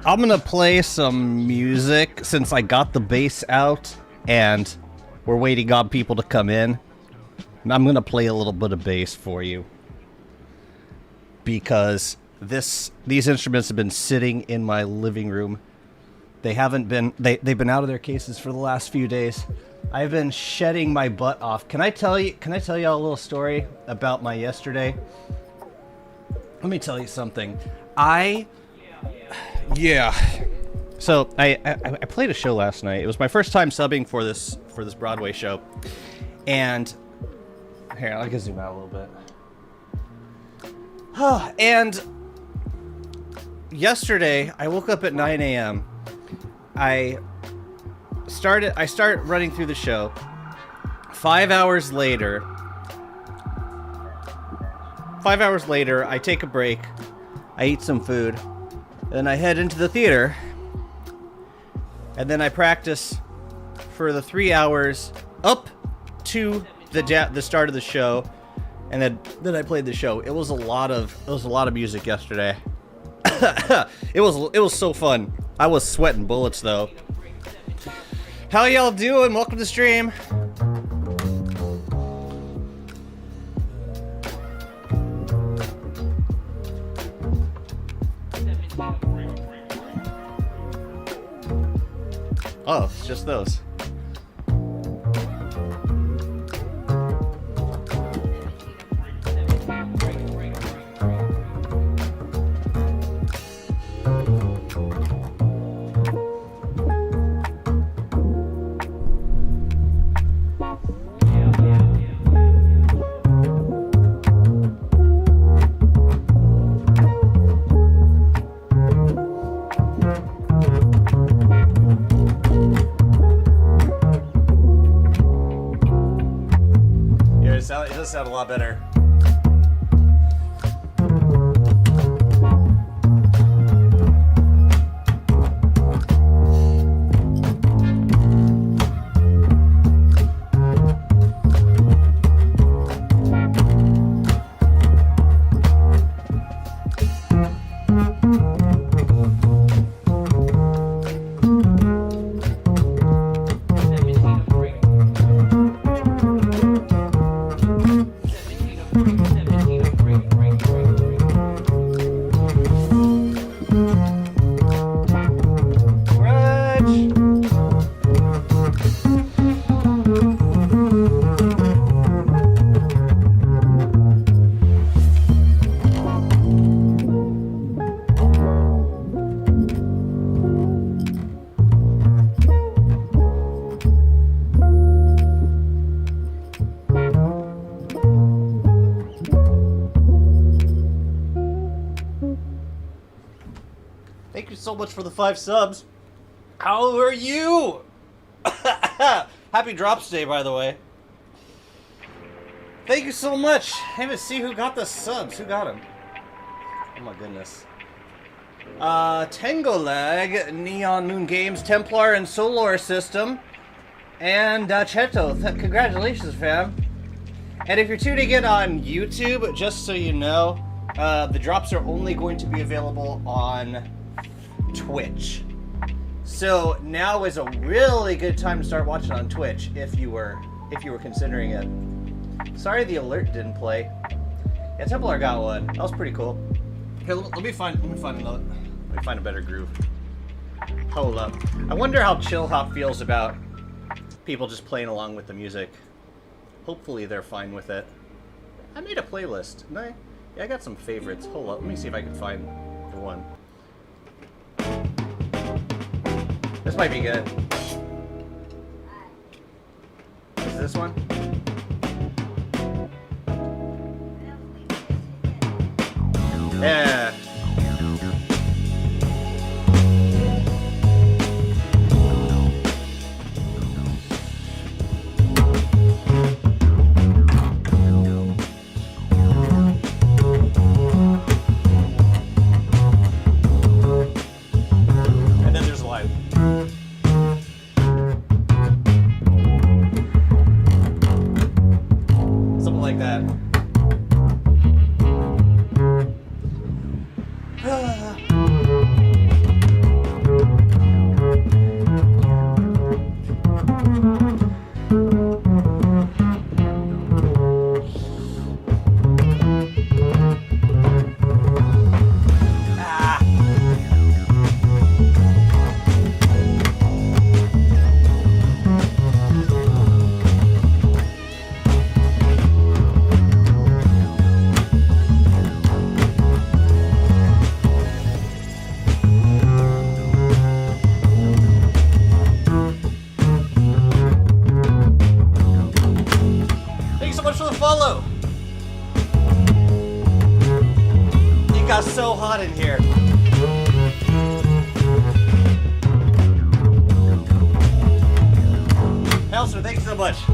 I'm gonna play some music since I got the bass out and we're waiting on people to come in. I'm gonna play a little bit of bass for you because these instruments have been sitting in my living room. They haven't been they've been out of their cases for the last few days. I've been shedding my butt off. Can I tell you a little story about my yesterday? Let me tell you something. So I played a show last night. It was my first time subbing for this Broadway show. And here, I can zoom out a little bit. And yesterday I woke up at 9 a.m. I start running through the show. 5 hours later, I take a break. I eat some food. Then I head into the theater. And then I practice for the 3 hours up to the start of the show. And then I played the show. It was a lot of music yesterday. It was so fun. I was sweating bullets though. How y'all doing? Welcome to the stream. Oh, it's just those. It does sound a lot better. Thank you so much for the 5 subs. How are you? Happy Drops Day, by the way. Thank you so much. Hey, let's see who got the subs. Who got them? Oh my goodness. Tangolag, Neon Moon Games, Templar, and Solar System, and Cheto. Congratulations, fam. And if you're tuning in on YouTube, just so you know, the drops are only going to be available on Twitch. So now is a really good time to start watching on Twitch if you were considering it. Sorry the alert didn't play. Yeah, Templar got one. That was pretty cool. Here, let me find a better groove. Hold up. I wonder how Chill Hop feels about people just playing along with the music. Hopefully they're fine with it. I made a playlist. Yeah, I got some favorites. Hold up. Let me see if I can find the one. This might be good. Is this one? Yeah. And then there's live. much.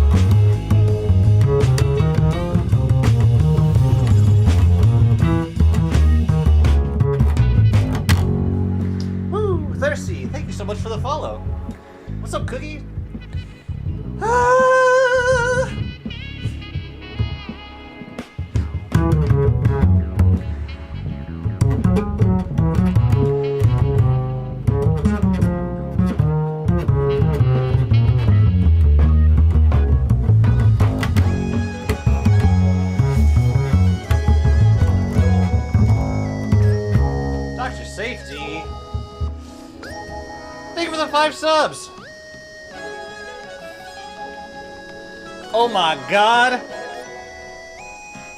Woo, Thirsty, thank you so much for the follow. What's up, Cookie? Ah. Dr. Safety. Thank you for the 5 subs. Oh my god.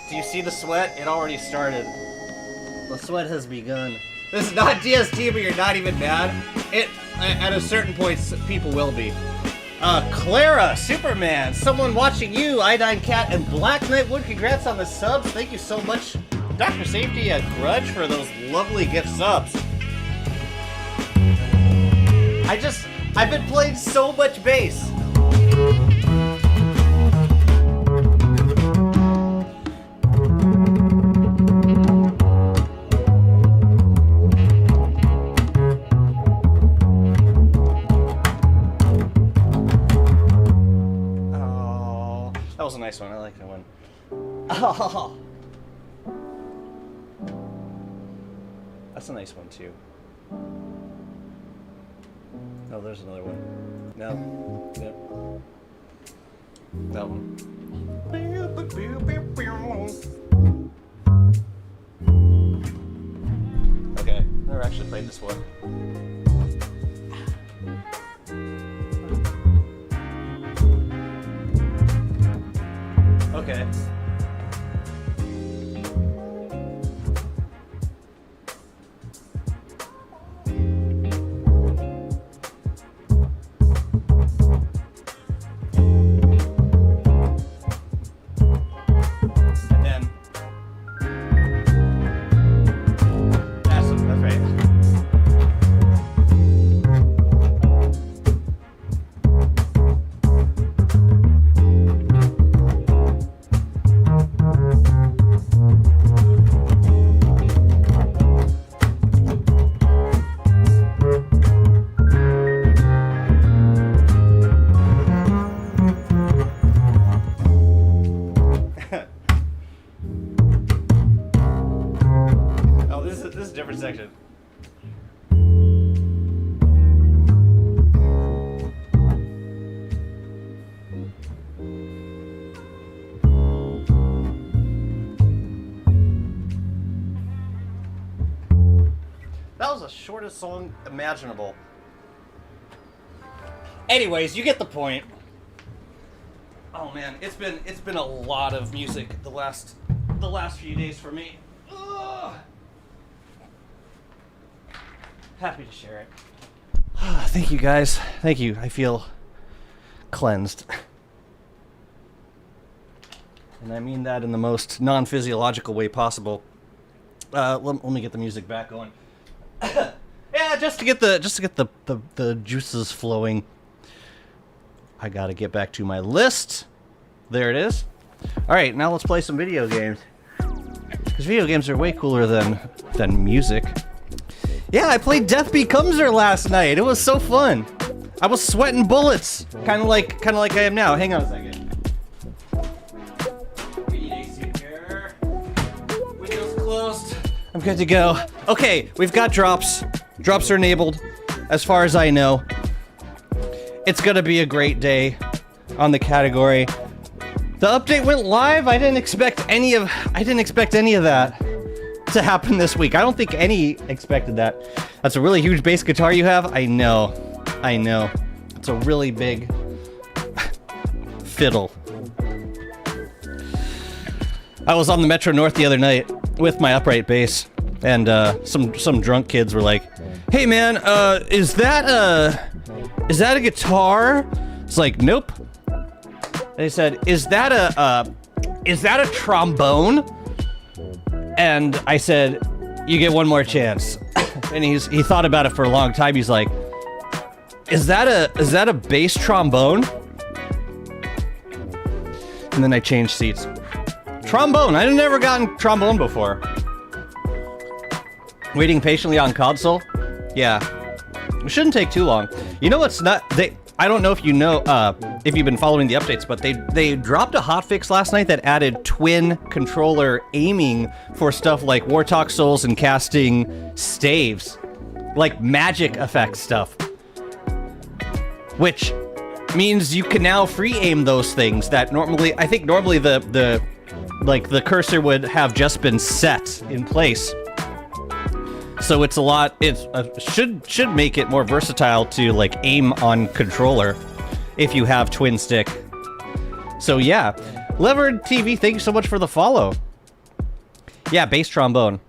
Do you see the sweat? It already started. The sweat has begun. This is not DST, but you're not even mad. At a certain point, people will be. Clara, Superman, someone watching you, Iodine Cat, and Black Knight Wood, congrats on the subs. Thank you so much, Dr. Safety, a Grudge, for those lovely gift subs. I've been playing so much bass. That was a nice one. I like that one. Oh. That's a nice one too. Oh, there's another one. No. Yep. That one. Okay, never actually played this one. Okay. And then that's right. Oh, this is a different section. That was the shortest song imaginable. Anyways, you get the point. Oh man, it's been a lot of music the last few days for me. Ugh. Happy to share it. Thank you guys. Thank you. I feel cleansed. And I mean that in the most non-physiological way possible. Let me get the music back going. Yeah, just to get the juices flowing. I gotta get back to my list. There it is. Alright, now let's play some video games. Because video games are way cooler than music. Yeah, I played Death Becomes Her last night. It was so fun. I was sweating bullets. Kinda like I am now. Hang on a second. We need AC here. Windows closed. I'm good to go. Okay, we've got drops. Drops are enabled, as far as I know. It's gonna be a great day on the category. The update went live. I didn't expect any of that to happen this week. I don't think any expected that. That's a really huge bass guitar you have. I know. It's a really big fiddle. I was on the Metro North the other night with my upright bass, and some drunk kids were like, "Hey man, is that a guitar?" It's like, "Nope." They said, "Is that a trombone?" And I said, "You get one more chance." And he thought about it for a long time. He's like, "Is that a bass trombone?" And then I changed seats. Trombone. I've never gotten trombone before. Waiting patiently on console? Yeah. It shouldn't take too long. You know what's not... I don't know if you know, if you've been following the updates, but they dropped a hotfix last night that added twin controller aiming for stuff like Warthog Souls and casting staves. Like magic effect stuff. Which means you can now free aim those things that normally, I think normally the cursor would have just been set in place. So it's a lot, should make it more versatile to like aim on controller if you have twin stick. So yeah, Levered TV, thank you so much for the follow. Yeah, bass trombone.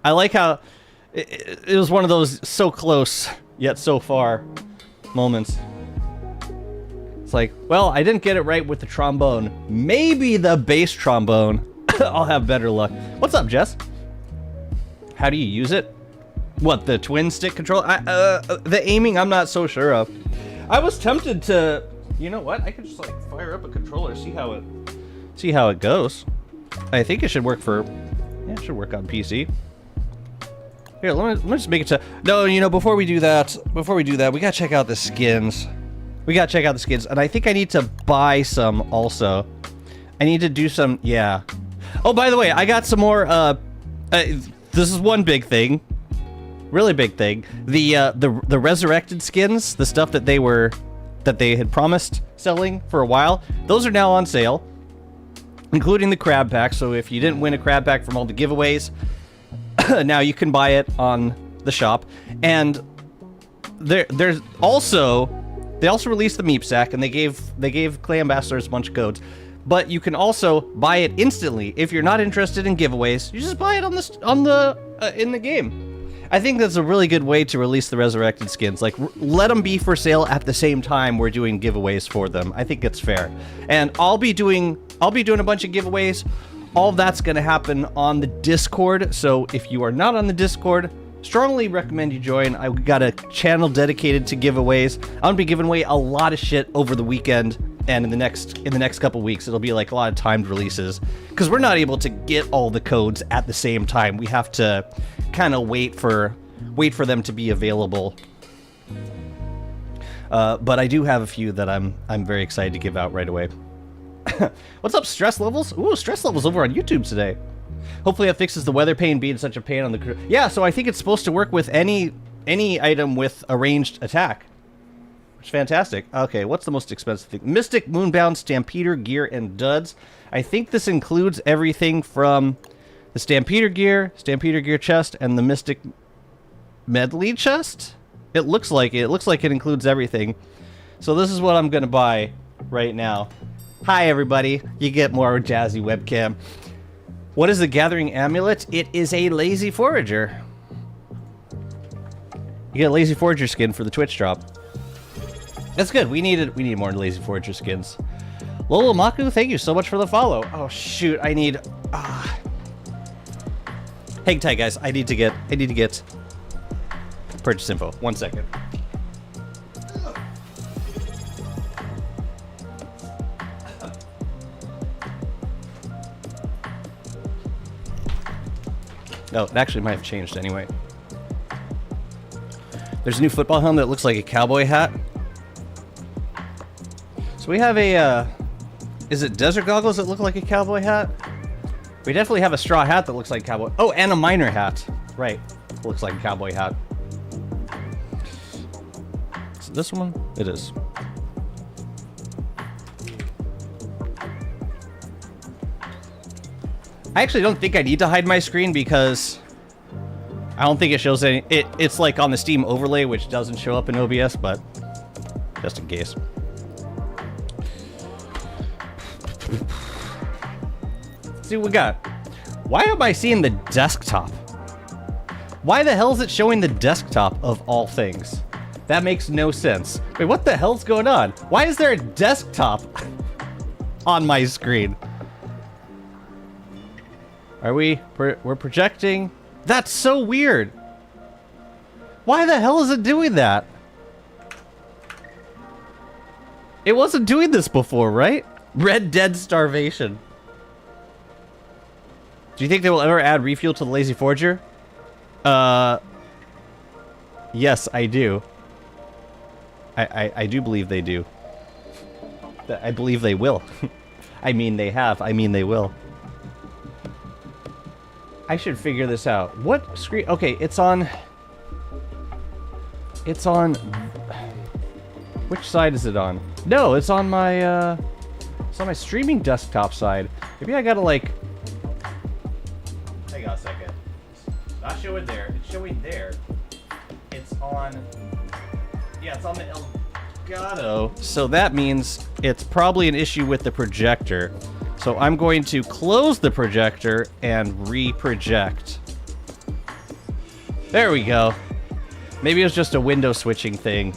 I like how it was one of those so close yet so far moments. It's like, well, I didn't get it right with the trombone. Maybe the bass trombone. I'll have better luck. What's up, Jess? How do you use it? What, the twin stick control? The aiming, I'm not so sure of. I was tempted to, you know what? I could just like fire up a controller, see how it goes. I think it should work for, yeah, it should work on PC. Here, let me just make it to. No, you know, before we do that, we gotta check out the skins. We gotta check out the skins, and I think I need to buy some also. I need to do some, yeah. Oh, by the way, I got some more. This is one big thing, really big thing. The resurrected skins, the stuff that they had promised selling for a while, those are now on sale, including the crab pack. So if you didn't win a crab pack from all the giveaways, now you can buy it on the shop. And there's also they also released the Meep Sack, and they gave Clay Ambassadors a bunch of codes. But you can also buy it instantly. If you're not interested in giveaways, you just buy it in the game. I think that's a really good way to release the resurrected skins. Like, let them be for sale at the same time we're doing giveaways for them. I think it's fair. And I'll be doing a bunch of giveaways. All of that's going to happen on the Discord. So if you are not on the Discord, strongly recommend you join. I've got a channel dedicated to giveaways. I'm going to be giving away a lot of shit over the weekend. And in the next couple weeks, it'll be like a lot of timed releases, because we're not able to get all the codes at the same time. We have to kind of wait for them to be available. But I do have a few that I'm very excited to give out right away. What's up, stress levels? Ooh, stress levels over on YouTube today. Hopefully that fixes the weather pane being such a pain on the. Yeah, so I think it's supposed to work with any item with a ranged attack. Which is fantastic. Okay, what's the most expensive thing? Mystic, Moonbound, Stampeder gear, and duds. I think this includes everything from the Stampeder gear chest, and the Mystic medley chest. It looks like it includes everything. So this is what I'm gonna buy right now. Hi everybody, you get more jazzy webcam. What is the Gathering Amulet? It is a Lazy Forager. You get a Lazy Forager skin for the Twitch drop. That's good. We need more Lazy Forager skins. Lolo Maku, thank you so much for the follow. Oh shoot, I need. Hang tight, guys. I need to get purchase info. 1 second. No, it actually might have changed anyway. There's a new football helmet that looks like a cowboy hat. So we have a, is it desert goggles that look like a cowboy hat? We definitely have a straw hat that looks like a cowboy. Oh, and a miner hat. Right. Looks like a cowboy hat. Is it this one? It is. I actually don't think I need to hide my screen because I don't think it shows any. It's like on the Steam overlay, which doesn't show up in OBS, but just in case. Let's see what we got. Why am I seeing the desktop? Why the hell is it showing the desktop of all things? That makes no sense. Wait, what the hell's going on? Why is there a desktop on my screen? Are we're projecting? That's so weird. Why the hell is it doing that? It wasn't doing this before, right? Red Dead starvation. Do you think they will ever add refuel to the Lazy Forger? Yes, I do. I do believe they do. I believe they will. I mean they have. I mean they will. I should figure this out. What screen? Okay, it's on... It's on... Which side is it on? No, it's on my, it's on my streaming desktop side. Maybe I gotta, like... Hang on a second. It's not showing there. It's showing there. It's on... Yeah, it's on the Elgato. So that means it's probably an issue with the projector. So I'm going to close the projector and re-project. There we go. Maybe it was just a window switching thing.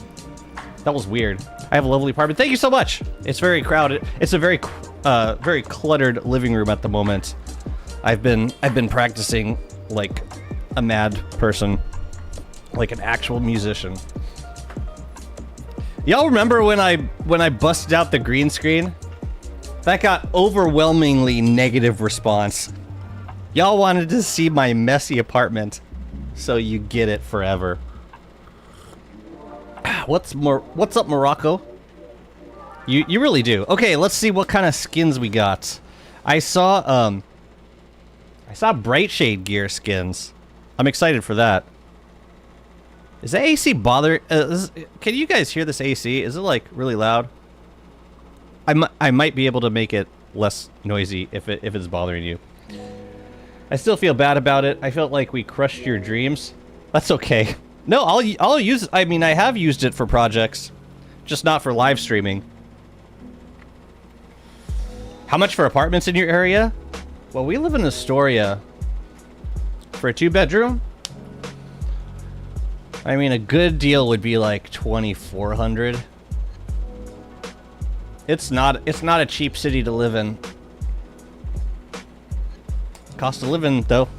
That was weird. I have a lovely apartment. Thank you so much. It's very crowded. It's a very, very cluttered living room at the moment. I've been practicing like a mad person, like an actual musician. Y'all remember when I busted out the green screen? That got overwhelmingly negative response. Y'all wanted to see my messy apartment, so you get it forever. What's up, Morocco? You really do. Okay, let's see what kind of skins we got. I saw Bright Shade gear skins. I'm excited for that. Is the AC bother? Can you guys hear this AC? Is it like really loud? I might be able to make it less noisy if it's bothering you. I still feel bad about it. I felt like we crushed your dreams. That's okay. No, I'll use. I mean, I have used it for projects, just not for live streaming. How much for apartments in your area? Well, we live in Astoria. For a 2-bedroom? I mean, a good deal would be like $2,400. It's not a cheap city to live in. Cost of living, though.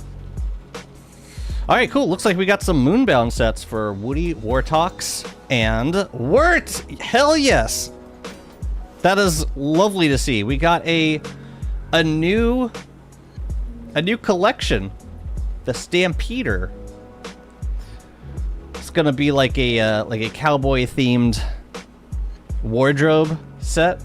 Alright, cool. Looks like we got some Moonbound sets for Woody, Wartox, and Wirt! Hell yes! That is lovely to see. We got a new collection. The Stampeder. It's gonna be like a cowboy themed wardrobe set.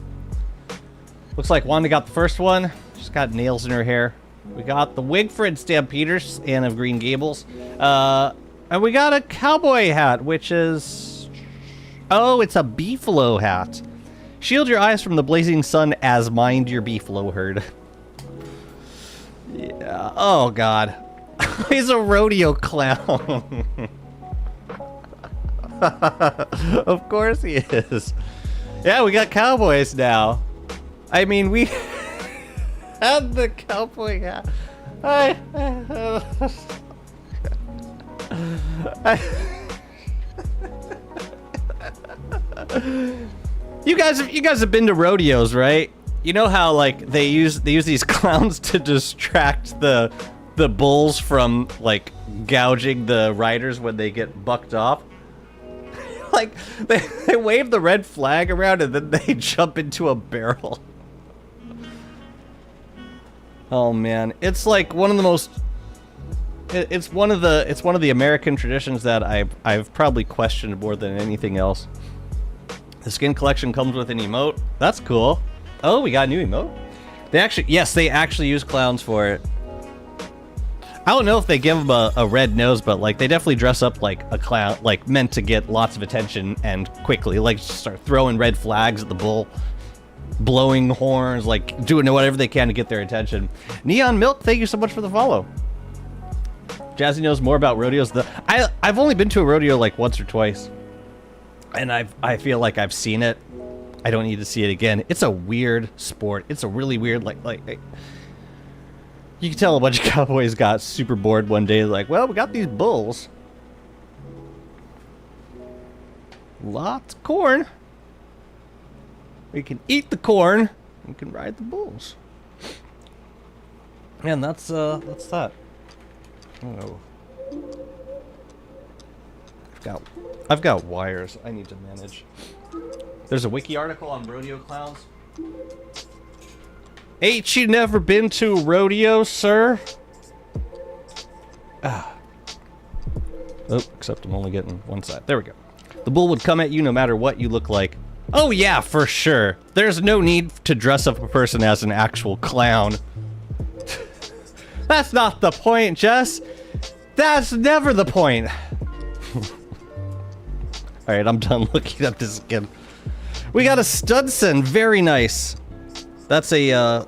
Looks like Wanda got the first one. She's got nails in her hair. We got the Wigfrid Stampeders, Anne of Green Gables. And we got a cowboy hat, which is... Oh, it's a beefalo hat. Shield your eyes from the blazing sun as mind your beefalo herd. Yeah. Oh, God. He's a rodeo clown. Of course he is. Yeah, we got cowboys now. I mean, we... had the cowboy hat. You guys have been to rodeos, right? You know how like they use these clowns to distract the bulls from like gouging the riders when they get bucked off. Like they wave the red flag around and then they jump into a barrel. Oh man, it's like one of the most. It's one of the American traditions that I've probably questioned more than anything else. The skin collection comes with an emote. That's cool. Oh, we got a new emote. They actually use clowns for it. I don't know if they give them a red nose, but like they definitely dress up like a clown, like meant to get lots of attention and quickly. Like start throwing red flags at the bull. Blowing horns, like doing whatever they can to get their attention. Neon Milk, thank you so much for the follow. Jazzy knows more about rodeos. I've only been to a rodeo like once or twice, and I feel like I've seen it. I don't need to see it again. It's a weird sport. It's a really weird like you can tell a bunch of cowboys got super bored one day. Like, well, we got these bulls. Lots of corn. We can eat the corn. We can ride the bulls. And that's that. Oh. I've got wires I need to manage. There's a wiki article on rodeo clowns. Ain't you never been to a rodeo, sir? Oh, except I'm only getting one side. There we go. The bull would come at you no matter what you look like. Oh yeah, for sure. There's no need to dress up a person as an actual clown. That's not the point, Jess. That's never the point. Alright, I'm done looking at this again. We got a Studson. Very nice. That's a,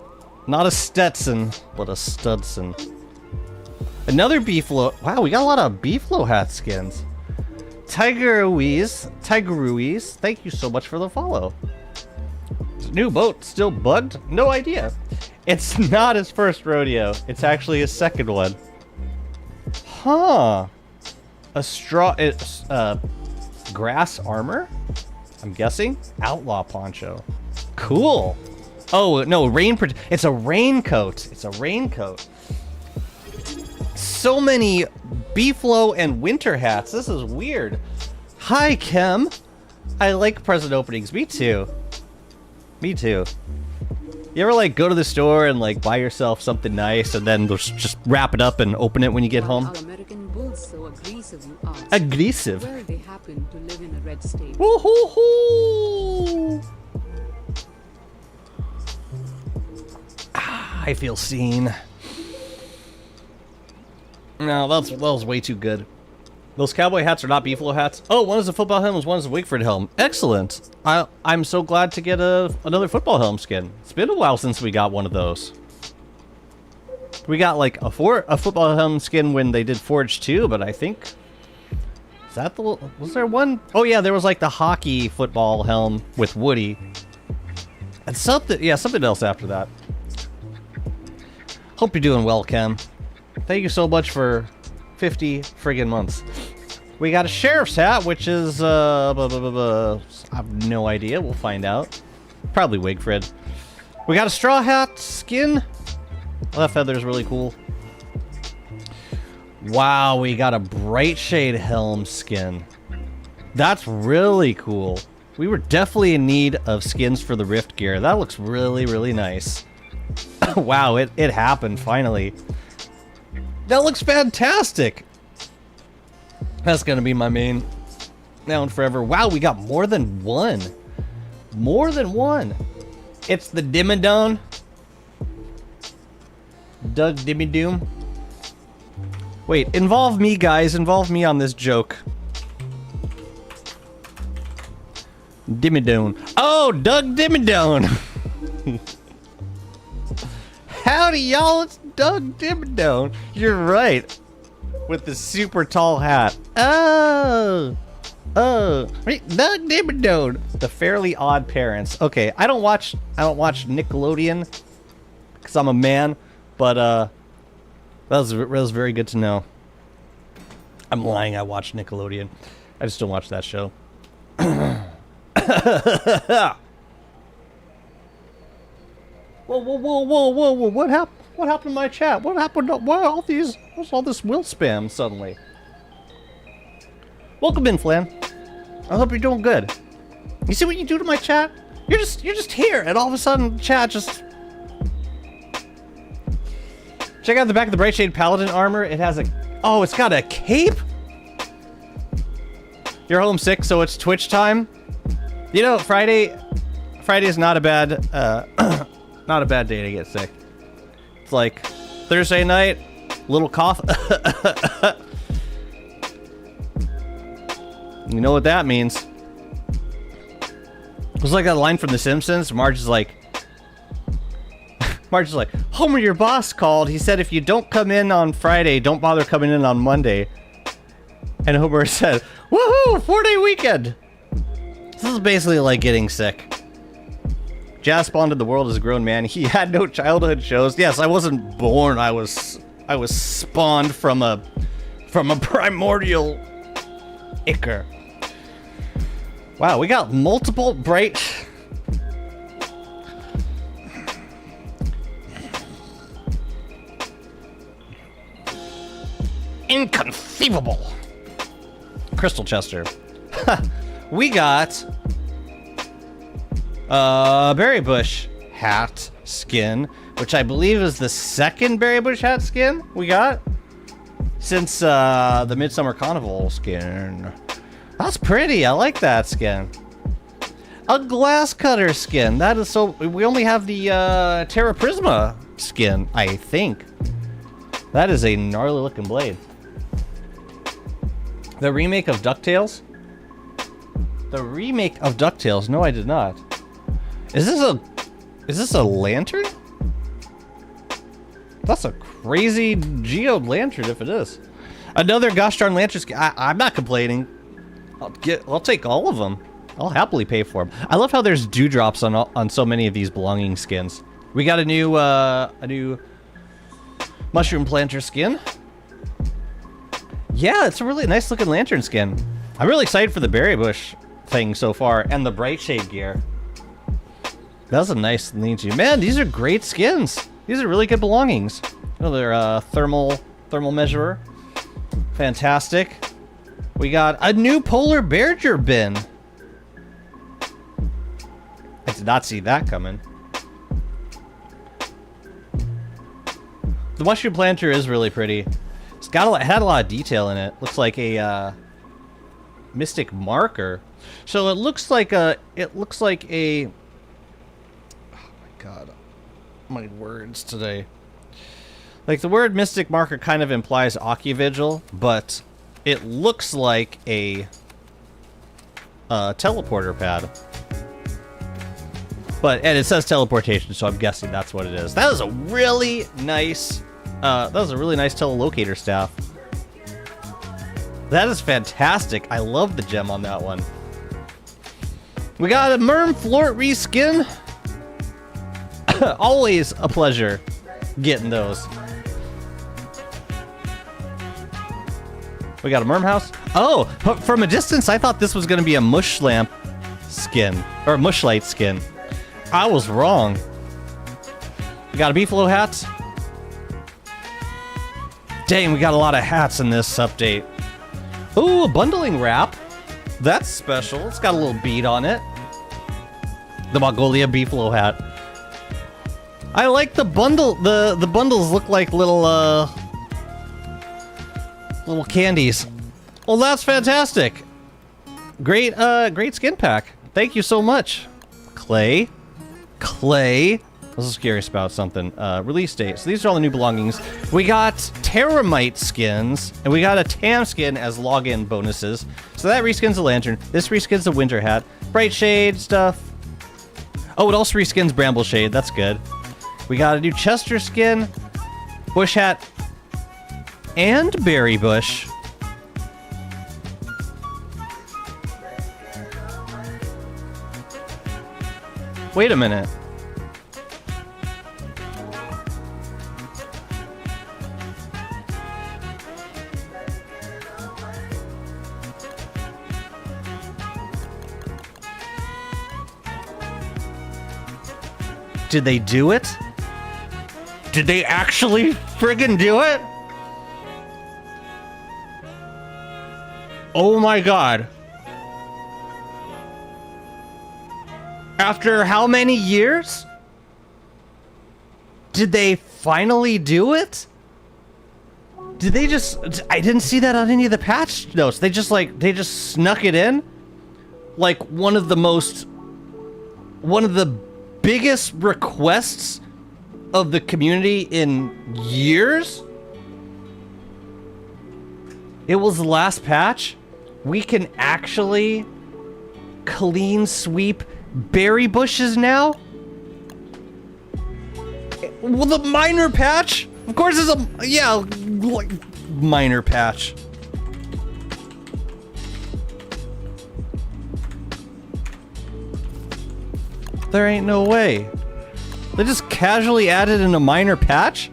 not a Stetson, but a Studson. Another Beeflo. Wow, we got a lot of Beeflo hat skins. Tigeruiz, thank you so much for the follow. Is new boat still bugged? No idea. It's not his first rodeo. It's actually his second one. Huh. A straw, grass armor? I'm guessing? Outlaw poncho. Cool. Oh, no, it's a raincoat. It's a raincoat. So many Beeflo and winter hats. This is weird. Hi, Kem. I like present openings. Me too. Me too. You ever like go to the store and like buy yourself something nice and then just wrap it up and open it when you get home? Are American bulls so aggressive, you ask? Aggressive? Well, they happen to live in a red state. Woo-hoo-hoo! Ah, I feel seen. No, that was way too good. Those cowboy hats are not Beefalo hats. Oh, one is a football helm, one is a Wigford helm. Excellent. I'm so glad to get another football helm skin. It's been a while since we got one of those. We got like a football helm skin when they did Forge 2, but I think... Is that the... Was there one? Oh yeah, there was like the hockey football helm with Woody. And something... Yeah, something else after that. Hope you're doing well, Kem. Thank you so much for 50 friggin' months. We got a sheriff's hat, which is, I have no idea. We'll find out. Probably Wigfrid. We got a straw hat skin. Well, that feather's really cool. Wow, we got a bright shade helm skin. That's really cool. We were definitely in need of skins for the Rift gear. That looks really, really nice. Wow, it happened finally. That looks fantastic. That's gonna be my main now and forever. Wow, we got more than one. More than one. It's the Dimmadome. Doug Dimmadoom. Wait, involve me, guys. Involve me on this joke. Dimmadome. Oh, Doug Dimmadome. Howdy, y'all. It's Doug Dimmadome. You're right. With the super tall hat. Oh. Wait, Doug Dimmadome. The Fairly Odd Parents. Okay, I don't watch Nickelodeon because I'm a man, but that was very good to know. I'm lying. I watch Nickelodeon. I just don't watch that show. Whoa! What happened? What happened to my chat? What happened to what's all this will spam suddenly? Welcome in, Flan. I hope you're doing good. You see what you do to my chat? You're just here, and all of a sudden, chat just... Check out the back of the Bright Shade Paladin armor. It has a... Oh, it's got a cape? You're homesick, so it's Twitch time? You know, Friday is not a bad, not a bad day to get sick. It's like Thursday night, little cough. You know what that means. It was like that line from The Simpsons. Marge is like, Homer, your boss called. He said if you don't come in on Friday, don't bother coming in on Monday. And Homer said, woohoo, 4-day weekend. This is basically like getting sick. Jazz spawned in the world as a grown man. He had no childhood shows. Yes, I wasn't born. I was spawned from a primordial ichor. Wow, we got multiple bright... Inconceivable. Crystal Chester. We got berry bush hat skin. which I believe is the second Berry Bush hat skin we got since the Midsummer Carnival skin. That's pretty. I like that skin. A glass cutter skin. That is so... We only have the Terra Prisma skin, I think. That is a gnarly looking blade. The remake of DuckTales? The remake of DuckTales? No, I did not. Is this a lantern? That's a crazy geode lantern if it is. Another gosh darn lantern skin. I'm not complaining. I'll take all of them. I'll happily pay for them. I love how there's dewdrops on so many of these belonging skins. We got a new mushroom planter skin. Yeah, it's a really nice looking lantern skin. I'm really excited for the berry bush thing so far and the bright shade gear. That's a nice lean-to. Man, these are great skins. These are really good belongings. Another thermal measurer. Fantastic. We got a new polar bear bin. I did not see that coming. The mushroom planter is really pretty. It's got it had a lot of detail in it. Looks like a mystic marker. So it looks like a oh my god. My words today. Like the word mystic marker kind of implies Ocuvigil, but it looks like a teleporter pad. And it says teleportation, so I'm guessing that's what it is. That is a really nice telelocator staff. That is fantastic. I love the gem on that one. We got a Merm Flort reskin. Always a pleasure getting those. We got a Merm House. Oh, from a distance, I thought this was going to be a Mush Lamp skin, or a Mushlight skin. I was wrong. We got a Beefalo hat. Dang, we got a lot of hats in this update. Ooh, a bundling wrap. That's special. It's got a little bead on it. The Mongolia Beefalo hat. I like the bundle. The bundles look like little candies. Well, that's fantastic. Great skin pack. Thank you so much. Clay. I was just curious about something. Release date. So these are all the new belongings. We got Terramite skins, and we got a Tam skin as login bonuses. So that reskins the lantern. This reskins the winter hat. Bright shade stuff. Oh, it also reskins Bramble Shade. That's good. We got a new Chester skin, bush hat, and berry bush. Wait a minute. Did they do it? Did they actually friggin' do it? Oh my god. After how many years? Did they finally do it? Did they just... I didn't see that on any of the patch notes. They just snuck it in? Like one of the biggest requests of the community in years? It was the last patch. We can actually clean sweep berry bushes now? Well, the minor patch? Of course it's like minor patch. There ain't no way. They just casually added in a minor patch?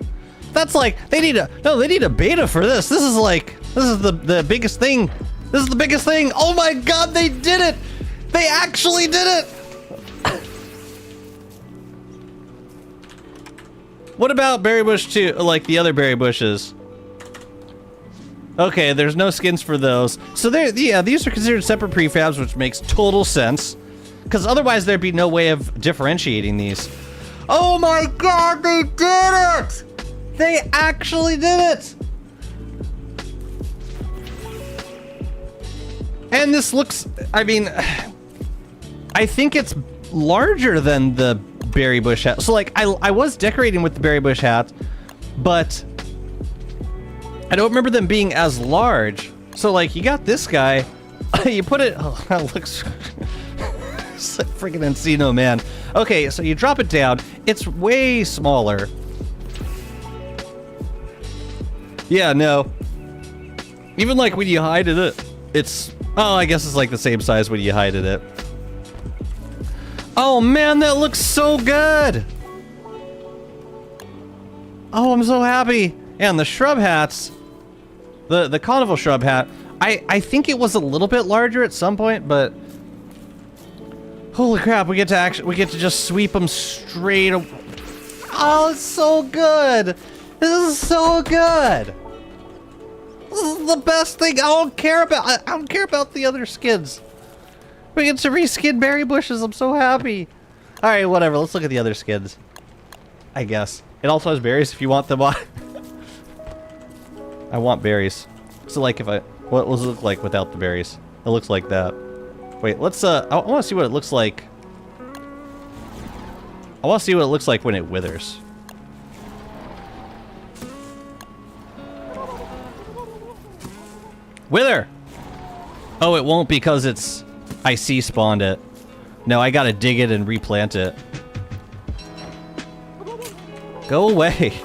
That's like, they need a beta for this. This is the biggest thing. This is the biggest thing. Oh my god, they did it! They actually did it! What about Berry Bush 2, like the other berry bushes? Okay, there's no skins for those. So these are considered separate prefabs, which makes total sense. Because otherwise there'd be no way of differentiating these. Oh my god, they did it! They actually did it! And this looks, I mean, I think it's larger than the berry bush hat. So like, I was decorating with the berry bush hat, but I don't remember them being as large. So like, you got this guy, you put it, oh, that looks, it's like freaking Encino Man. Okay, so you drop it down, it's way smaller. Yeah, no. Even like when you hide it, it's, oh, I guess it's like the same size when you hide it. Oh man, that looks so good! Oh, I'm so happy. And the shrub hats, the carnival shrub hat, I think it was a little bit larger at some point, but holy crap, we get to just sweep them straight. Oh, it's so good. This is so good. This is the best thing. I don't care about the other skins. We get to reskin berry bushes. I'm so happy. All right, whatever. Let's look at the other skins. I guess it also has berries if you want them on. I want berries. So like, what does it look like without the berries? It looks like that. Wait, let's I want to see what it looks like. I want to see what it looks like when it withers. Wither! Oh, it won't because it's... I spawned it. No, I gotta dig it and replant it. Go away.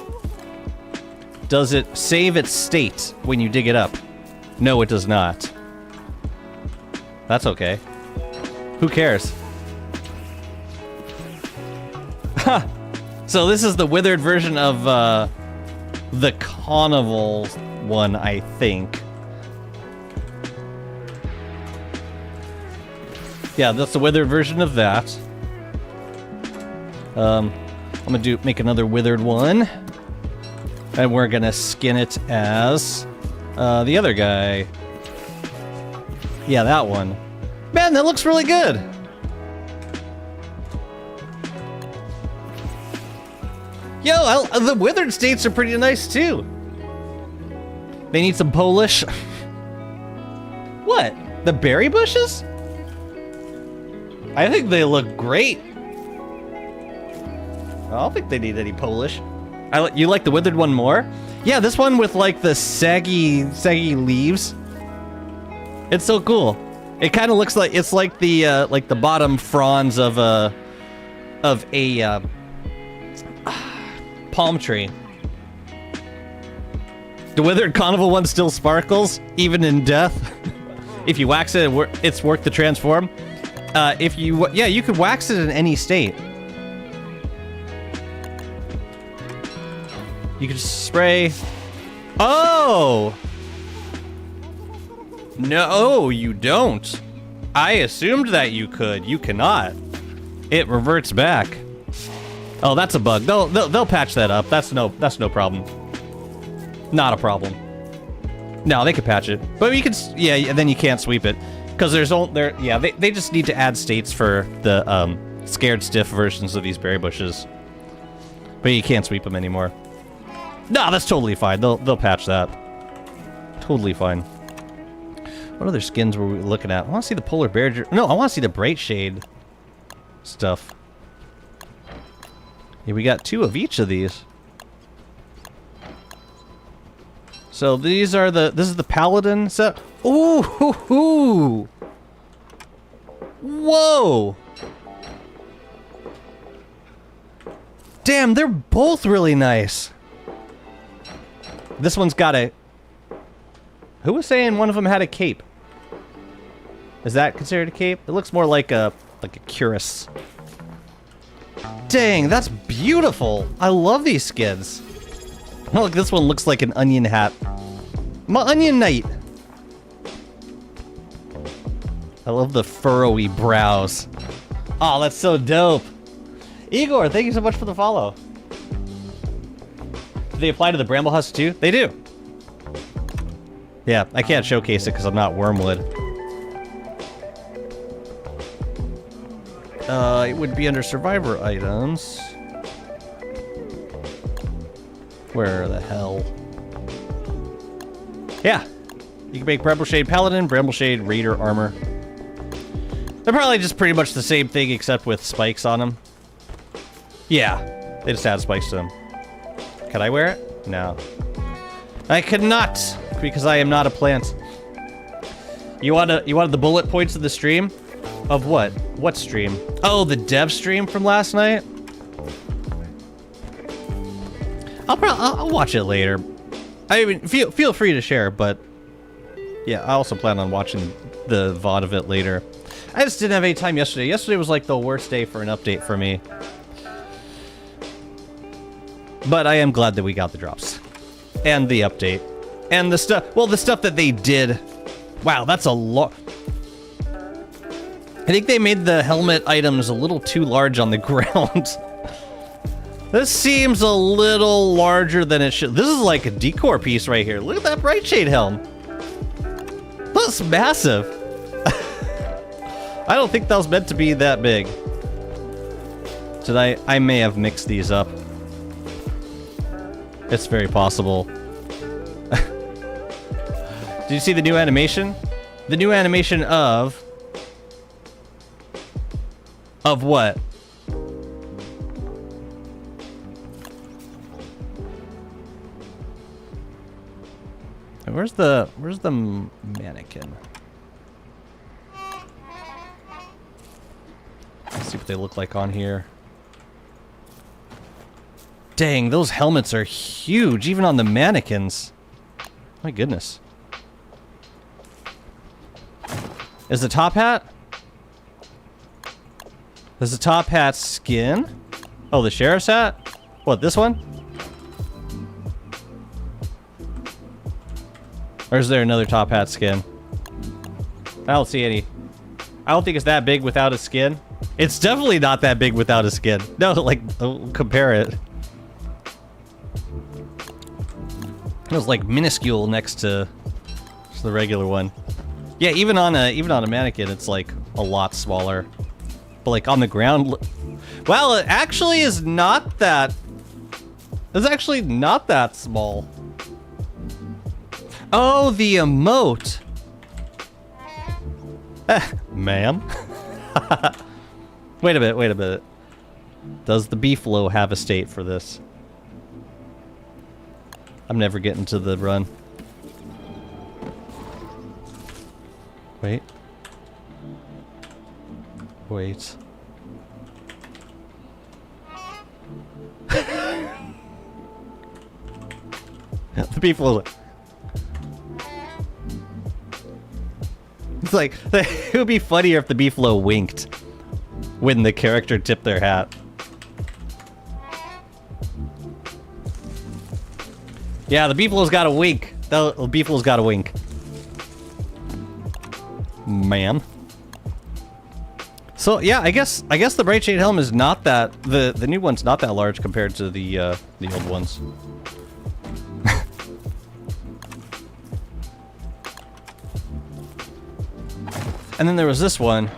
Does it save its state when you dig it up? No, it does not. That's okay. Who cares? Ha! So this is the withered version of the carnival one, I think. Yeah, that's the withered version of that. I'm gonna make another withered one. And we're gonna skin it as the other guy. Yeah, that one. Man, that looks really good. Yo, the withered states are pretty nice too. They need some polish. What? The berry bushes? I think they look great. I don't think they need any polish. You like the withered one more? Yeah, this one with like the saggy leaves. It's so cool. It kind of looks like it's like the bottom fronds of a palm tree. The withered carnival one still sparkles even in death. If you wax it, it's worth to transform. You could wax it in any state. You could just spray. Oh! No, you don't. I assumed that you could. You cannot. It reverts back. Oh, that's a bug. They'll patch that up. That's no problem. Not a problem. No, they could patch it, but you can. Yeah, and then you can't sweep it. Because they just need to add states for the scared stiff versions of these berry bushes. But you can't sweep them anymore. No, that's totally fine. They'll patch that. Totally fine. What other skins were we looking at? I want to see the polar bear. No, I want to see the bright shade stuff. Yeah, we got 2 of each of these. So this is the paladin set. Ooh, hoo, hoo. Whoa! Damn, they're both really nice. This one's got a... Who was saying one of them had a cape? Is that considered a cape? It looks more like a cuirass. Dang, that's beautiful. I love these skins. Oh, look, this one looks like an onion hat. My onion knight. I love the furrowy brows. Oh, that's so dope. Igor, thank you so much for the follow. Do they apply to the bramble husk too? They do. Yeah, I can't showcase it because I'm not Wormwood. It would be under survivor items. Where the hell? Yeah. You can make Brambleshade Paladin, Brambleshade Raider armor. They're probably just pretty much the same thing except with spikes on them. Yeah. They just add spikes to them. Can I wear it? No. I could not, because I am not a plant. You wanted the bullet points of the stream? Of what? What stream? Oh, the dev stream from last night? I'll watch it later. I mean, feel free to share, but yeah, I also plan on watching the VOD of it later. I just didn't have any time yesterday. Yesterday was like the worst day for an update for me. But I am glad that we got the drops. And the update. And the stuff, well, the stuff that they did. Wow, that's a lot. I think they made the helmet items a little too large on the ground. This seems a little larger than it should. This is like a decor piece right here. Look at that Brightshade helm. That's massive. I don't think that was meant to be that big. I may have mixed these up. It's very possible. Did you see the new animation? The new animation of what? Where's the mannequin? Let's see what they look like on here. Dang, those helmets are huge, even on the mannequins. My goodness. Is the top hat? Is the top hat skin? Oh, the sheriff's hat? What, this one? Or is there another top hat skin? I don't see any. I don't think it's that big without a skin. It's definitely not that big without a skin. No, like, compare it. It was like minuscule next to the regular one. Yeah, even on a mannequin, it's like a lot smaller. But like on the ground, well, it actually is not that. It's actually not that small. Oh, the emote. Ma'am. Wait a minute. Does the Beefalo have a state for this? I'm never getting to the run. Wait. The Beefalo. It's like, it would be funnier if the Beefalo winked when the character tipped their hat. Yeah, the Beefalo's got a wink. The Beefalo's got a wink. Man. So yeah, I guess the Brightshade helm is not that the new one's not that large compared to the old ones. And then there was this one.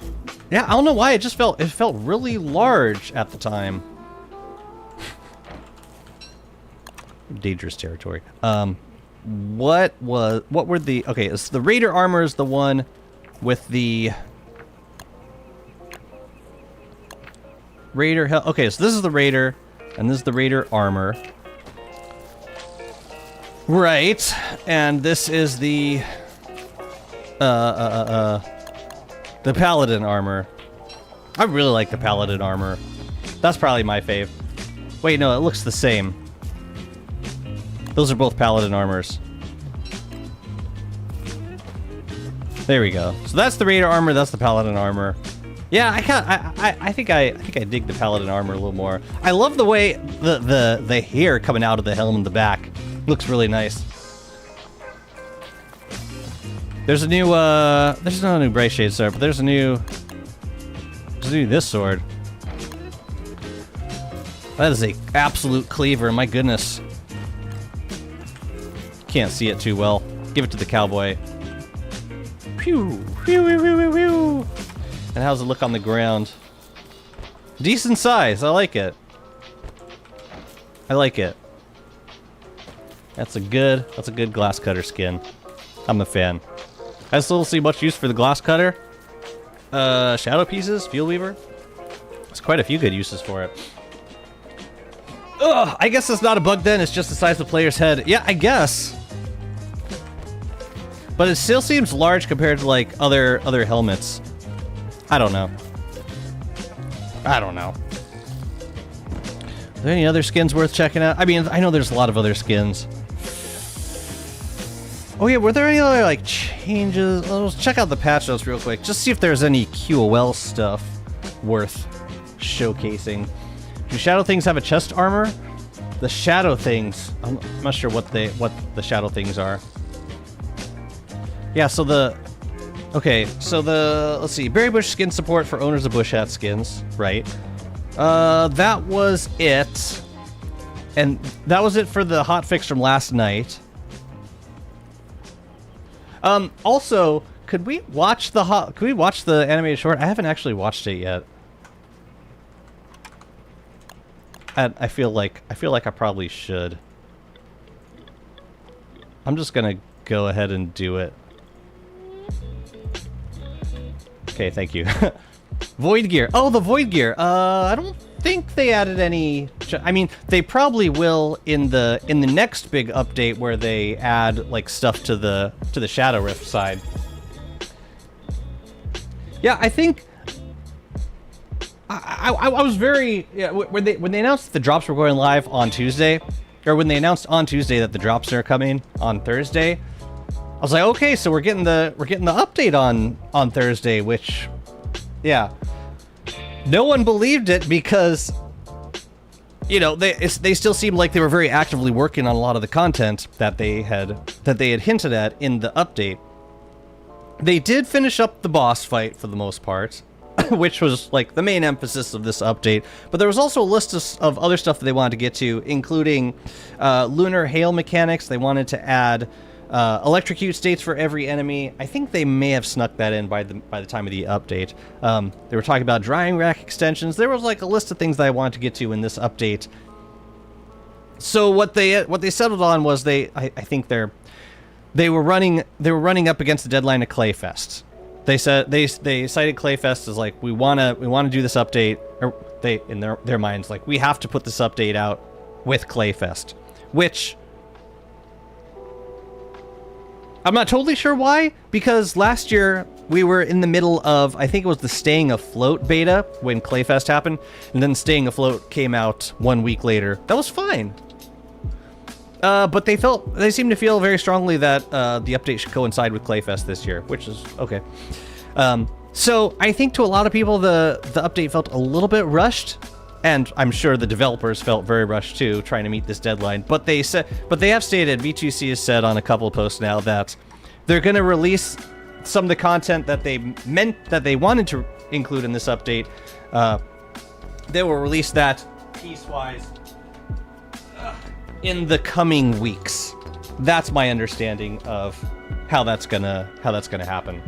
Yeah, I don't know why it felt really large at the time. Dangerous territory. What were the, okay, it's the Raider armor is the one with the Raider okay, so this is the Raider and this is the Raider armor. Right. And this is the Paladin armor. I really like the Paladin armor. That's probably my fave. Wait, no, it looks the same. Those are both Paladin armors. There we go. So that's the Raider armor, that's the Paladin armor. Yeah, I think I dig the Paladin armor a little more. I love the way the hair coming out of the helm in the back. Looks really nice. There's a new there's not a new Brightshade sword, but there's a new this sword. That is a absolute cleaver, my goodness. Can't see it too well. Give it to the Cowboy. Pew, pew, pew, pew, pew, pew. And how's it look on the ground? Decent size, I like it. I like it. That's a good glass cutter skin. I'm a fan. I still see much use for the glass cutter. Shadow pieces, field weaver. There's quite a few good uses for it. Ugh, I guess it's not a bug then, it's just the size of the player's head. Yeah, I guess. But it still seems large compared to like other helmets. I don't know. Are there any other skins worth checking out? I mean, I know there's a lot of other skins. Oh yeah, were there any other like changes? Let's check out the patch notes real quick. Just see if there's any QOL stuff worth showcasing. Do shadow things have a chest armor? The shadow things, I'm not sure what the shadow things are. Yeah, so let's see, berry bush skin support for owners of bush hat skins, right? That was it. And that was it for the hotfix from last night. Also, could we watch the animated short? I haven't actually watched it yet. And I feel like I probably should. I'm just gonna go ahead and do it. Okay, thank you. Void gear. Oh, the void gear. I don't think they added any. I mean, they probably will in the next big update where they add like stuff to the Shadow Rift side. Yeah, I think I was very when they announced that the drops were going live on Tuesday, or when they announced on Tuesday that the drops are coming on Thursday. I was like, okay, so we're getting the update on Thursday, which, yeah, no one believed it because, you know, they still seemed like they were very actively working on a lot of the content that they had hinted at in the update. They did finish up the boss fight for the most part, which was like the main emphasis of this update. But there was also a list of other stuff that they wanted to get to, including lunar hail mechanics. They wanted to add electrocute states for every enemy. I think they may have snuck that in by the time of the update. They were talking about drying rack extensions. There was like a list of things that I wanted to get to in this update. So what they settled on was I think they were running up against the deadline of Clayfest. They said they cited Clayfest as like we want to do this update, or they in their minds like we have to put this update out with Clayfest, which I'm not totally sure why, because last year we were in the middle of, I think it was the Staying Afloat beta when Clayfest happened, and then Staying Afloat came out 1 week later. That was fine. But they seem to feel very strongly that the update should coincide with Clayfest this year, which is okay. So I think to a lot of people the update felt a little bit rushed, and I'm sure the developers felt very rushed too, trying to meet this deadline. But they have stated, V2C has said on a couple of posts now that they're going to release some of the content that they wanted to include in this update. They will release that piecewise in the coming weeks. That's my understanding of how that's gonna happen.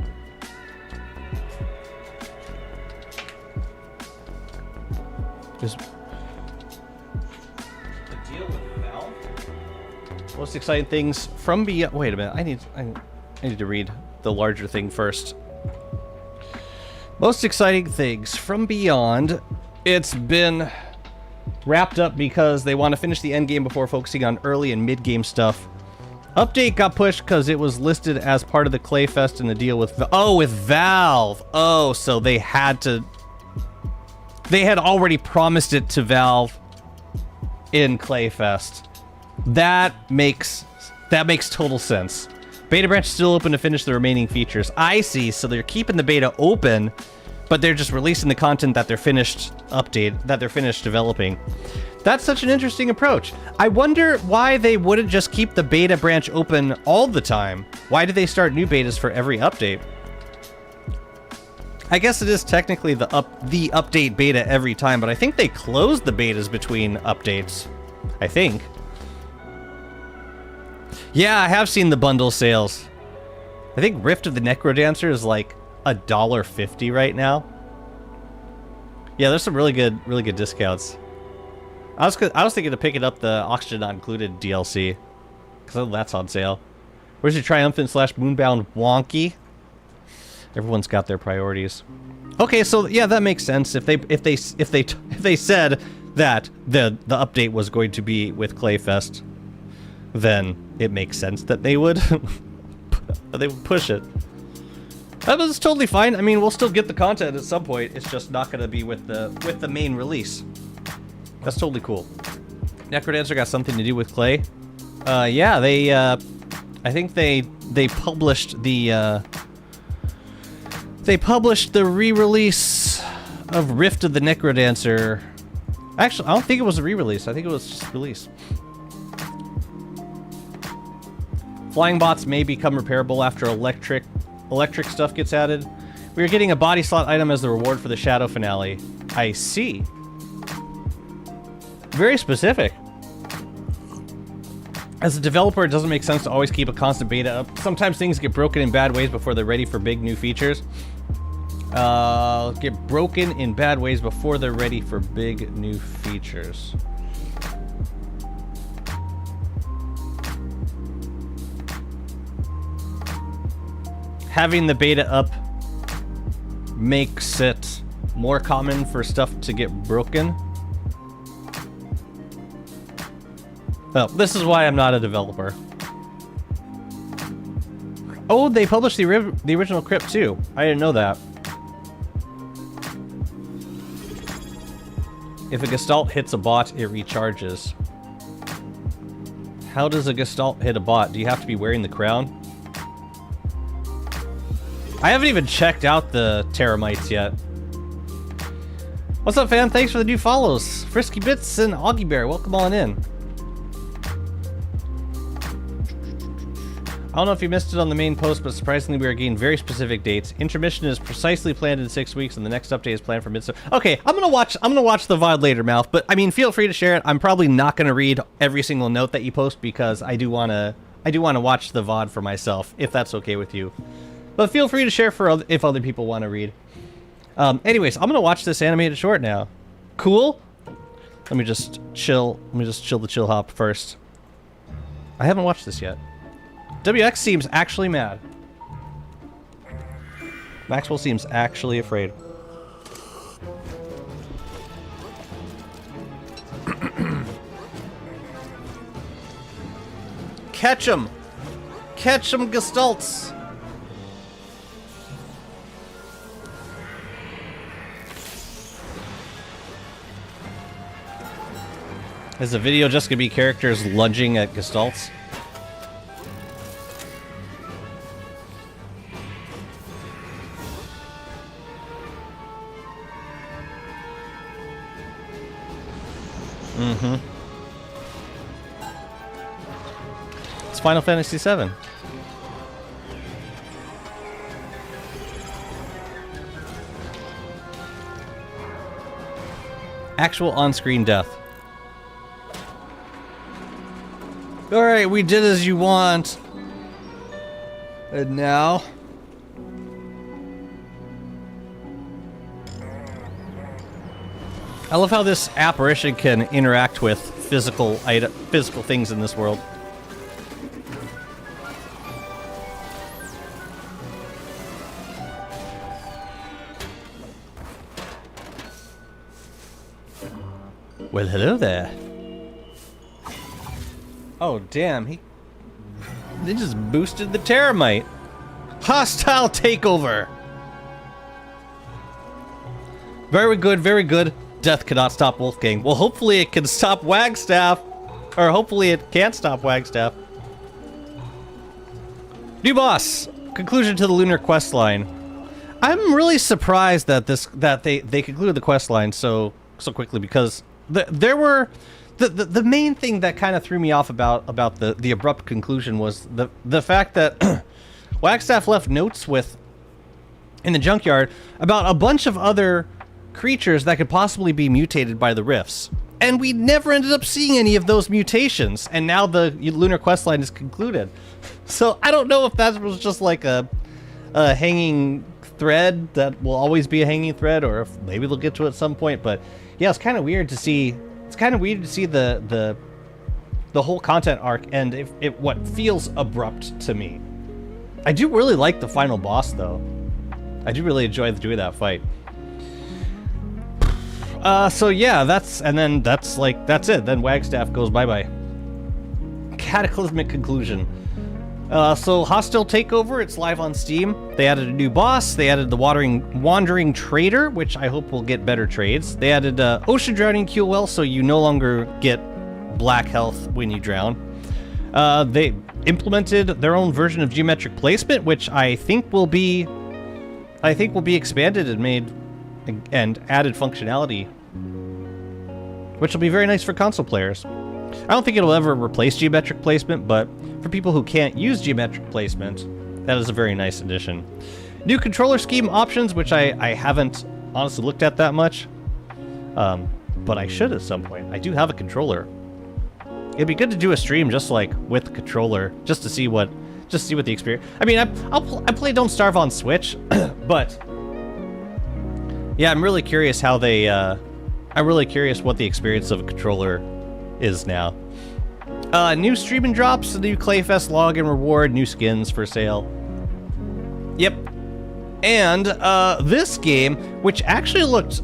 Just the deal with Valve. Most exciting things from beyond. Wait a minute. I need to read the larger thing first. Most exciting things from Beyond. It's been wrapped up because they want to finish the end game before focusing on early and mid game stuff. Update got pushed because it was listed as part of the Clayfest and the deal with with Valve. Oh, so they had already promised it to Valve in Clayfest. That makes total sense. Beta branch is still open to finish the remaining features. I see, so they're keeping the beta open, but they're just releasing the content that they're finished developing. That's such an interesting approach. I wonder why they wouldn't just keep the beta branch open all the time. Why do they start new betas for every update? I guess it is technically the update beta every time, but I think they close the betas between updates. I think. Yeah, I have seen the bundle sales. I think Rift of the Necrodancer is like $1.50 right now. Yeah, there's some really good discounts. I was thinking to pick it up the Oxygen Not Included DLC, because that's on sale. Where's your triumphant / moonbound wonky? Everyone's got their priorities. Okay, so yeah, that makes sense. If they said that the update was going to be with Clayfest, then it makes sense that they would push it. That was totally fine. I mean, we'll still get the content at some point. It's just not going to be with the main release. That's totally cool. Necrodancer got something to do with Clay. Yeah, they I think they published the re-release of Rift of the Necrodancer. Actually, I don't think it was a re-release. I think it was just release. Flying bots may become repairable after electric stuff gets added. We are getting a body slot item as the reward for the Shadow finale. I see. Very specific. As a developer, it doesn't make sense to always keep a constant beta up. Sometimes things get broken in bad ways before they're ready for big new features. Get broken in bad ways before they're ready for big new features. Having the beta up makes it more common for stuff to get broken. Well, this is why I'm not a developer. Oh, they published the original crypt too. I didn't know that. If a Gestalt hits a bot, it recharges. How does a Gestalt hit a bot? Do you have to be wearing the crown? I haven't even checked out the Terramites yet. What's up, fam? Thanks for the new follows. Frisky Bits and Augie Bear, welcome on in. I don't know if you missed it on the main post, but surprisingly we are getting very specific dates. Intermission is precisely planned in 6 weeks, and the next update is planned for mid-September. Okay, I'm gonna watch the VOD later, Mouth, but I mean, feel free to share it. I'm probably not gonna read every single note that you post because I do wanna watch the VOD for myself, if that's okay with you. But feel free to share if other people want to read. Anyways, I'm gonna watch this animated short now. Cool. Let me just chill the chill hop first. I haven't watched this yet. WX seems actually mad. Maxwell seems actually afraid. Catch 'em! Catch 'em, Gestalts! Is the video just gonna be characters lunging at Gestalts? Mm-hmm. It's Final Fantasy VII. Actual on-screen death. Alright, we did as you want. And now... I love how this apparition can interact with physical things in this world. Well, hello there. Oh, damn, they just boosted the Terramite. Hostile takeover. Very good, very good. Death cannot stop Wolfgang. Well, hopefully it can stop Wagstaff. Or hopefully it can't stop Wagstaff. New boss. Conclusion to the Lunar quest line. I'm really surprised that they concluded the quest line so quickly, because there were the main thing that kind of threw me off about the abrupt conclusion was the fact that Wagstaff left notes in the junkyard about a bunch of other creatures that could possibly be mutated by the rifts, and we never ended up seeing any of those mutations, and now the lunar questline is concluded. So I don't know if that was just like a hanging thread that will always be a hanging thread, or if maybe they'll get to it at some point. But yeah, it's kind of weird to see the the whole content arc end what feels abrupt to me. I do really like the final boss though. I do really enjoy doing that fight. So yeah, that's it. Then Wagstaff goes bye-bye. Cataclysmic conclusion. So Hostile Takeover, it's live on Steam. They added a new boss. They added the Wandering Trader, which I hope will get better trades. They added Ocean Drowning QOL, so you no longer get black health when you drown. They implemented their own version of geometric placement, which I think will be expanded and made and added functionality, which will be very nice for console players. I don't think it'll ever replace geometric placement, but for people who can't use geometric placement, that is a very nice addition. New controller scheme options, which I haven't honestly looked at that much, but I should at some point. I do have a controller. It'd be good to do a stream just like with the controller, just to see what the experience. I mean, I play Don't Starve on Switch, but yeah, I'm really curious how they. I'm really curious what the experience of a controller is now. New streaming drops, new Clayfest login reward, new skins for sale. Yep. And this game, which actually looked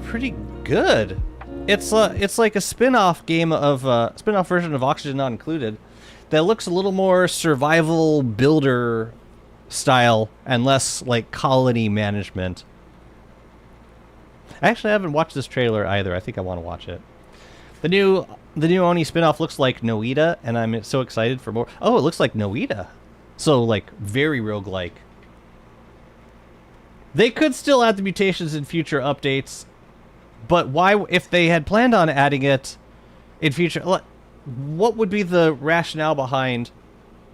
pretty good. It's like a spin-off game of spin-off version of Oxygen Not Included that looks a little more survival builder style and less like colony management. Actually, I haven't watched this trailer either. I think I want to watch it. The new Oni spinoff looks like Noita, and I'm so excited for more. Oh, it looks like Noita. So, like, very roguelike. They could still add the mutations in future updates, but why, if they had planned on adding it in future, what would be the rationale behind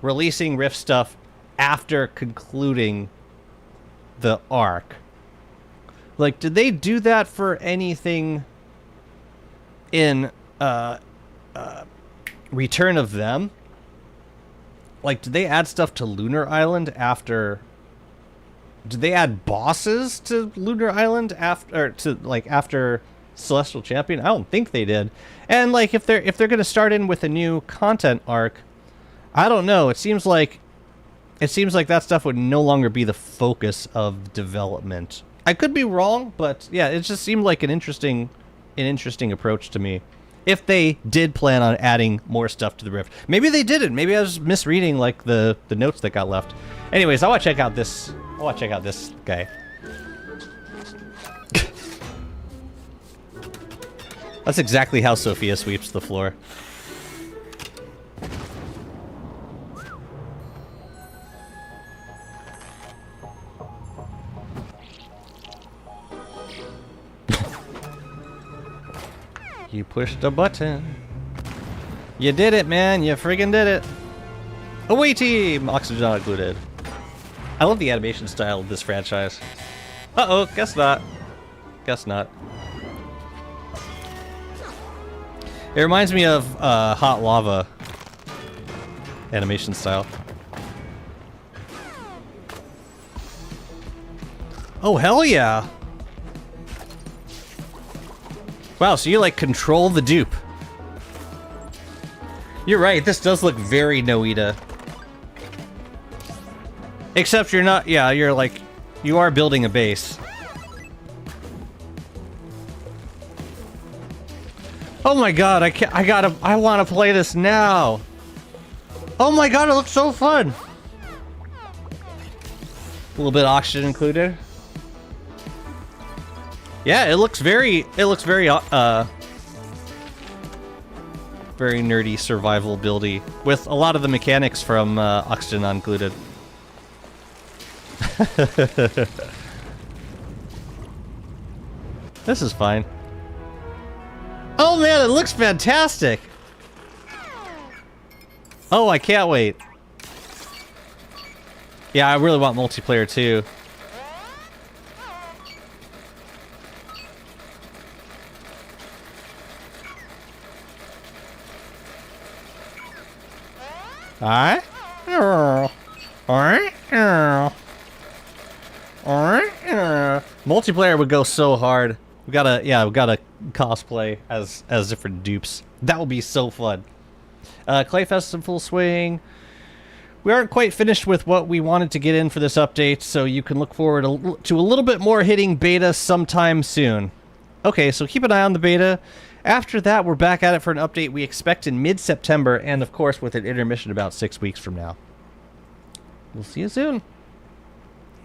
releasing Rift stuff after concluding the arc? Like, did they do that for anything in Return of Them? Like, did they add stuff to Lunar Island after? Did they add bosses to Lunar Island after Celestial Champion? I don't think they did. And like, if they're gonna start in with a new content arc, I don't know. It seems like that stuff would no longer be the focus of development. I could be wrong, but yeah, it just seemed like an interesting approach to me. If they did plan on adding more stuff to the Rift. Maybe they didn't. Maybe I was misreading like the notes that got left. Anyways, I want to check out this guy. That's exactly how Sophia sweeps the floor. You pushed a button. You did it, man. You friggin' did it. Away team! Oxygen Not Included. I love the animation style of this franchise. Uh-oh, guess not. Guess not. It reminds me of Hot Lava animation style. Oh, hell yeah! Wow, so you like control the dupe. You're right, this does look very Noita. Except you're not, yeah, you're like, you are building a base. Oh my god, I want to play this now. Oh my god, it looks so fun. A little bit of oxygen included. Yeah, it looks very very nerdy survival buildy with a lot of the mechanics from Oxygen Not Included. This is fine. Oh man, it looks fantastic! Oh, I can't wait. Yeah, I really want multiplayer too. Alright? Multiplayer would go so hard. We gotta cosplay as different dupes. That would be so fun. Clayfest is in full swing. We aren't quite finished with what we wanted to get in for this update, so you can look forward to a little bit more hitting beta sometime soon. Okay, so keep an eye on the beta. After that, we're back at it for an update we expect in mid-September, and of course with an intermission about 6 weeks from now. We'll see you soon.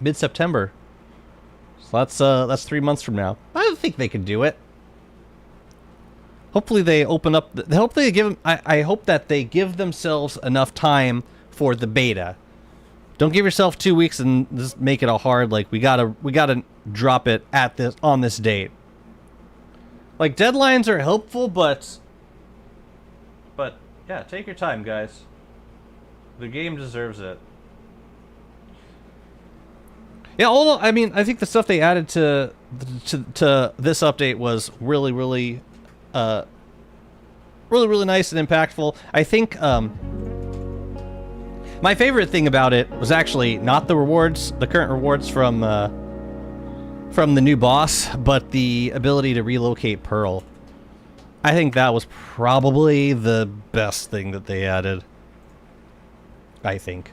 Mid-September. So that's 3 months from now. I don't think they can do it. Hopefully they open up. Hopefully they give them. I hope that they give themselves enough time for the beta. Don't give yourself 2 weeks and just make it all hard. Like we gotta drop it on this date. Like deadlines are helpful, but yeah, take your time, guys. The game deserves it. Yeah, although I mean, I think the stuff they added to this update was really nice and impactful. I think my favorite thing about it was actually not the rewards, the current rewards from the new boss, but the ability to relocate Pearl. I think that was probably the best thing that they added. I think.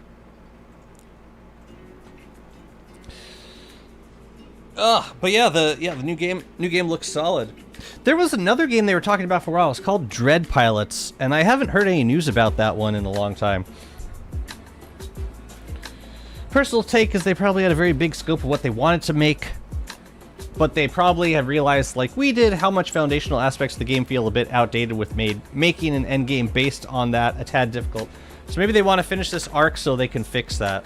But yeah, the new game looks solid. There was another game they were talking about for a while. It's called Dread Pilots, and I haven't heard any news about that one in a long time. Personal take is they probably had a very big scope of what they wanted to make, but they probably have realized, like we did, how much foundational aspects of the game feel a bit outdated with making an endgame based on that a tad difficult. So maybe they want to finish this arc so they can fix that.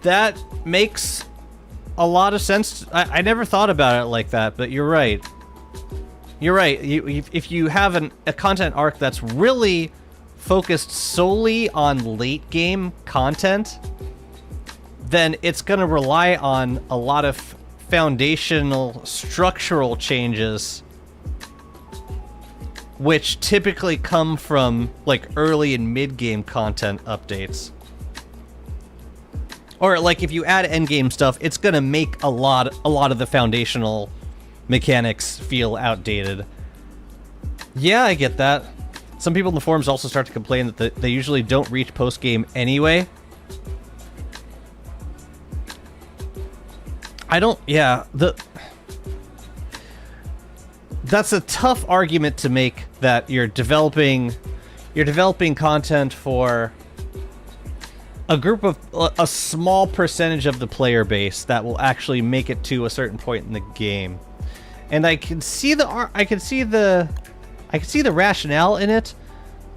That makes a lot of sense. I never thought about it like that, but you're right. You're right. If you have a content arc that's really focused solely on late game content, then it's going to rely on a lot of foundational structural changes, which typically come from like early and mid game content updates. Or like if you add endgame stuff, it's gonna make a lot of the foundational mechanics feel outdated. Yeah, I get that. Some people in the forums also start to complain that they usually don't reach post-game anyway. That's a tough argument to make, that you're developing content for a small percentage of the player base that will actually make it to a certain point in the game. And I can see the rationale in it,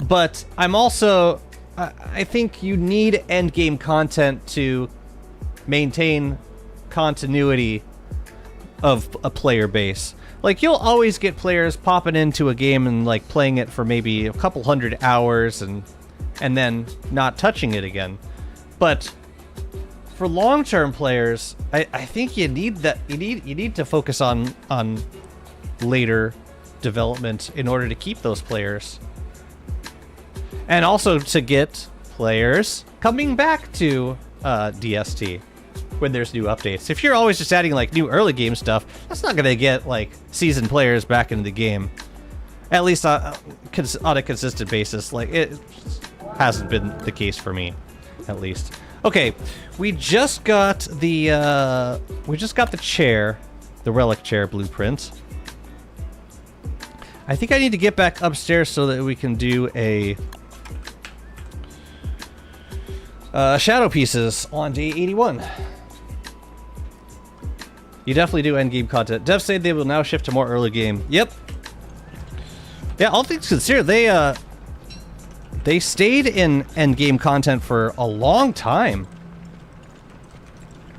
but I think you end endgame content to maintain continuity of a player base. Like, you'll always get players popping into a game and like playing it for maybe a couple hundred hours and then not touching it again. But for long-term players, I think you need that. You need to focus on later development in order to keep those players, and also to get players coming back to DST when there's new updates. If you're always just adding like new early game stuff, that's not gonna get like seasoned players back into the game. At least on a consistent basis. Like, it hasn't been the case for me. At least. Okay, we just got the chair, the relic chair blueprint. I think I need to get back upstairs so that we can do a shadow pieces on day 81. You definitely do end game content. Devs say they will now shift to more early game. Yep. Yeah, all things considered, they stayed in endgame content for a long time.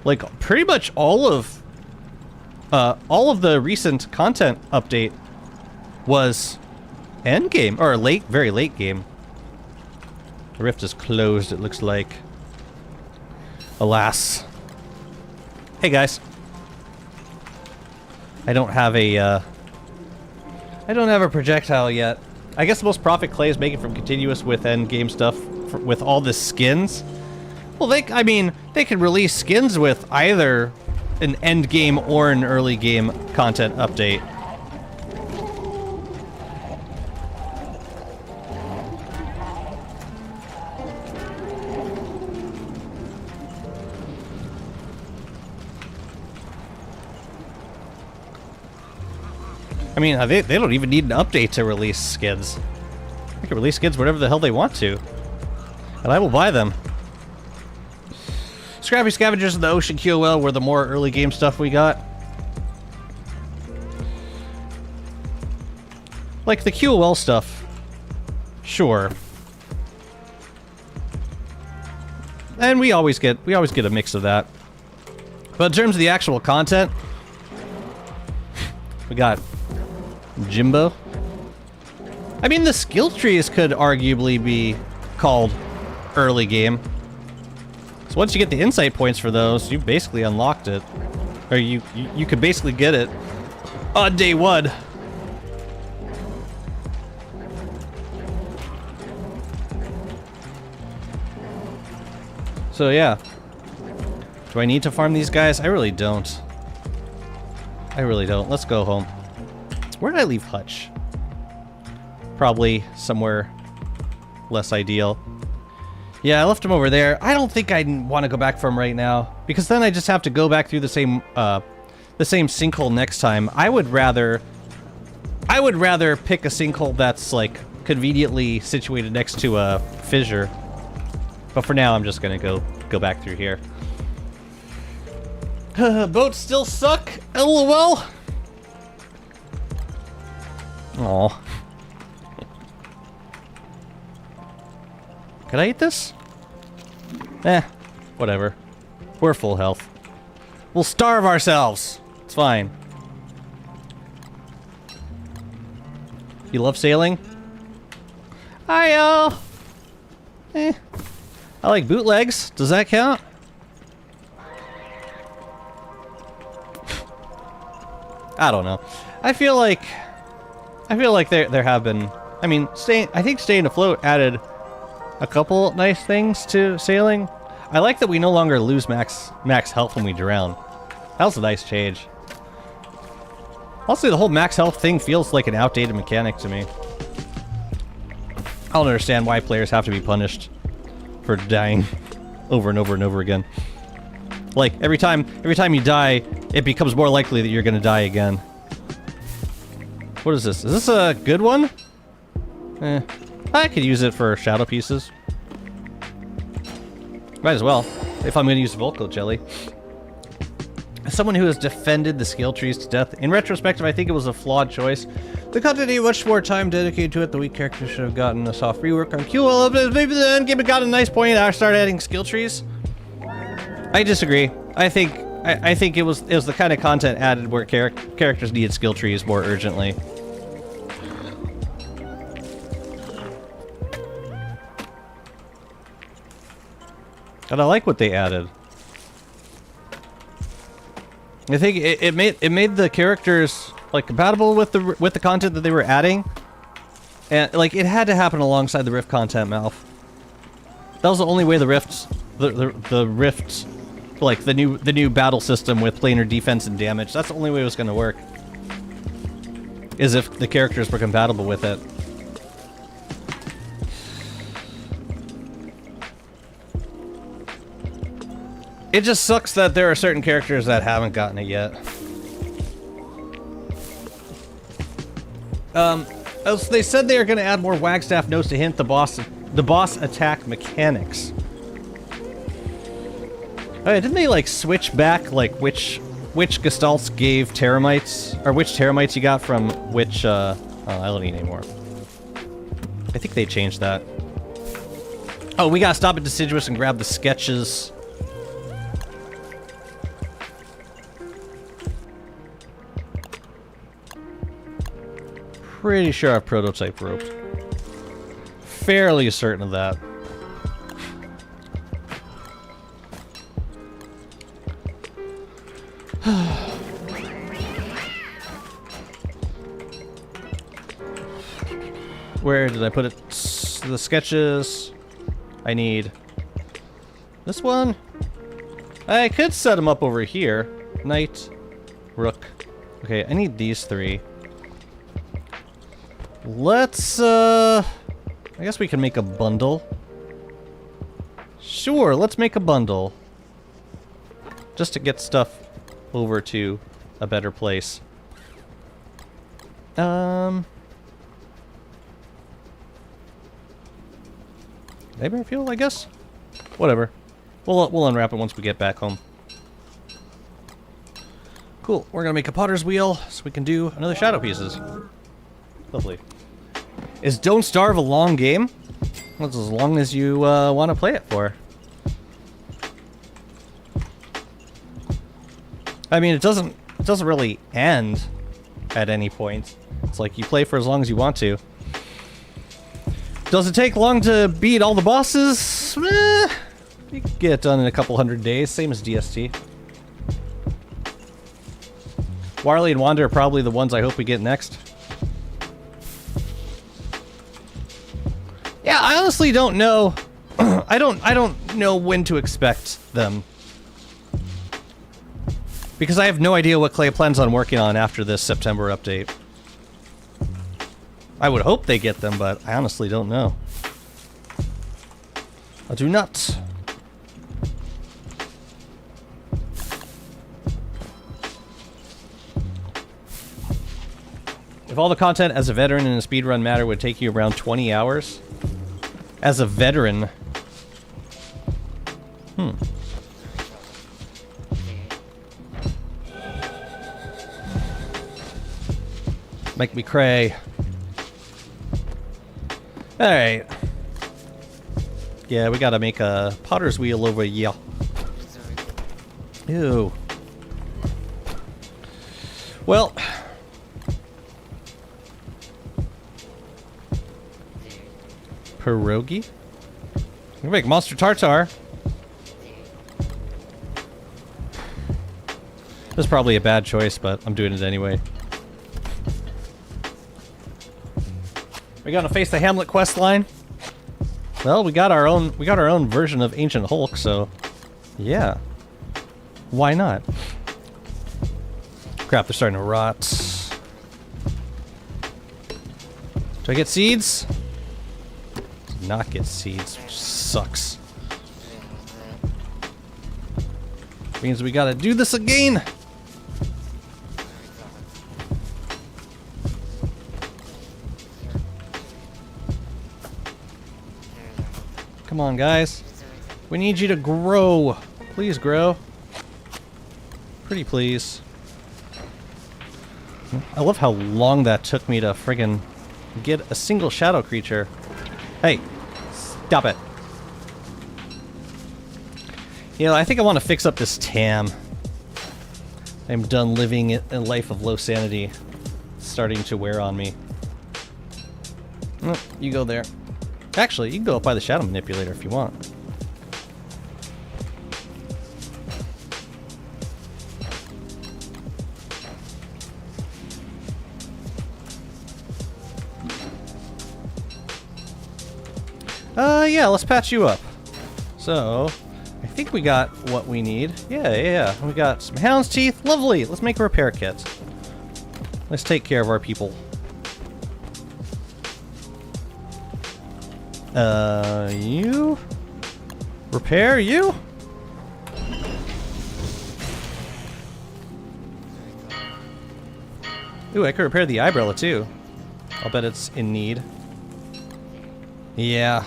Like, pretty much all of the recent content update was endgame, or very late game. The rift is closed, it looks like. Alas. Hey guys. I don't have a projectile yet. I guess the most profit Clay is making from continuous with end game stuff with all the skins. Well, they can release skins with either an end game or an early game content update. I mean, they don't even need an update to release skins. They can release skins whatever the hell they want to. And I will buy them. Scrappy Scavengers and the Ocean QOL were the more early game stuff we got. Like the QOL stuff. Sure. And we always get a mix of that. But in terms of the actual content, we got Jimbo. I mean, the skill trees could arguably be called early game. So once you get the insight points for those, you've basically unlocked it. Or you could basically get it on day one. So yeah. Do I need to farm these guys? I really don't. I really don't. Let's go home. Where did I leave Hutch? Probably somewhere less ideal. Yeah, I left him over there. I don't think I want to go back for him right now, because then I just have to go back through the same sinkhole next time. I would rather pick a sinkhole that's like conveniently situated next to a fissure. But for now, I'm just gonna go back through here. Boats still suck. LOL. Aw. Can I eat this? Eh, whatever. We're full health. We'll starve ourselves. It's fine. You love sailing? I like bootlegs. Does that count? I don't know. I feel like there have been. I mean, I think staying afloat added a couple nice things to sailing. I like that we no longer lose max health when we drown. That was a nice change. Also, the whole max health thing feels like an outdated mechanic to me. I don't understand why players have to be punished for dying over and over and over again. Like every time you die, it becomes more likely that you're gonna die again. What is this? Is this a good one? I could use it for shadow pieces. Might as well, if I'm gonna use Volco Jelly. As someone who has defended the skill trees to death, in retrospective, I think it was a flawed choice. The content needed much more time dedicated to it. The weak characters should have gotten a soft rework on QL. Maybe the end game got a nice point and I started adding skill trees. I disagree. I think it was the kind of content added where characters needed skill trees more urgently. And I like what they added. I think it made the characters like compatible with the content that they were adding, and like it had to happen alongside the Rift content, Malf. That was the only way the Rift, like the new battle system with planar defense and damage. That's the only way it was going to work. Is if the characters were compatible with it. It just sucks that there are certain characters that haven't gotten it yet. They said they are going to add more Wagstaff notes to hint the boss attack mechanics. Oh, yeah, didn't they like switch back like which gestalts gave teramites, or which teramites you got from which? Oh, I don't need anymore. I think they changed that. Oh, we gotta stop at Deciduous and grab the sketches. Pretty sure I've prototype roped. Fairly certain of that. Where did I put it? The sketches. I need this one. I could set them up over here. Knight, rook. Okay, I need these three. Let's, I guess we can make a bundle. Sure, let's make a bundle. Just to get stuff over to a better place. Nightmare fuel, I guess? Whatever. We'll unwrap it once we get back home. Cool. We're gonna make a potter's wheel so we can do another shadow pieces. Lovely. Is Don't Starve a long game? Well, it's as long as you want to play it for. I mean, it doesn't really end at any point. It's like you play for as long as you want to. Does it take long to beat all the bosses? You can get it done in a couple hundred days, same as DST. Warley and Wander are probably the ones I hope we get next. Yeah, I honestly don't know. I don't know when to expect them. Because I have no idea what Clay plans on working on after this September update. I would hope they get them, but I honestly don't know. I do not. If all the content as a veteran in a speedrun matter would take you around 20 hours? As a veteran? Make me cray. Alright. Yeah, we gotta make a potter's wheel over here. Ew. Well. Pierogi? We can make monster tartar. This is probably a bad choice, but I'm doing it anyway. We're gonna face the Hamlet quest line. Well, we got our own version of Ancient Hulk, so yeah. Why not? Crap, they're starting to rot. Do I get seeds? Do not get seeds, which sucks. Means we gotta do this again. Come on, guys. We need you to grow. Please grow. Pretty please. I love how long that took me to friggin' get a single shadow creature. Hey, stop it. You know, I think I want to fix up this Tam. I'm done living a life of low sanity. It's starting to wear on me. You go there. Actually, you can go up by the Shadow Manipulator if you want. Yeah, let's patch you up. So, I think we got what we need. Yeah. We got some hound's teeth. Lovely. Let's make a repair kit. Let's take care of our people. You? Repair you? Ooh, I could repair the eyebrow too. I'll bet it's in need. Yeah.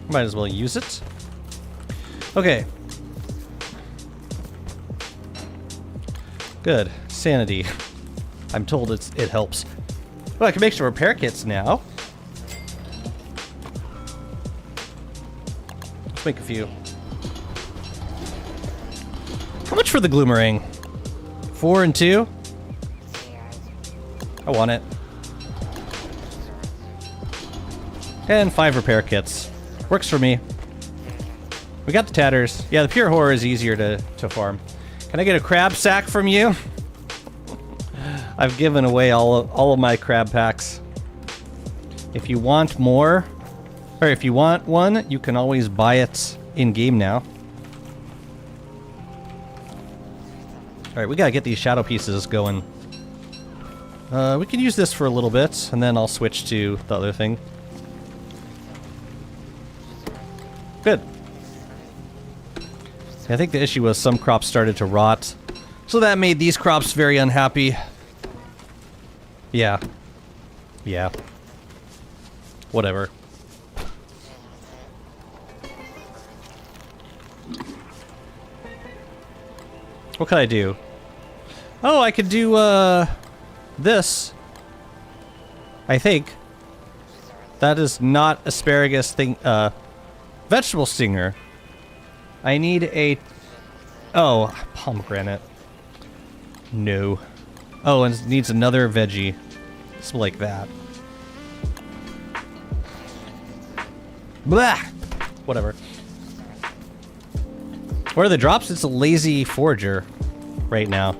Might as well use it. Okay. Good. Sanity. I'm told it helps. Well, I can make some repair kits now. Let's make a few. How much for the Gloomerang? 4 and 2? I want it. And 5 repair kits. Works for me. We got the tatters. Yeah, the pure horror is easier to farm. Can I get a crab sack from you? I've given away all of my crab packs. If you want more, or if you want one, you can always buy it in-game now. Alright, we gotta get these shadow pieces going. We can use this for a little bit, and then I'll switch to the other thing. Good. I think the issue was some crops started to rot, so that made these crops very unhappy. Yeah. Yeah. Whatever. What could I do? Oh, I could do, this. I think. That is not asparagus thing, vegetable stinger. I need a... Oh, pomegranate. No. Oh, and it needs another veggie. Something like that. Blah! Whatever. What are the drops? It's a lazy forager right now.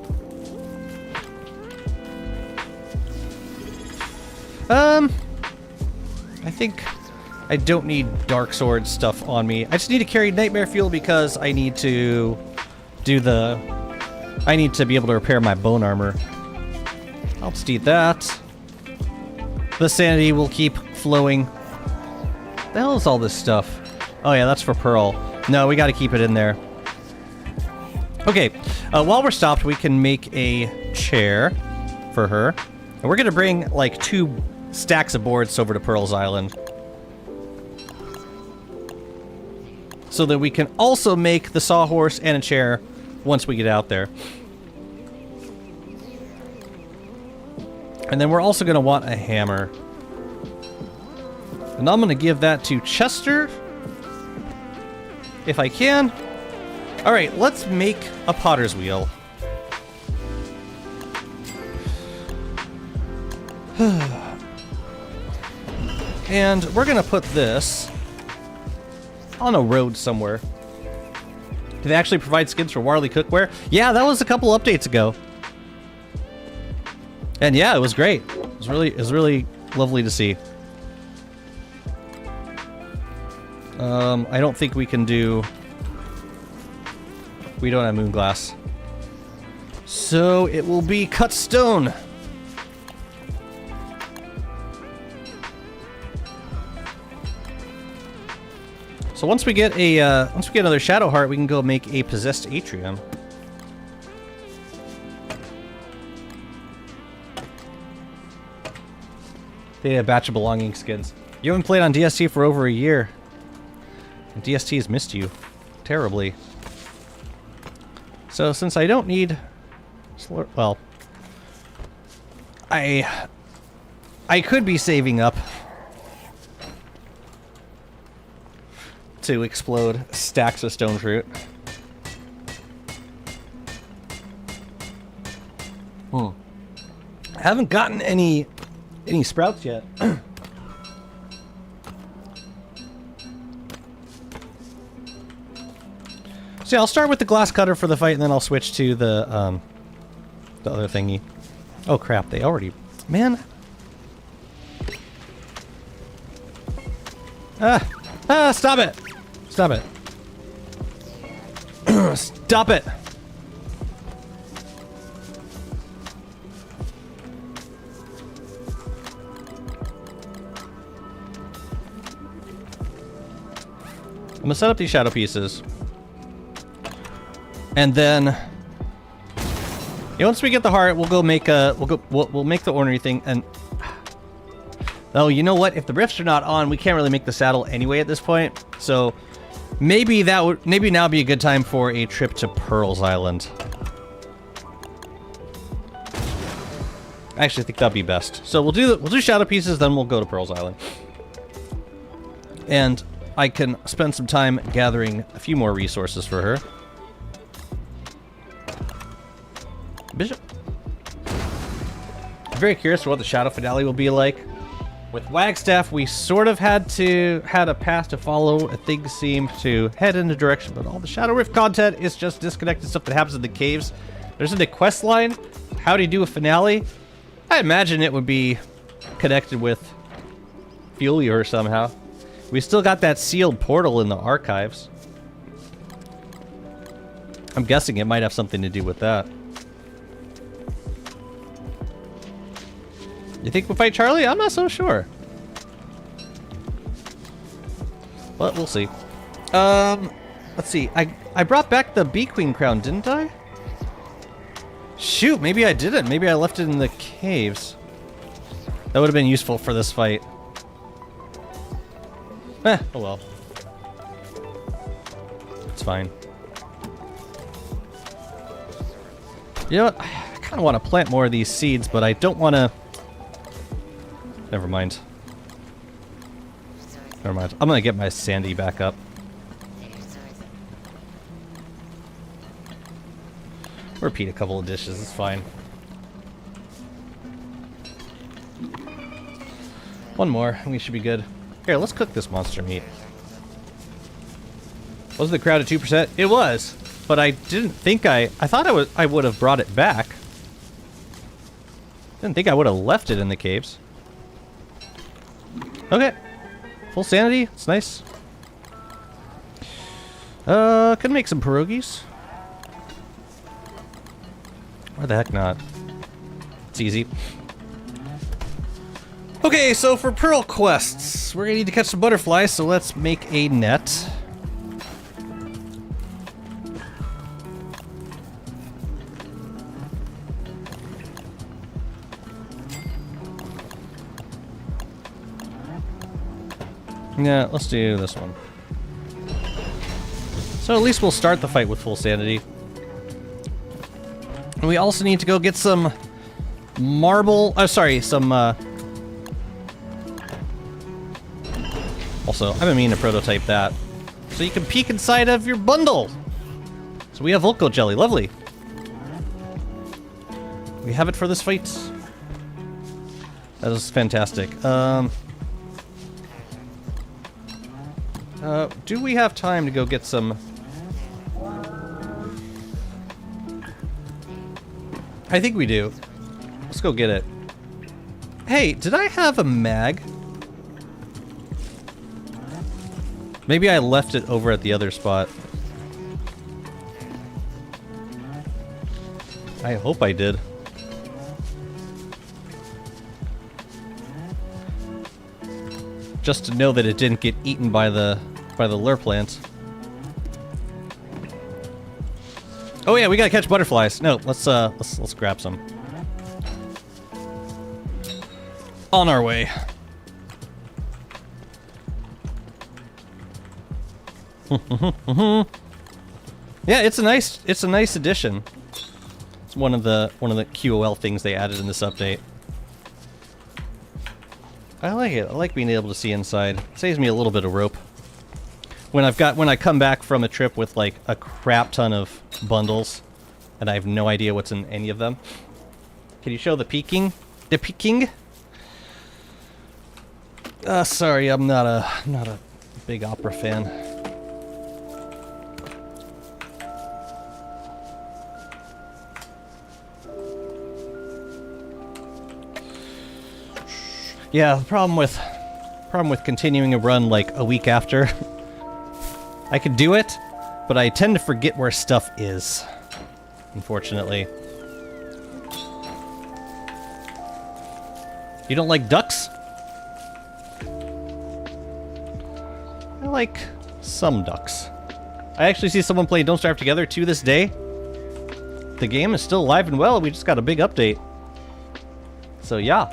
I think I don't need dark sword stuff on me. I just need to carry nightmare fuel because I need to do the... I need to be able to repair my bone armor. I'll just eat that. The sanity will keep flowing. The hell is all this stuff? Oh yeah, that's for Pearl. No, we gotta keep it in there. Okay, while we're stopped, we can make a chair for her. And we're gonna bring, like, 2 stacks of boards over to Pearl's Island. So that we can also make the sawhorse and a chair once we get out there. And then we're also gonna want a hammer. And I'm gonna give that to Chester, if I can. Alright, let's make a potter's wheel. And we're gonna put this on a road somewhere. Do they actually provide skins for Warley cookware? Yeah, that was a couple updates ago. And yeah, it was great. It was really lovely to see. I don't think we can do... We don't have moon glass. So it will be cut stone. So once we get another shadow heart, we can go make a possessed atrium. They have a batch of belonging skins. You haven't played on DST for over a year. And DST has missed you terribly. So since I don't need... Well... I could be saving up to explode stacks of stone fruit. I haven't gotten any sprouts yet. So yeah, I'll start with the glass cutter for the fight, and then I'll switch to the other thingy. Oh crap! They already, man. Stop it! Stop it! Stop it! I'm gonna set up these shadow pieces. And then, yeah, once we get the heart, we'll go make a we'll make the ornery thing. And oh, you know what? If the rifts are not on, we can't really make the saddle anyway at this point. So maybe now would be a good time for a trip to Pearl's Island. I actually think that'd be best. So we'll do shadow pieces, then we'll go to Pearl's Island. And I can spend some time gathering a few more resources for her. Bishop. I'm very curious for what the shadow finale will be like. With Wagstaff, we sort of had a path to follow, and things seemed to head in a direction, but all the Shadow Rift content is just disconnected stuff that happens in the caves. There isn't a quest line. How do you do a finale? I imagine it would be connected with Fulier somehow. We still got that sealed portal in the archives. I'm guessing it might have something to do with that. You think we'll fight Charlie? I'm not so sure. But we'll see. Let's see. I brought back the Bee Queen crown, didn't I? Shoot, maybe I didn't. Maybe I left it in the caves. That would have been useful for this fight. Oh well. It's fine. You know what? I kind of want to plant more of these seeds, but I don't want to... Never mind. Never mind. I'm going to get my sandy back up. Repeat a couple of dishes, it's fine. One more, and we should be good. Here, let's cook this monster meat. Was the crowd at 2%? It was, but I didn't think I thought I would have brought it back. Didn't think I would have left it in the caves. Okay. Full sanity, it's nice. Could make some pierogies. Why the heck not? It's easy. Okay, so for pearl quests, we're gonna need to catch some butterflies, so let's make a net. Yeah, let's do this one. So at least we'll start the fight with full sanity. And we also need to go get some marble... Also, I've been meaning to prototype that. So you can peek inside of your bundle! So we have Volco Jelly, lovely. We have it for this fight. That is fantastic. Do we have time to go get some... I think we do. Let's go get it. Hey, did I have a mag? Maybe I left it over at the other spot. I hope I did. Just to know that it didn't get eaten by the lure plants. Oh yeah, we gotta catch butterflies. No, let's grab some. On our way. Yeah, it's a nice addition. It's one of the QOL things they added in this update. I like it. I like being able to see inside. It saves me a little bit of rope. When I come back from a trip with like a crap ton of bundles and I have no idea what's in any of them. Can you show the peeking? The peeking? Sorry, I'm not a big opera fan. Yeah, the problem with continuing a run like a week after. I could do it, but I tend to forget where stuff is, unfortunately. You don't like ducks? I like some ducks. I actually see someone play Don't Starve Together to this day. The game is still alive and well, we just got a big update. So yeah.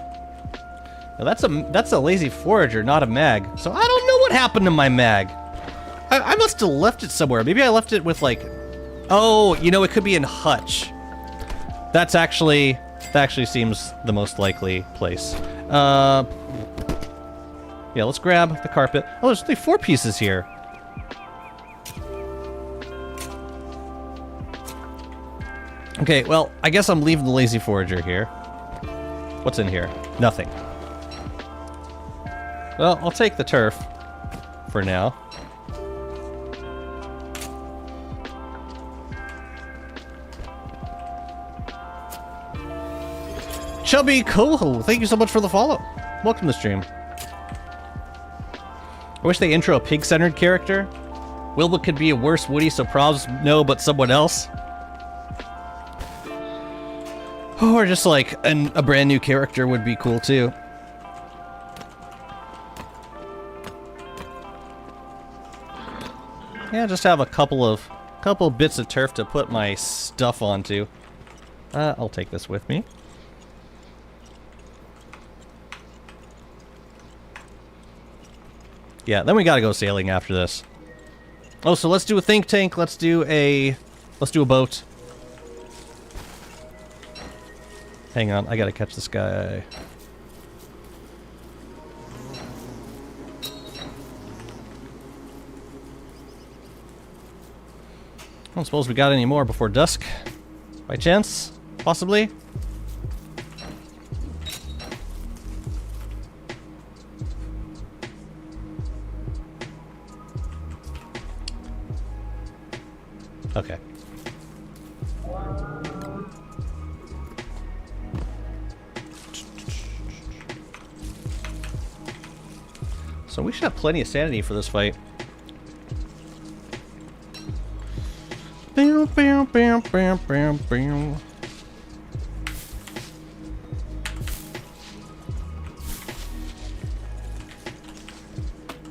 Now that's a lazy forager, not a mag. So I don't know what happened to my mag. I must have left it somewhere. Maybe I left it with like... Oh, you know, it could be in Hutch. That actually seems the most likely place. Yeah, let's grab the carpet. Oh, there's only 4 pieces here. Okay, well, I guess I'm leaving the lazy forager here. What's in here? Nothing. Well, I'll take the turf for now. Chubby Coho, thank you so much for the follow. Welcome to the stream. I wish they intro a pig-centered character. Wilbur could be a worse Woody, so probs no, but someone else. Or just like a brand new character would be cool too. Yeah, just have a couple bits of turf to put my stuff onto. I'll take this with me. Yeah, then we gotta go sailing after this. Oh, so let's do a think tank. Let's do a boat. Hang on, I gotta catch this guy. I don't suppose we got any more before dusk. By chance? Possibly? Okay. So we should have plenty of sanity for this fight. Bam, bam, bam, bam, bam, bam.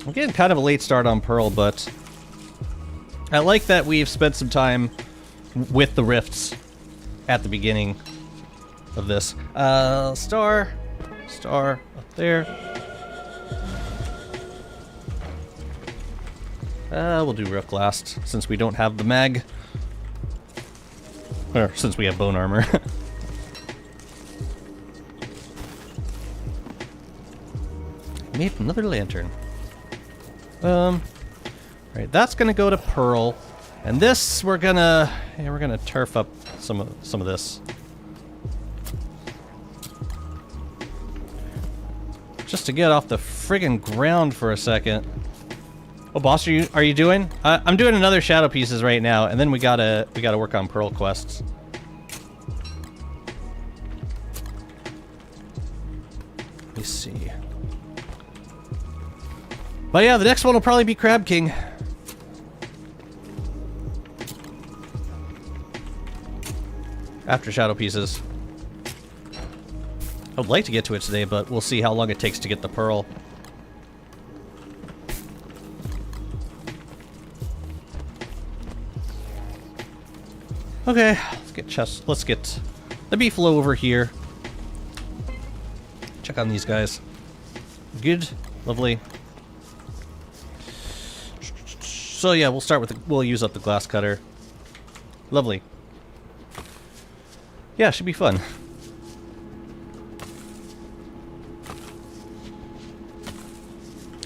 I'm getting kind of a late start on Pearl, but I like that we've spent some time with the rifts at the beginning of this. Star up there. We'll do rift last since we don't have the mag. Or since we have bone armor. Made another lantern. Right, that's gonna go to Pearl, and this we're gonna turf up some of this. Just to get off the friggin' ground for a second. Oh, boss, are you doing? I'm doing another shadow pieces right now, and then we gotta work on Pearl quests. Let me see. But yeah, the next one will probably be Crab King. After shadow pieces. I would like to get to it today, but we'll see how long it takes to get the Pearl. Okay, let's get the beefalo over here. Check on these guys. Good, lovely. So yeah, we'll start with we'll use up the glass cutter. Lovely. Yeah, should be fun.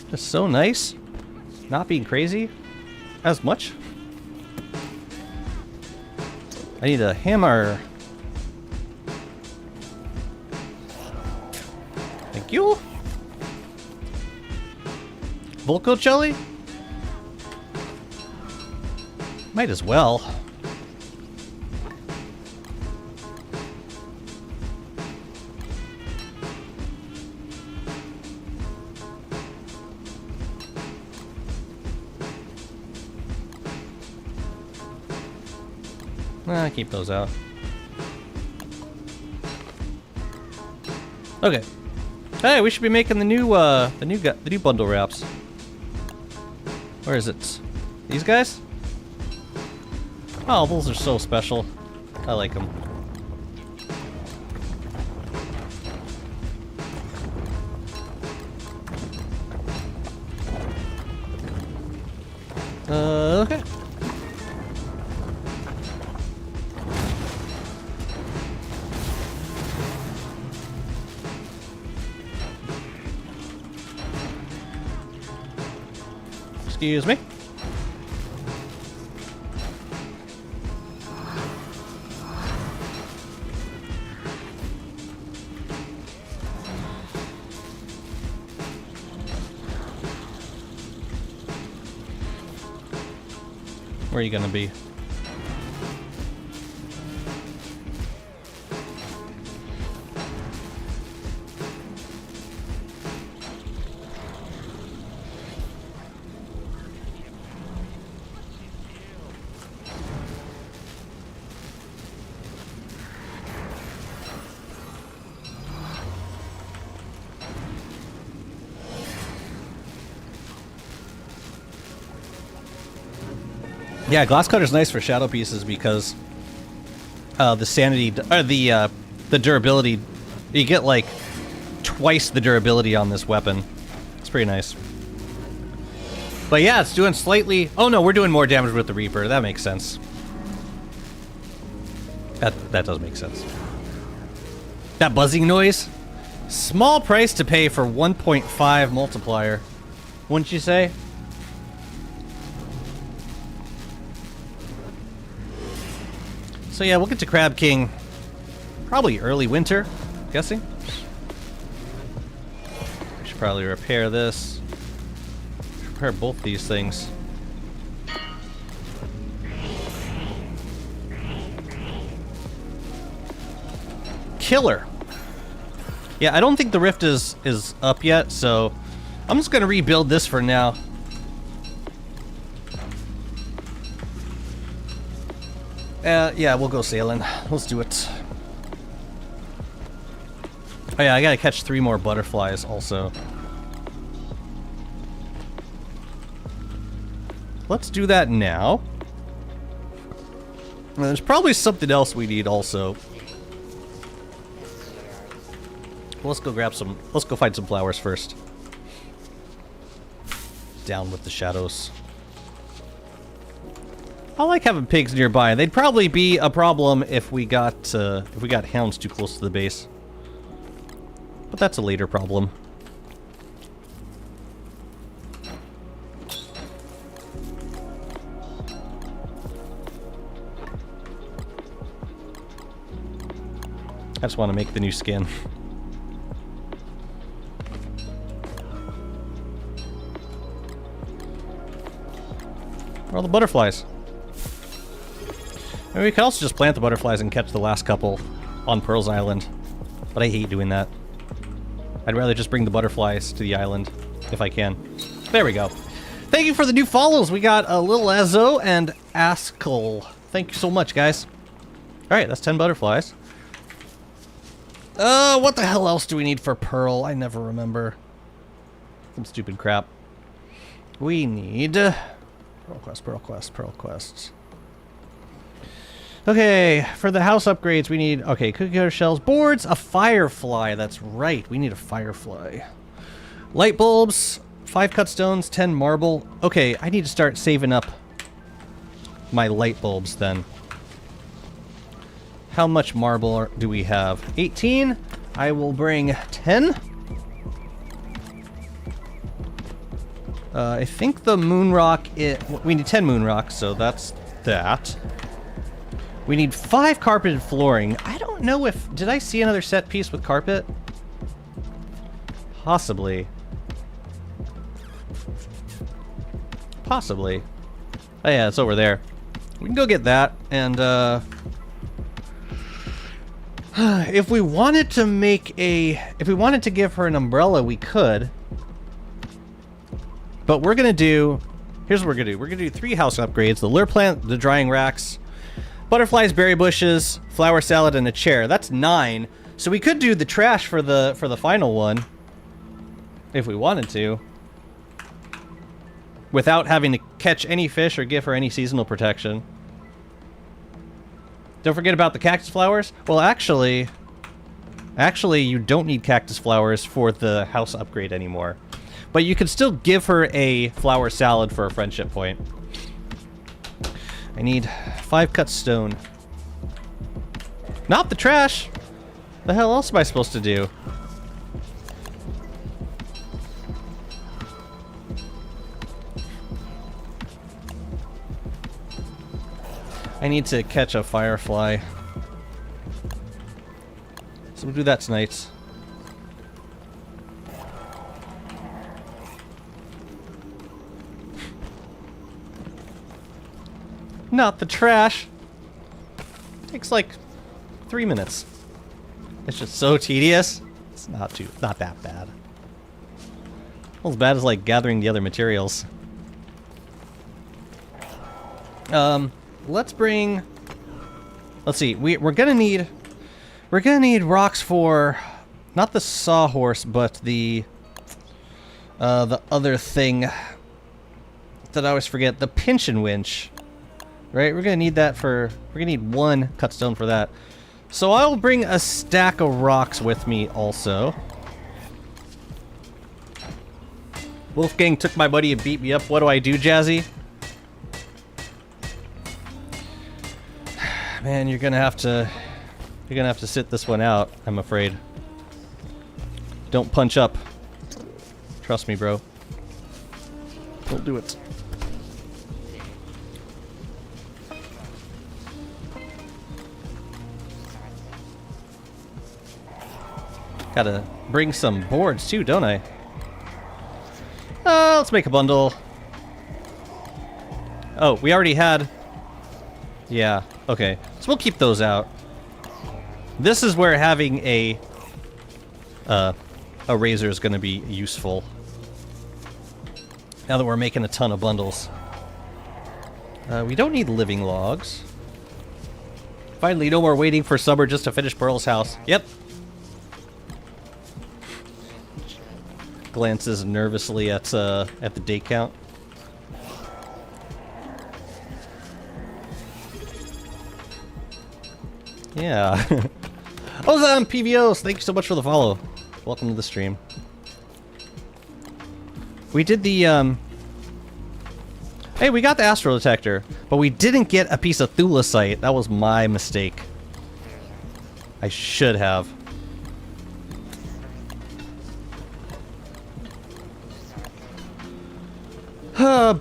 Just so nice. Not being crazy as much. I need a hammer. Thank you. Volcocelli? Might as well. Keep those out. Okay. Hey, we should be making the new bundle wraps. Where is it? These guys? Oh, those are so special. I like them. Okay. Excuse me. Where are you gonna be? Yeah, glass cutter's nice for shadow pieces because the sanity or the durability, you get like twice the durability on this weapon. It's pretty nice. But yeah, it's doing slightly... Oh no, we're doing more damage with the Reaper. That makes sense. That does make sense. That buzzing noise? Small price to pay for 1.5 multiplier. Wouldn't you say? So yeah, we'll get to Crab King probably early winter, I'm guessing. We should probably repair this. Repair both these things. Killer. Yeah, I don't think the rift is up yet, so I'm just gonna rebuild this for now. Yeah, we'll go sailing. Let's do it. Oh yeah, I gotta catch 3 more butterflies also. Let's do that now. And there's probably something else we need also. Let's go grab some... Let's go find some flowers first. Down with the shadows. I like having pigs nearby. They'd probably be a problem if we got hounds too close to the base. But that's a later problem. I just want to make the new skin. Where are all the butterflies? Maybe we could also just plant the butterflies and catch the last couple on Pearl's Island. But I hate doing that. I'd rather just bring the butterflies to the island, if I can. There we go. Thank you for the new follows. We got a Little Ezzo and Askell. Thank you so much, guys. Alright, that's 10 butterflies. What the hell else do we need for Pearl? I never remember. Some stupid crap. We need... Pearl quest, Pearl quest, Pearl quests. Okay, for the house upgrades we need... Okay, cookie cutter shells, boards, a firefly. That's right, we need a firefly. Light bulbs, 5 cut stones, 10 marble. Okay, I need to start saving up my light bulbs then. How much marble do we have? 18. I will bring 10. I think the moon rock... we need 10 moon rocks, so that's that. We need 5 carpeted flooring. I don't know if... Did I see another set piece with carpet? Possibly. Possibly. Oh yeah, it's over there. We can go get that, and if we wanted to make a... If we wanted to give her an umbrella, we could. But we're gonna do... Here's what we're gonna do. We're gonna do 3 house upgrades. The lure plant, the drying racks, butterflies, berry bushes, flower salad, and a chair. That's 9. So we could do the trash for the final one. If we wanted to. Without having to catch any fish or give her any seasonal protection. Don't forget about the cactus flowers. Well, actually, you don't need cactus flowers for the house upgrade anymore. But you can still give her a flower salad for a friendship point. I need 5 cut stone. Not the trash! The hell else am I supposed to do? I need to catch a firefly. So we'll do that tonight. Not the trash. Takes like 3 minutes. It's just so tedious. It's not that bad. Well, as bad as like gathering the other materials. Let's bring... Let's see. We're gonna need rocks for not the sawhorse, but the other thing that I always forget, the pinch and winch. Right, we're gonna need that for... We're gonna need 1 cut stone for that. So I'll bring a stack of rocks with me also. Wolfgang took my buddy and beat me up. What do I do, Jazzy? Man, you're gonna have to sit this one out, I'm afraid. Don't punch up. Trust me, bro. Don't do it. Gotta bring some boards too, don't I? Let's make a bundle. Oh, we already had... Yeah, okay. So we'll keep those out. This is where having a razor is gonna be useful. Now that we're making a ton of bundles. We don't need living logs. Finally, no more waiting for summer just to finish Pearl's house. Yep. Glances nervously at the day count. Yeah. Ozan PVOs, thank you so much for the follow. Welcome to the stream. We did the Hey, we got the astro detector, but we didn't get a piece of thulecite. That was my mistake. I should have.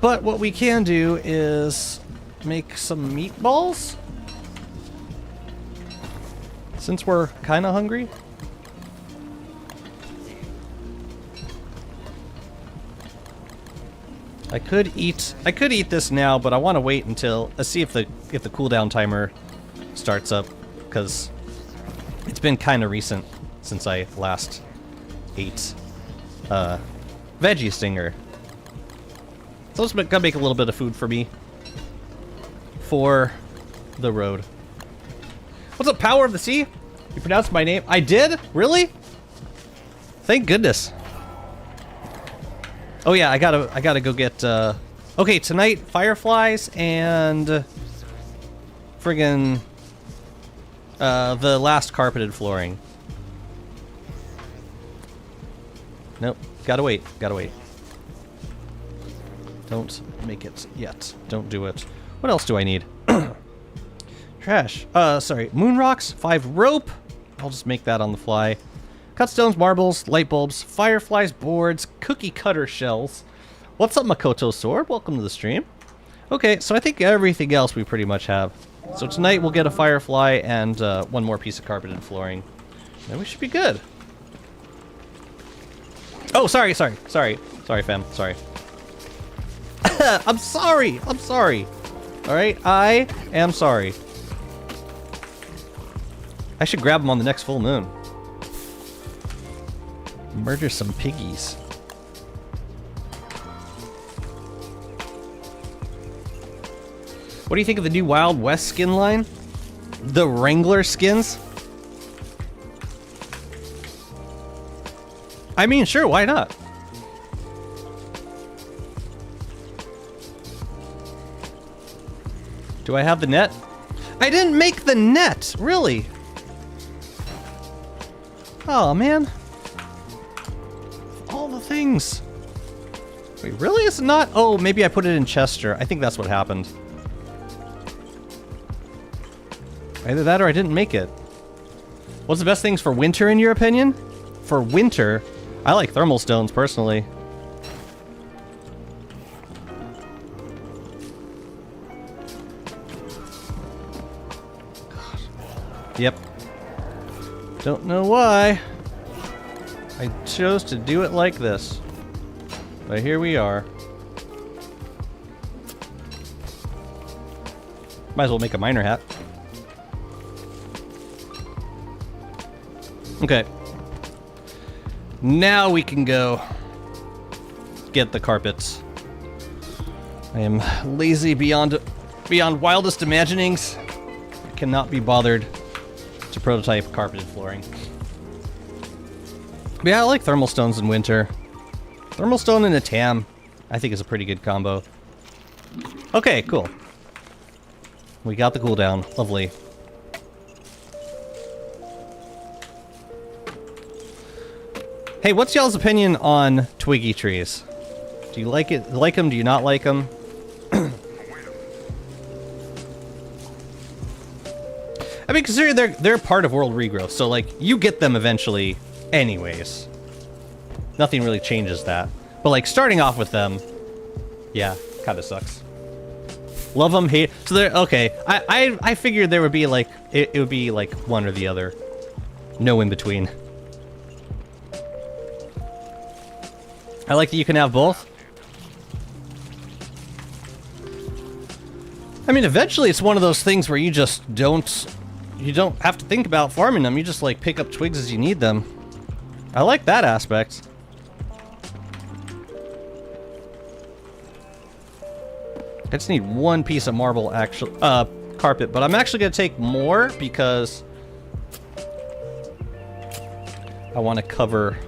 But what we can do is make some meatballs. Since we're kind of hungry. I could eat this now, but I want to wait until see if the cooldown timer starts up, because it's been kind of recent since I last ate veggie stinger. So it's gonna make a little bit of food for me for the road. What's up, Power of the Sea? You pronounced my name? I did? Really? Thank goodness. Oh yeah, I gotta go get okay, tonight fireflies and friggin' the last carpeted flooring. Nope, gotta wait. Don't make it yet. Don't do it. What else do I need? Trash. Sorry. Moon rocks, 5 rope. I'll just make that on the fly. Cut stones, marbles, light bulbs, fireflies, boards, cookie cutter shells. What's up, Makoto Sword? Welcome to the stream. Okay, so I think everything else we pretty much have. So tonight we'll get a firefly and one more piece of carpeted flooring. Then we should be good. Oh, sorry, fam. Sorry. I'm sorry. All right, I am sorry. I should grab them on the next full moon. Murder some piggies. What do you think of the new Wild West skin line? The Wrangler skins? I mean, sure, why not? Do I have the net? I didn't make the net, really? Oh, man. All the things. Wait, really? It's not? Oh, maybe I put it in Chester. I think that's what happened. Either that or I didn't make it. What's the best things for winter, in your opinion? For winter, I like thermal stones, personally. Yep. Don't know why. I chose to do it like this. But here we are. Might as well make a miner hat. Okay. Now we can go get the carpets. I am lazy beyond wildest imaginings. I cannot be bothered to prototype carpeted flooring. But yeah, I like thermal stones in winter. Thermal stone and a tam, I think, is a pretty good combo. Okay, cool. We got the cooldown. Lovely. Hey, what's y'all's opinion on twiggy trees? Do you like it? Like them? Do you not like them? I mean, considering they're part of world regrowth, so like you get them eventually, anyways. Nothing really changes that. But like starting off with them, yeah, kind of sucks. Love them, hate. So they're okay. I figured there would be like it would be like one or the other, no in between. I like that you can have both. I mean, eventually it's one of those things where you just don't have to think about farming them. You just like pick up twigs as you need them. I like that aspect. I just need one piece of marble carpet, but I'm actually gonna take more because I want to cover.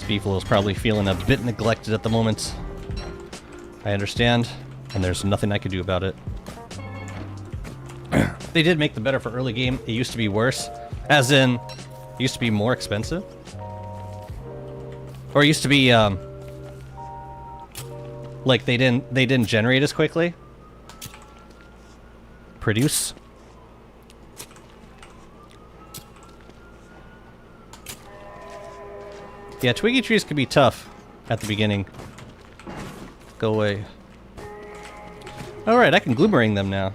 Beefalo is probably feeling a bit neglected at the moment. I understand, and there's nothing I can do about it. They did make them better for early game. It used to be worse, as in, it used to be more expensive, or it used to be like they didn't generate as quickly. Produce. Yeah, twiggy trees can be tough at the beginning. Go away. Alright, I can gloomerang them now.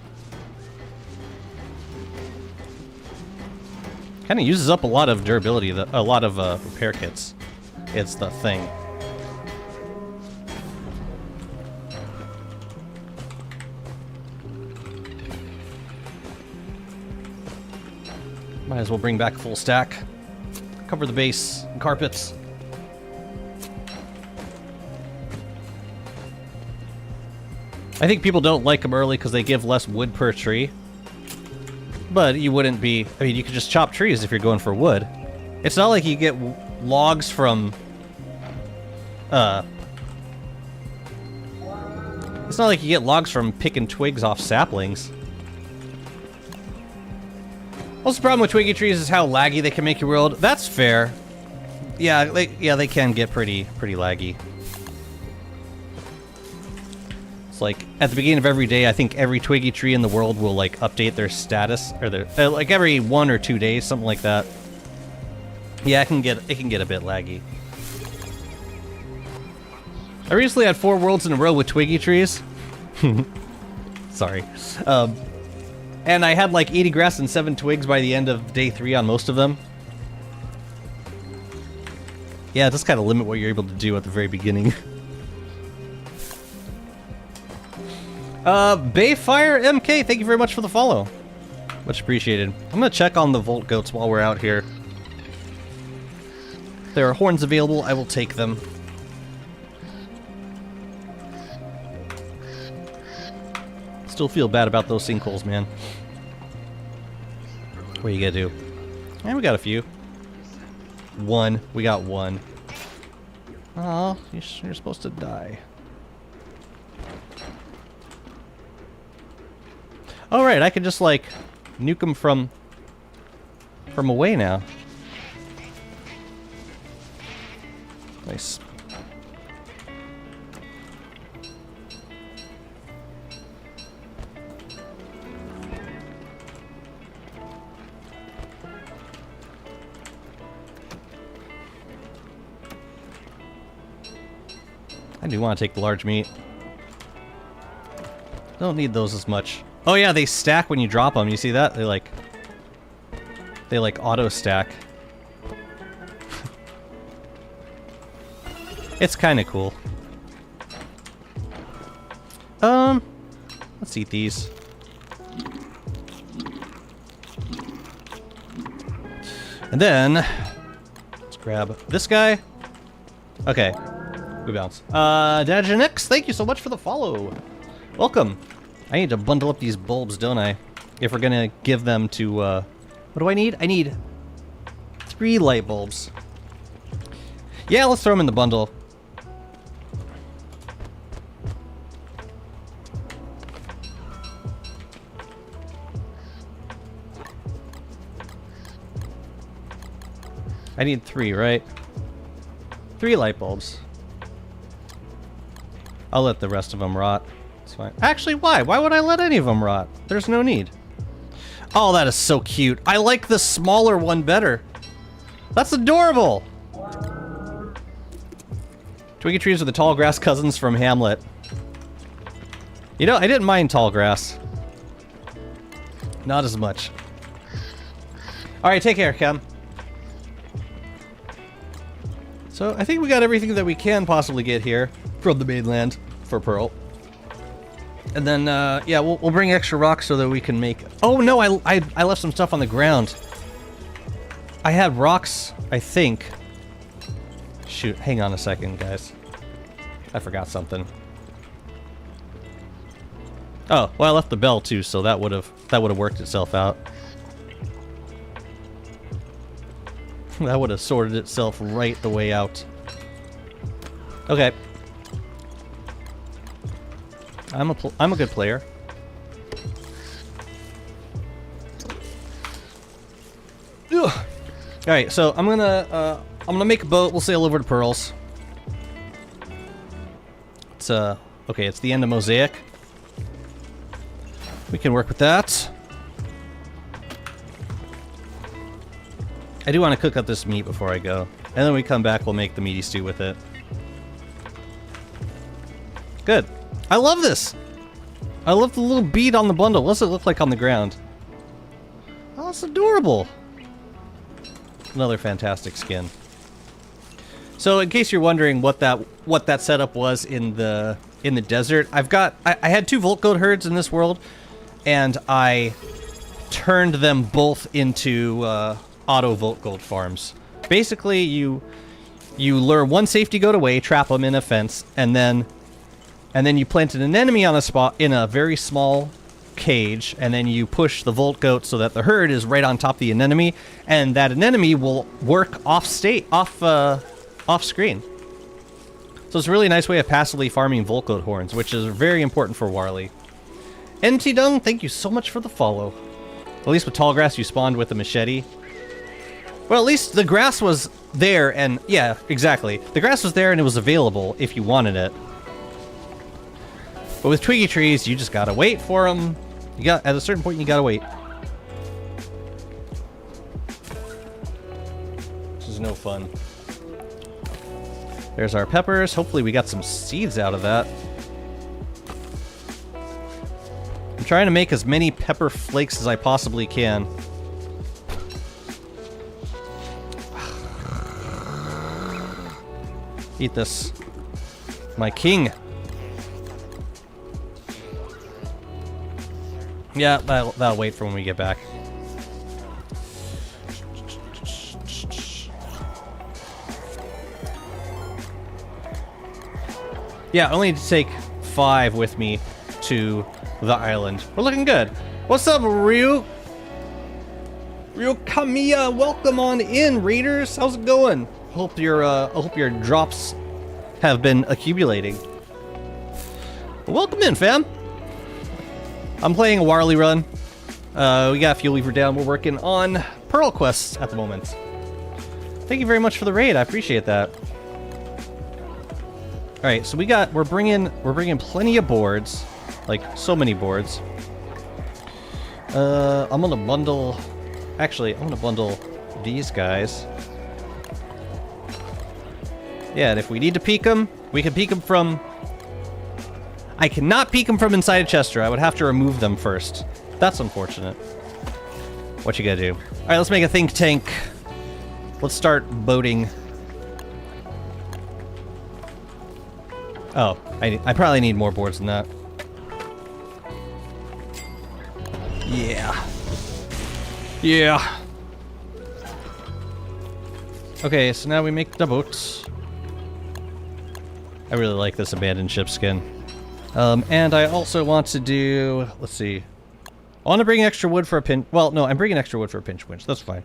Kind of uses up a lot of durability, a lot of repair kits. It's the thing. Might as well bring back a full stack. Cover the base and carpets. I think people don't like them early because they give less wood per tree. But you wouldn't be... I mean, you could just chop trees if you're going for wood. It's not like you get logs from... It's not like you get logs from picking twigs off saplings. Also, the problem with twiggy trees is how laggy they can make your world. That's fair. Yeah, they can get pretty laggy. Like at the beginning of every day, I think every twiggy tree in the world will like update their status, or their like every 1 or 2 days, something like that. Yeah, it can get a bit laggy. I recently had 4 worlds in a row with twiggy trees. Sorry, and I had like 80 grass and 7 twigs by the end of day 3 on most of them. Yeah, it does kind of limit what you're able to do at the very beginning. Bayfire MK, thank you very much for the follow. Much appreciated. I'm gonna check on the Volt Goats while we're out here. If there are horns available, I will take them. Still feel bad about those sinkholes, man. What are you gonna do? And we got a few. 1. We got 1. Oh, you're supposed to die. Alright, I can just, like, nuke them from away now. Nice. I do want to take the large meat. Don't need those as much. Oh yeah, they stack when you drop them. You see that? They like auto stack. It's kind of cool. Let's eat these. And then let's grab this guy. Okay, we bounce. Dajanix, thank you so much for the follow. Welcome. I need to bundle up these bulbs, don't I? If we're gonna give them to, what do I need? I need 3 light bulbs. Yeah, let's throw them in the bundle. I need 3, right? 3 light bulbs. I'll let the rest of them rot. It's fine. Actually, why? Why would I let any of them rot? There's no need. Oh, that is so cute. I like the smaller one better. That's adorable. Twiggy trees are the tall grass cousins from Hamlet. You know, I didn't mind tall grass. Not as much. Alright, take care, Cam. So, I think we got everything that we can possibly get here from the mainland for Pearl. And then, yeah, we'll bring extra rocks so that we can make... Oh, no, I left some stuff on the ground. I had rocks, I think. Shoot, hang on a second, guys. I forgot something. Oh, well, I left the bell, too, so that would have worked itself out. That would have sorted itself right the way out. Okay. I'm a good player. Ugh. All right, so I'm gonna make a boat. We'll sail over to Pearls. It's okay. It's the end of Mosaic. We can work with that. I do want to cook up this meat before I go. And then when we come back, we'll make the meaty stew with it. Good. I love this! I love the little bead on the bundle. What does it look like on the ground? Oh, that's adorable! Another fantastic skin. So, in case you're wondering what that setup was in the desert, I had 2 Volt Goat herds in this world, and I turned them both into auto Volt Goat farms. Basically, you lure one safety goat away, trap them in a fence, and then you planted an enemy on a spot in a very small cage, and then you push the Volt Goat so that the herd is right on top of the enemy, and that enemy will work off screen. So it's a really nice way of passively farming Volt Goat horns, which is very important for Warley. NT Dung, thank you so much for the follow. At least with tall grass, you spawned with a machete. Well, at least the grass was there, and yeah, exactly. The grass was there and it was available if you wanted it. But with twiggy trees, you just gotta wait for them. At a certain point, you gotta wait. This is no fun. There's our peppers. Hopefully we got some seeds out of that. I'm trying to make as many pepper flakes as I possibly can. Eat this. My king. Yeah, that'll wait for when we get back. Yeah, I only need to take 5 with me to the island. We're looking good. What's up, Ryu? Ryu Kamiya, welcome on in, Raiders. How's it going? Hope your drops have been accumulating. Welcome in, fam. I'm playing a Warley run. We got Fuel Weaver down. We're working on Pearl quests at the moment. Thank you very much for the raid. I appreciate that. All right, so we're bringing plenty of boards, like so many boards. I'm gonna bundle. Actually, I'm gonna bundle these guys. Yeah, and if we need to peek them, we can peek them from... I cannot peek them from inside a Chester. I would have to remove them first. That's unfortunate. What you gotta do? All right, let's make a think tank. Let's start boating. Oh, I probably need more boards than that. Yeah. Yeah. Okay, so now we make the boats. I really like this abandoned ship skin. And I also want to do... Let's see. I want to bring extra wood for a pinch... Well, no, I'm bringing extra wood for a pinch winch. That's fine.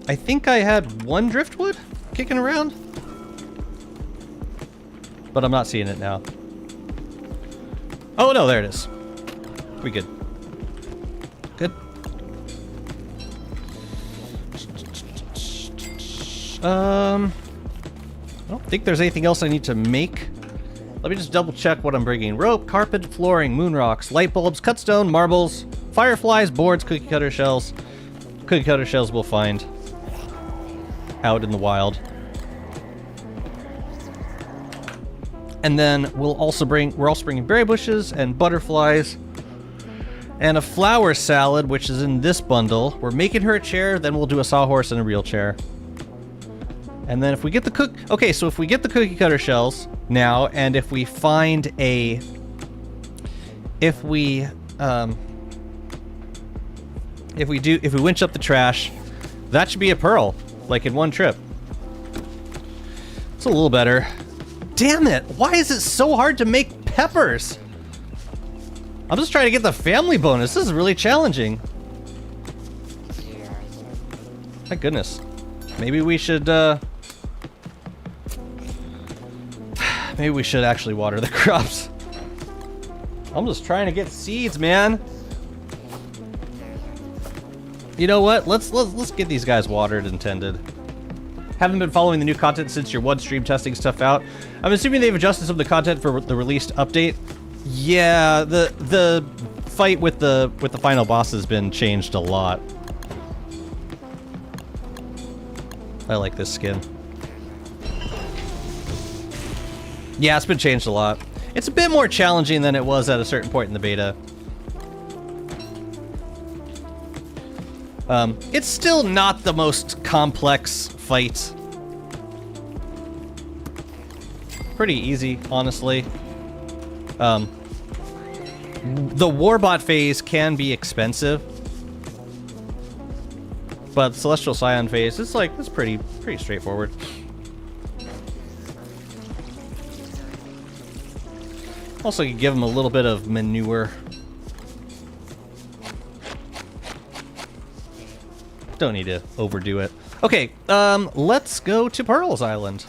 I think I had one driftwood kicking around. But I'm not seeing it now. Oh no, there it is. We good. Good. I don't think there's anything else I need to make. Let me just double check what I'm bringing. Rope, carpet, flooring, moon rocks, light bulbs, cut stone, marbles, fireflies, boards, cookie cutter shells. Cookie cutter shells we'll find out in the wild. And then we're also bringing berry bushes and butterflies and a flower salad, which is in this bundle. We're making her a chair, then we'll do a sawhorse and a real chair. And then if we get the so if we get the cookie cutter shells now, and if we find if we winch up the trash, that should be a pearl, like in one trip. It's a little better. Damn it! Why is it so hard to make peppers? I'm just trying to get the family bonus. This is really challenging. My goodness. Maybe we should actually water the crops. I'm just trying to get seeds, man. You know what? Let's get these guys watered and tended. Haven't been following the new content since your one stream testing stuff out. I'm assuming they've adjusted some of the content for the released update. Yeah, the fight with the final boss has been changed a lot. I like this skin. Yeah, it's been changed a lot. It's a bit more challenging than it was at a certain point in the beta. It's still not the most complex fight. Pretty easy, honestly. The Warbot phase can be expensive, but Celestial Scion phase, it's pretty straightforward. Also, you give them a little bit of manure. Don't need to overdo it. Okay, let's go to Pearl's Island.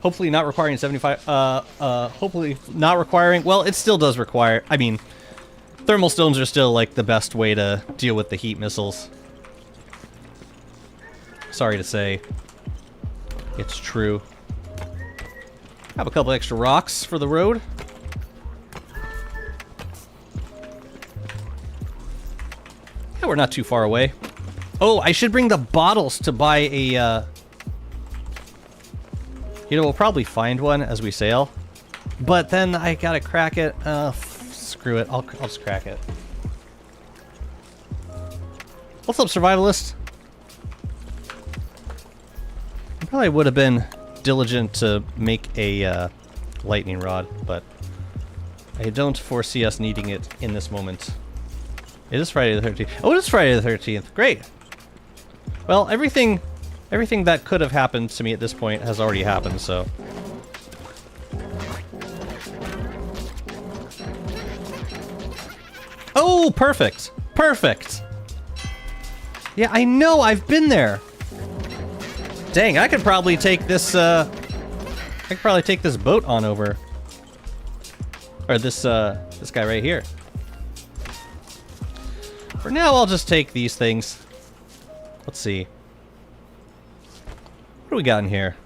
Hopefully not requiring 75, hopefully not requiring, well, it still does require, I mean, thermal stones are still, like, the best way to deal with the heat missiles. Sorry to say. It's true. Have a couple extra rocks for the road. Yeah, we're not too far away. Oh, I should bring the bottles to buy a, you know, we'll probably find one as we sail. But then I gotta crack it. Screw it. I'll just crack it. What's up, Survivalist? I probably would have been diligent to make a lightning rod, but I don't foresee us needing it in this moment. It is Friday the 13th. Oh, it is Friday the 13th. Great. Well, everything that could have happened to me at this point has already happened, so. Oh, perfect. Perfect. Yeah, I know. I've been there. Dang, I could probably take this, I could probably take this boat on over. Or this guy right here. For now, I'll just take these things. Let's see. What do we got in here?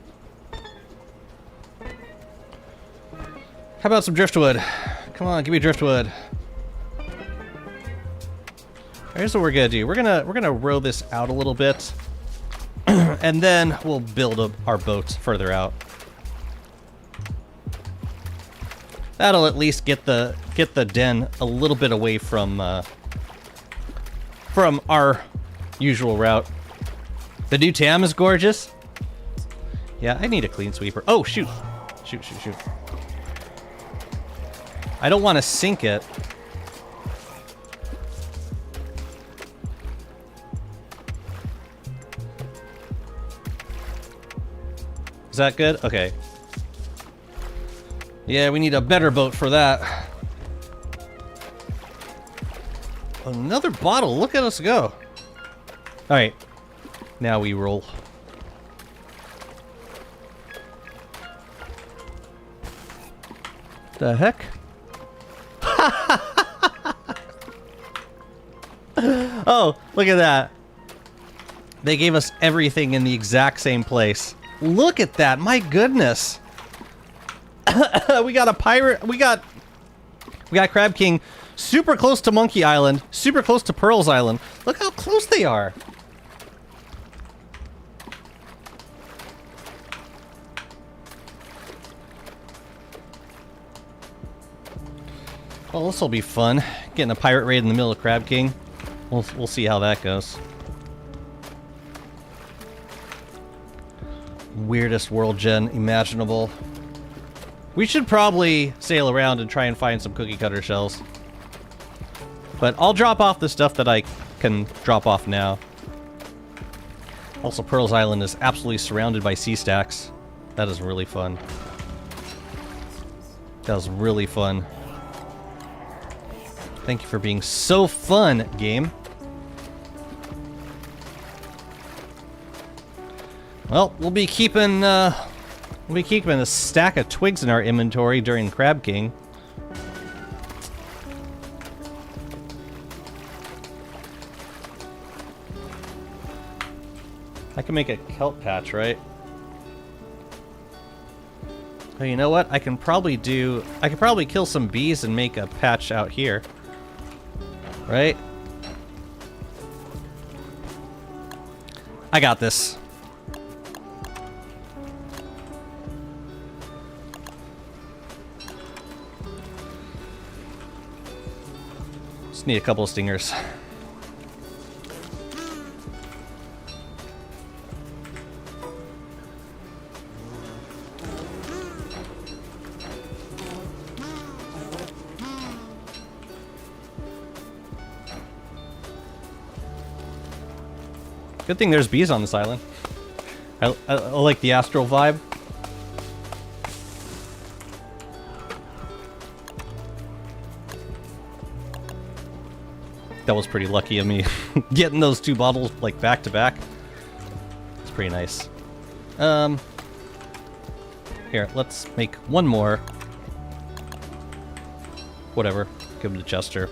How about some driftwood? Come on, give me driftwood. Here's what we're gonna do. We're gonna row this out a little bit. And then we'll build our boat further out. That'll at least get the den a little bit away from our usual route. The new Tam is gorgeous. Yeah, I need a clean sweeper. Oh, shoot. Shoot. I don't want to sink it. Is that good? Okay. Yeah, we need a better boat for that. Another bottle. Look at us go. Alright. Now we roll. The heck? Oh, look at that. They gave us everything in the exact same place. Look at that. My goodness. We got a pirate. We got Crab King super close to Monkey Island, super close to Pearl's Island. Look how close they are. Well, this will be fun. Getting a pirate raid in the middle of Crab King. We'll see how that goes. Weirdest world gen imaginable. We should probably sail around and try and find some cookie cutter shells. But I'll drop off the stuff that I can drop off now. Also, Pearl's Island is absolutely surrounded by sea stacks. That is really fun. That was really fun. Thank you for being so fun, game. Well, we'll be keeping a stack of twigs in our inventory during Crab King. I can make a kelp patch, right? Oh, you know what? I could probably kill some bees and make a patch out here. Right? I got this. Just need a couple of stingers. Good thing there's bees on this island. I like the astral vibe. That was pretty lucky of me getting those two bottles like back to back. It's pretty nice. Here, let's make one more. Whatever. Give them to Chester.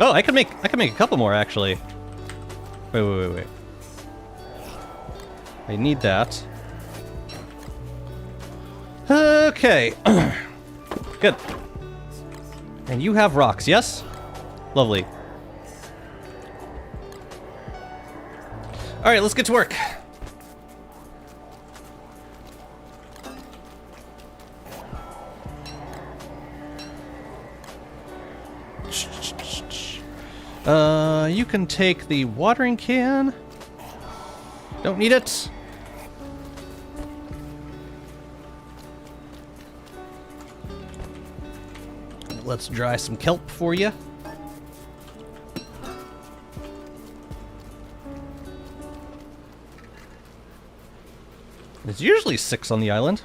Oh, I can make a couple more actually. Wait. I need that. Okay. Good. And you have rocks, yes? Lovely. Alright, let's get to work. You can take the watering can. Don't need it. Let's dry some kelp for you. There's usually 6 on the island.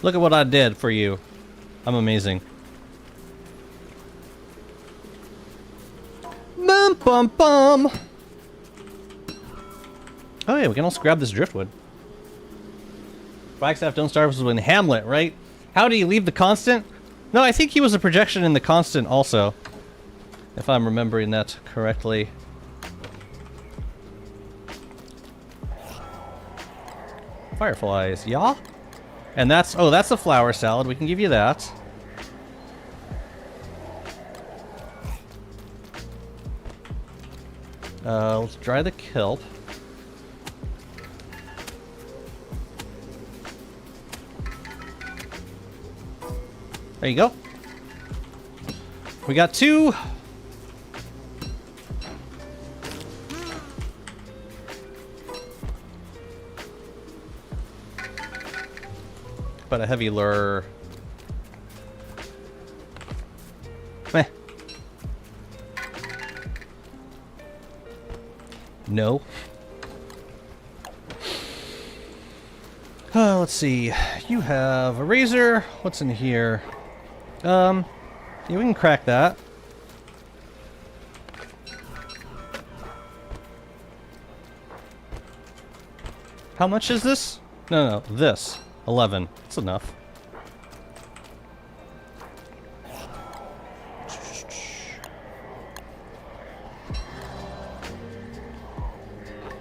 Look at what I did for you. I'm amazing. Bum bum bum. Oh yeah, we can also grab this driftwood. Flagstaff Don't Starve was in Hamlet, right? How do you leave the constant? No, I think he was a projection in the constant also. If I'm remembering that correctly. Fireflies, yeah? And that's, oh, that's a flower salad. We can give you that. Let's dry the kelp. There you go. We got 2. But a heavy lure. Meh. No. Let's see. You have a razor. What's in here? Yeah, we can crack that. How much is this? No, this. 11. That's enough.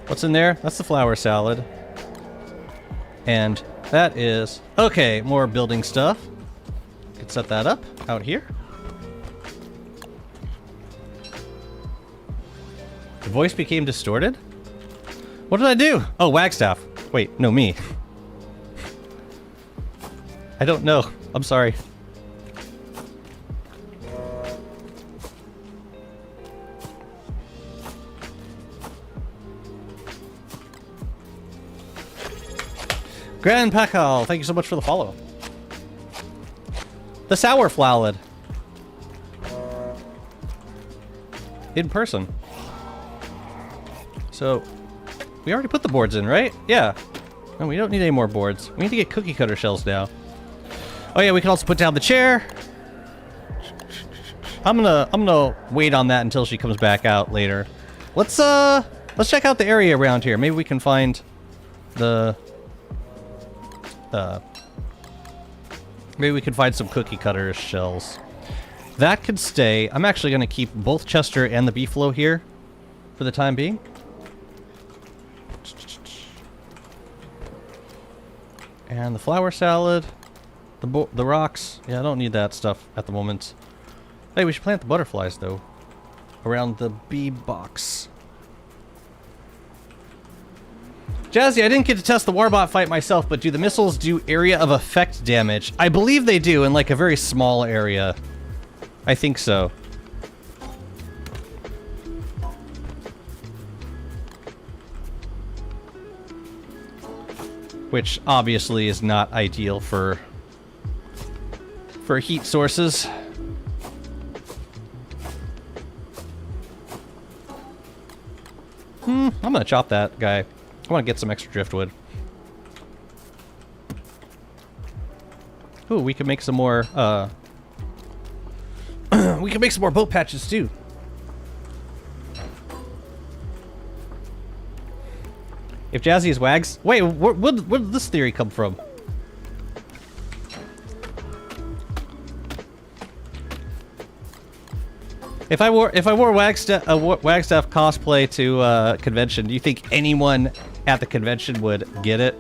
What's in there? That's the flour salad. And that is... Okay, more building stuff. Could set that up out here. The voice became distorted? What did I do? Oh, Wagstaff. Wait, no, me. I don't know. I'm sorry. Grand Pakal, thank you so much for the follow. The sour flalid. In person. So, we already put the boards in, right? Yeah. No, we don't need any more boards. We need to get cookie cutter shells now. Oh yeah, we can also put down the chair. I'm gonna wait on that until she comes back out later. Let's check out the area around here. Maybe we can find the maybe we can find some cookie cutter shells. That could stay. I'm actually gonna keep both Chester and the beefalo here for the time being. And the flour salad, the rocks. Yeah, I don't need that stuff at the moment. Hey, we should plant the butterflies though, around the bee box. Jazzy, I didn't get to test the Warbot fight myself, but do the missiles do area of effect damage? I believe they do in like a very small area. I think so. Which obviously is not ideal for heat sources. I'm gonna chop that guy. I want to get some extra driftwood. Ooh, we can make some more, we can make some more boat patches, too. If Jazzy is Wags... Wait, where did this theory come from? If I wore Wagstaff cosplay to convention, do you think anyone at the convention would get it?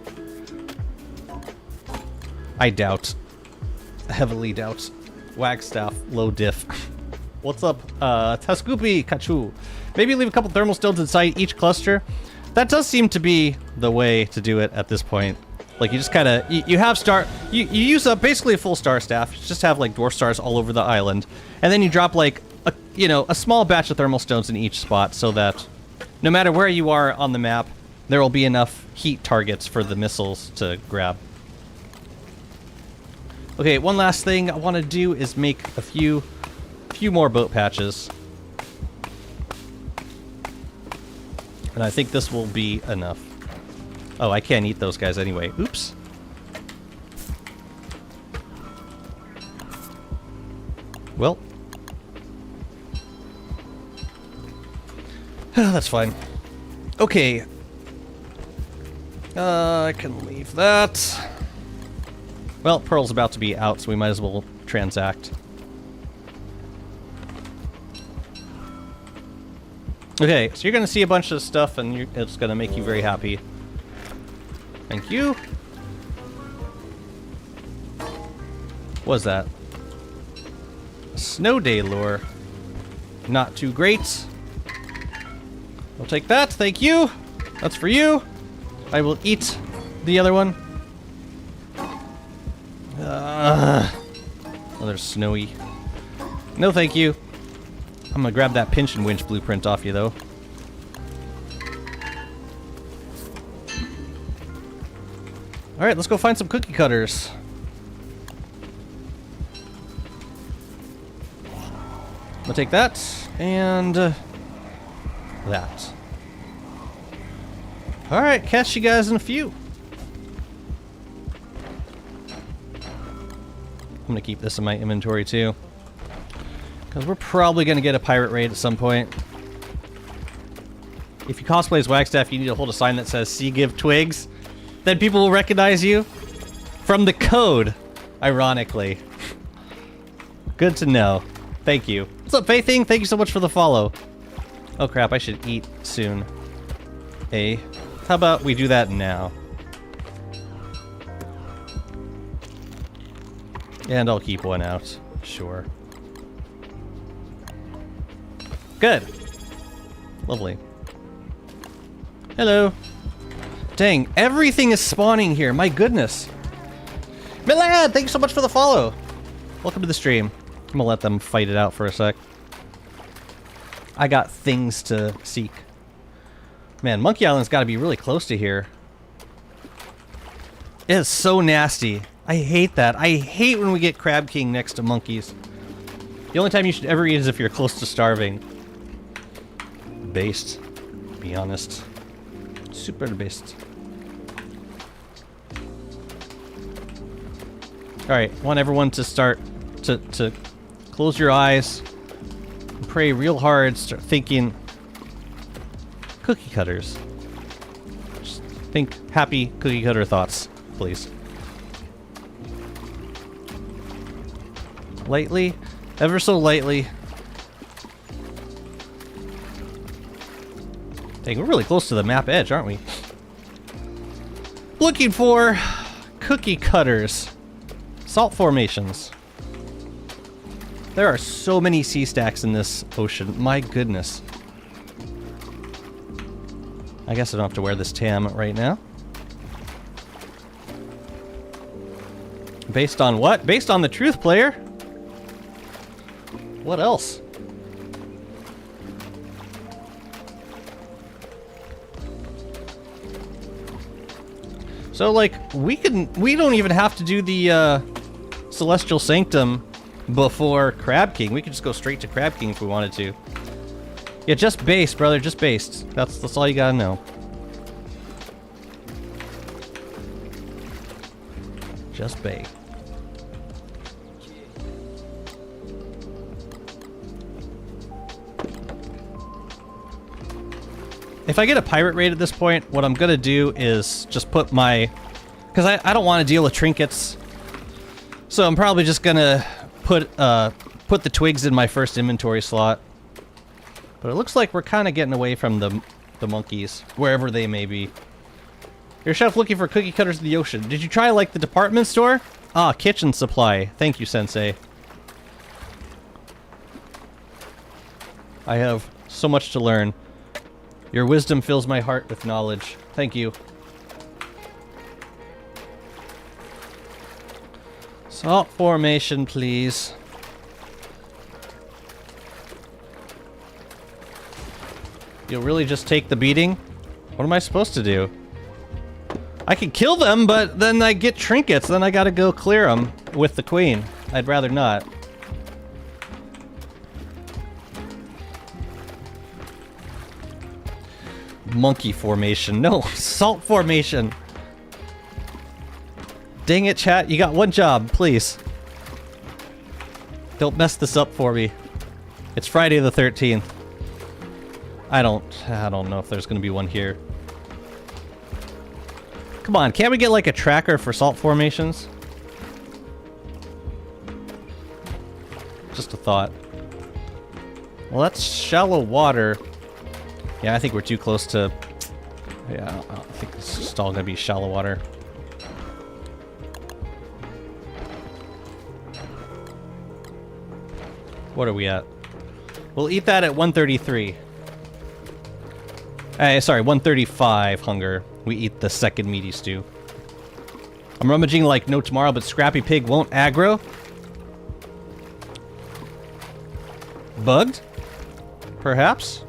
I doubt. Heavily doubt. Wagstaff, low diff. What's up? Taskupi Kachu. Maybe leave a couple thermal stones inside each cluster. That does seem to be the way to do it at this point. Like, you just kind of... You have you use up basically a full star staff. You just have, like, dwarf stars all over the island. And then you drop, like, a small batch of thermal stones in each spot so that no matter where you are on the map, there will be enough heat targets for the missiles to grab. Okay, one last thing I want to do is make a few more boat patches. And I think this will be enough. Oh, I can't eat those guys anyway. Oops. Well. That's fine. Okay. I can leave that. Well, Pearl's about to be out, so we might as well transact. Okay, so you're going to see a bunch of stuff, and it's going to make you very happy. Thank you. What was that? Snow day lure. Not too great. I'll take that, thank you. That's for you. I will eat the other one. Another snowy. No, thank you. I'm gonna grab that pinch and winch blueprint off you, though. Alright, let's go find some cookie cutters. I'll take that, and that. Alright, catch you guys in a few. gonna keep this in my inventory too. Because we're probably gonna get a pirate raid at some point. If you cosplay as Wagstaff, you need to hold a sign that says "See Give Twigs." Then people will recognize you from the code, ironically. Good to know. Thank you. What's up, Faithing? Thank you so much for the follow. Oh crap, I should eat soon. Hey, how about we do that now? And I'll keep one out. Sure. Good. Lovely. Hello. Dang, everything is spawning here. My goodness. Milad, thanks so much for the follow. Welcome to the stream. I'm gonna let them fight it out for a sec. I got things to seek. Man, Monkey Island's gotta be really close to here. It is so nasty. I hate that. I hate when we get Crab King next to monkeys. The only time you should ever eat is if you're close to starving. Based, to be honest. Super based. Alright, want everyone to start to close your eyes and pray real hard, start thinking cookie cutters. Just think happy cookie cutter thoughts, please. Lightly, ever so lightly. Dang, we're really close to the map edge, aren't we? Looking for cookie cutters. Salt formations. There are so many sea stacks in this ocean. My goodness. I guess I don't have to wear this tam right now. Based on what? Based on the truth, player. What else? So, like, we don't even have to do the Celestial Sanctum before Crab King. We could just go straight to Crab King if we wanted to. Yeah, just based, brother, just based. That's all you gotta know. Just bait. If I get a pirate raid at this point, what I'm gonna do is just put my... Because I don't want to deal with trinkets. So I'm probably just gonna put the twigs in my first inventory slot. But it looks like we're kind of getting away from the monkeys, wherever they may be. Your chef looking for cookie cutters in the ocean. Did you try, like, the department store? Ah, kitchen supply. Thank you, Sensei. I have so much to learn. Your wisdom fills my heart with knowledge. Thank you. Salt formation, please. You'll really just take the beating? What am I supposed to do? I could kill them, but then I get trinkets. Then I gotta go clear them with the queen. I'd rather not. Monkey formation. No, salt formation. Dang it, chat. You got one job, please. Don't mess this up for me. It's Friday the 13th. I don't know if there's gonna be one here. Come on, can't we get like a tracker for salt formations? Just a thought. Well, that's shallow water. Yeah, I think we're too close to... Yeah, I think this is all gonna be shallow water. What are we at? We'll eat that at 133. Sorry, 135 hunger. We eat the second meaty stew. I'm rummaging like no tomorrow, but Scrappy Pig won't aggro. Bugged? Perhaps?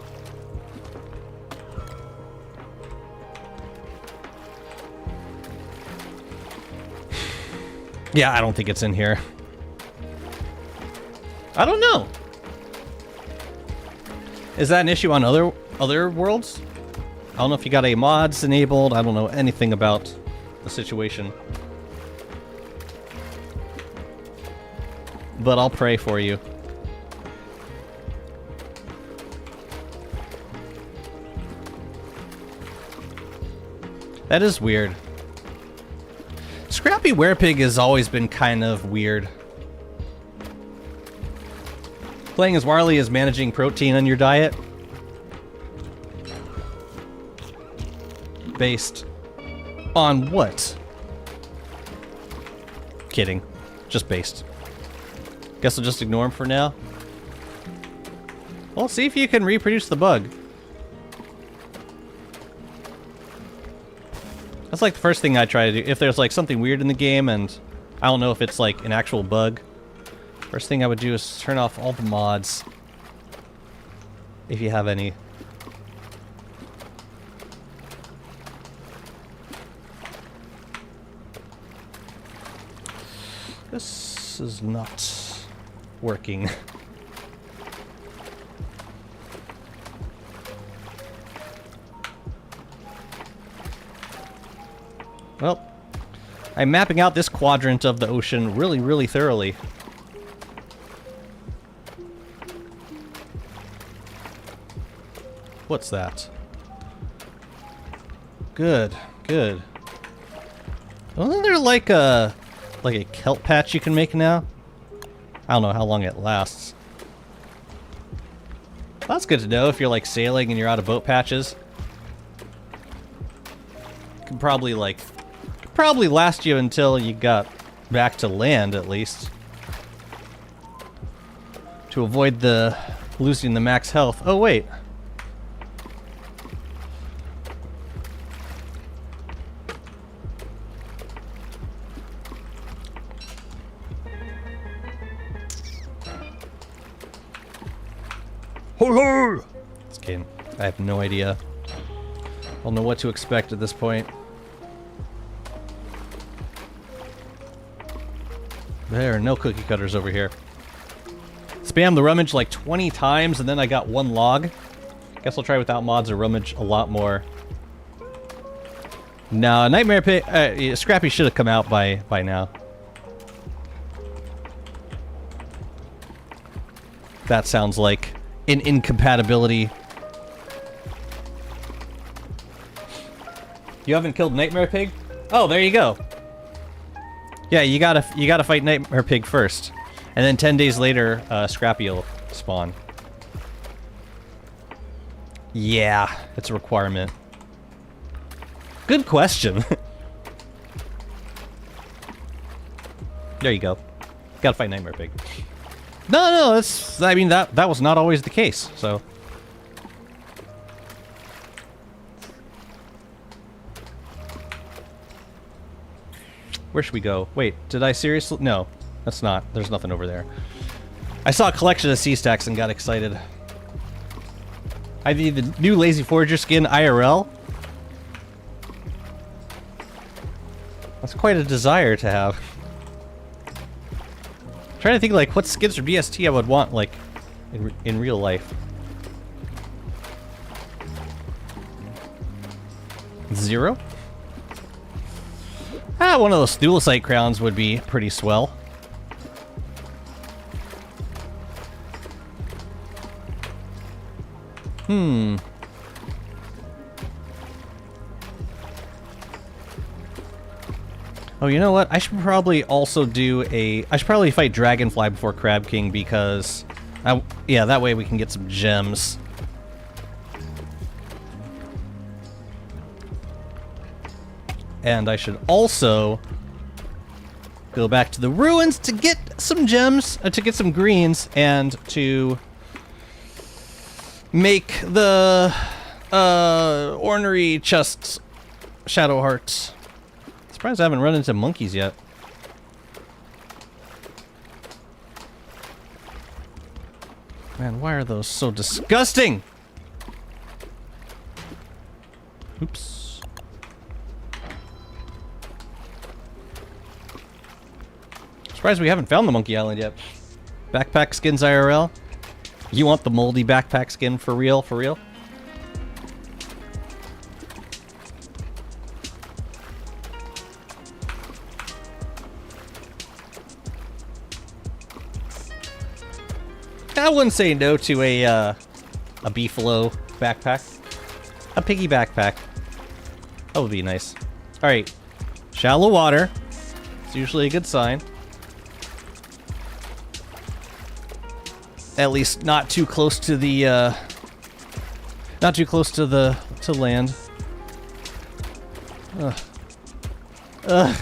Yeah, I don't think it's in here. I don't know. Is that an issue on other worlds? I don't know if you got any mods enabled. I don't know anything about the situation. but I'll pray for you. That is weird. Scrappy Werepig has always been kind of weird. Playing as Warley is managing protein on your diet. Based on what? Kidding. Just based. Guess I'll just ignore him for now. Well, see if you can reproduce the bug. That's like the first thing I try to do. If there's like something weird in the game and I don't know if it's like an actual bug, first thing I would do is turn off all the mods. If you have any. This is not working. Well, I'm mapping out this quadrant of the ocean really, really thoroughly. What's that? Good, good. Wasn't there like a kelp patch you can make now? I don't know how long it lasts. That's good to know if you're like sailing and you're out of boat patches. Could probably last you until you got back to land, at least. To avoid the losing the max health. Oh, wait. This game, I have no idea. I don't know what to expect at this point. There are no cookie cutters over here. Spam the rummage like 20 times and then I got one log. Guess I'll try without mods or rummage a lot more. No, Nightmare Pig, Scrappy should have come out by now. That sounds like an incompatibility. You haven't killed Nightmare Pig? Oh, there you go. Yeah, you gotta fight Nightmare Pig first, and then 10 days later, Scrappy will spawn. Yeah, it's a requirement. Good question. There you go. Gotta fight Nightmare Pig. No, that's. I mean that was not always the case. So. Where should we go? Wait, did I seriously? No, that's not. There's nothing over there. I saw a collection of sea stacks and got excited. I need the new Lazy Forager skin IRL. That's quite a desire to have. I'm trying to think like what skins for BST I would want like in real life. Zero? Ah, one of those Thulecite crowns would be pretty swell. Oh, you know what? I should probably also do a... I should probably fight Dragonfly before Crab King because... yeah, that way we can get some gems. And I should also go back to the ruins to get some gems, to get some greens, and to make the ornery chests shadow hearts. Surprised I haven't run into monkeys yet. Man, why are those so disgusting? Oops. Surprised we haven't found the Monkey Island yet. Backpack skins IRL? You want the moldy backpack skin for real? For real? I wouldn't say no to a beefalo backpack. A piggy backpack. That would be nice. Alright. Shallow water. It's usually a good sign. At least not too close to the, not too close to the, to land. Ugh. Ugh.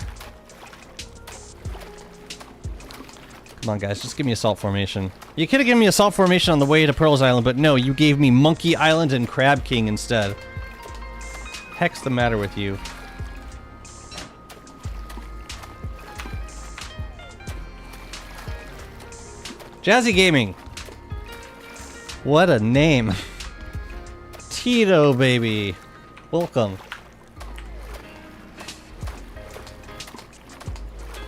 Come on, guys, just give me a salt formation. You could have given me a salt formation on the way to Pearls Island, but no, you gave me Monkey Island and Crab King instead. Heck's the matter with you? Jazzy Gaming. What a name. Tito, baby. Welcome.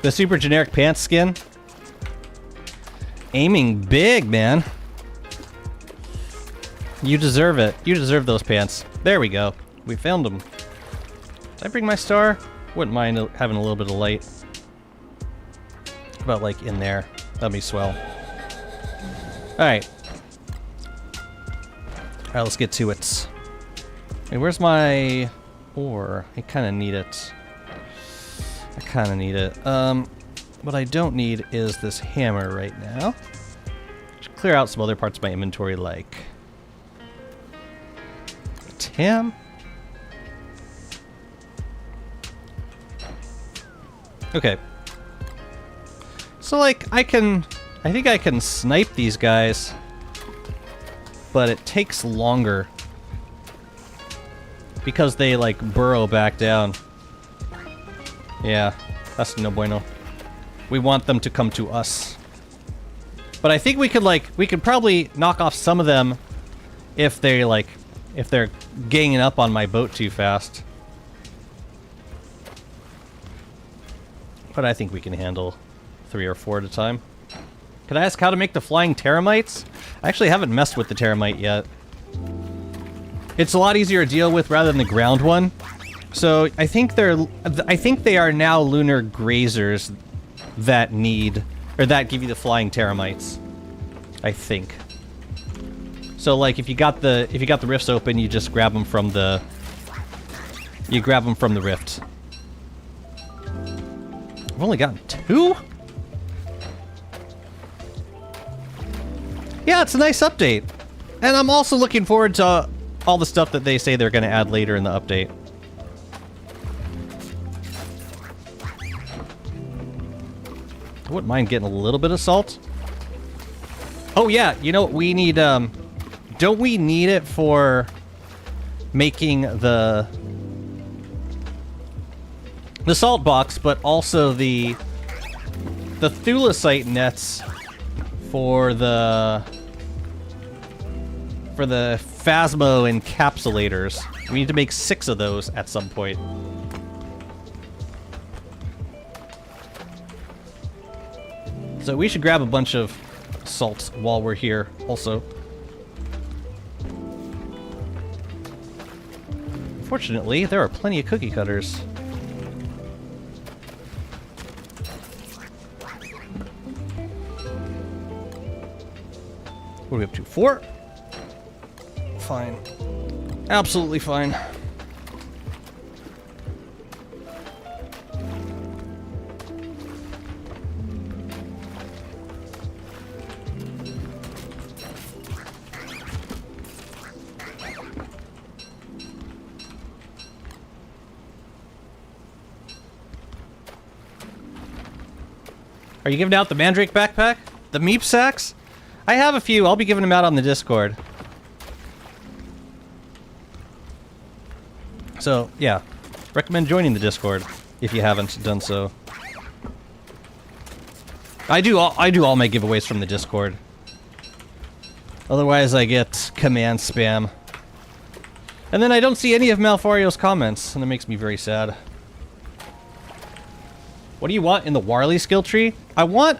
The super generic pants skin. Aiming big, man. You deserve it. You deserve those pants. There we go. We found them. Did I bring my star? Wouldn't mind having a little bit of light. How about like in there? That'd be swell. Alright. Alright, let's get to it. Hey, where's my ore? I kind of need it. I kind of need it. What I don't need is this hammer right now. Should clear out some other parts of my inventory, like Tam. Okay. So, like, I think I can snipe these guys, but it takes longer because they, like, burrow back down. Yeah, that's no bueno. We want them to come to us. But I think we could probably knock off some of them if they're ganging up on my boat too fast. But I think we can handle 3 or 4 at a time. Can I ask how to make the flying termites? I actually haven't messed with the termite yet. It's a lot easier to deal with rather than the ground one. So I think they are now lunar grazers that give you the flying termites. I think. So like if you got the rifts open, you just grab them from the rift. I've only gotten 2? Yeah, it's a nice update. And I'm also looking forward to all the stuff that they say they're going to add later in the update. I wouldn't mind getting a little bit of salt. Oh yeah, you know what we need, don't we need it for making the salt box, but also the thulecite nets for the Phasmo encapsulators. We need to make 6 of those at some point. So we should grab a bunch of salt while we're here also. Fortunately, there are plenty of cookie cutters. What are we up to? 4? Fine. Absolutely fine. Are you giving out the Mandrake backpack? The Meep sacks? I have a few. I'll be giving them out on the Discord. So, yeah. Recommend joining the Discord if you haven't done so. I do all my giveaways from the Discord. Otherwise, I get command spam. And then I don't see any of Malfario's comments, and that makes me very sad. What do you want in the Warley skill tree? I want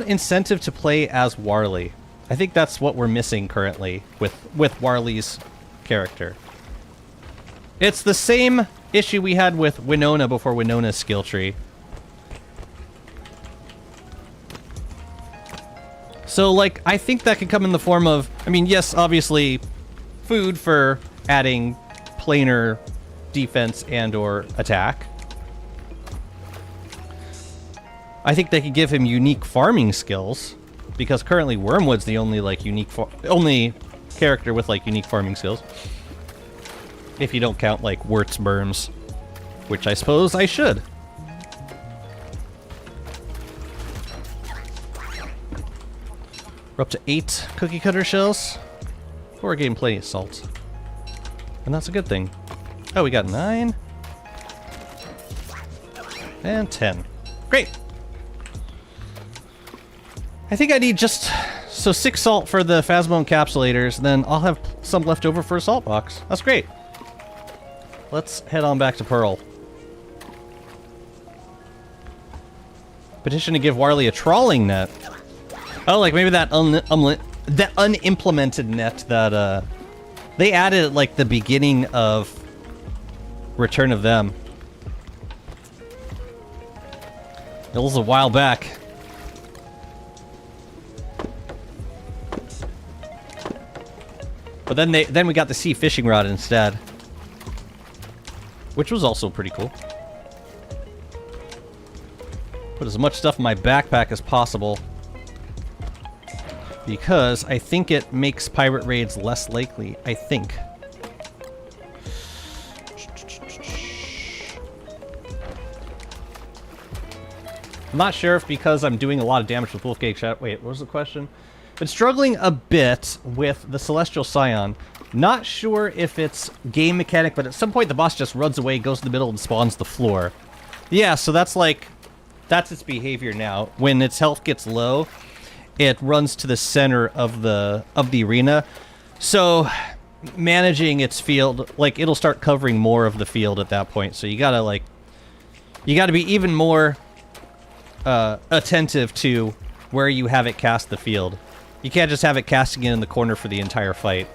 incentive to play as Warley. I think that's what we're missing currently with Warley's character. It's the same issue we had with Winona before Winona's skill tree. So, like, I think that could come in the form of, I mean, yes, obviously, food for adding planar defense and or attack. I think they could give him unique farming skills, because currently Wormwood's the only, like, only character with, like, unique farming skills. If you don't count, like, Wirt's berms, which I suppose I should. We're up to 8 cookie cutter shells. We're getting plenty of salt. And that's a good thing. Oh, we got 9. And 10. Great! I think I need just... So 6 salt for the Phasma encapsulators, then I'll have some left over for a salt box. That's great. Let's head on back to Pearl. Petition to give Warley a trawling net. Oh, like maybe that unimplemented net that they added at like the beginning of Return of Them. It was a while back. But then we got the sea fishing rod instead, which was also pretty cool. Put as much stuff in my backpack as possible, because I think it makes pirate raids less likely, I think. I'm not sure if because I'm doing a lot of damage with Wolfgate Shadow... Wait, what was the question? Been struggling a bit with the Celestial Scion. Not sure if it's game mechanic, but at some point the boss just runs away, goes to the middle, and spawns the floor. Yeah, so that's like... That's its behavior now. When its health gets low, it runs to the center of the arena. So, managing its field, like, it'll start covering more of the field at that point. So you gotta, like... You gotta be even more attentive to where you have it cast the field. You can't just have it casting it in the corner for the entire fight.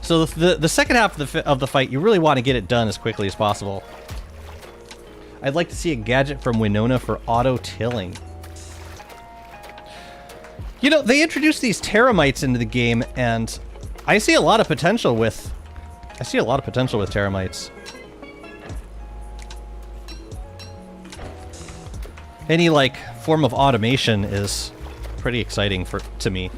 So the second half of the fight, you really want to get it done as quickly as possible. I'd like to see a gadget from Winona for auto-tilling. You know, they introduced these teramites into the game, and I see a lot of potential with... teramites. Any, like, form of automation is pretty exciting to me.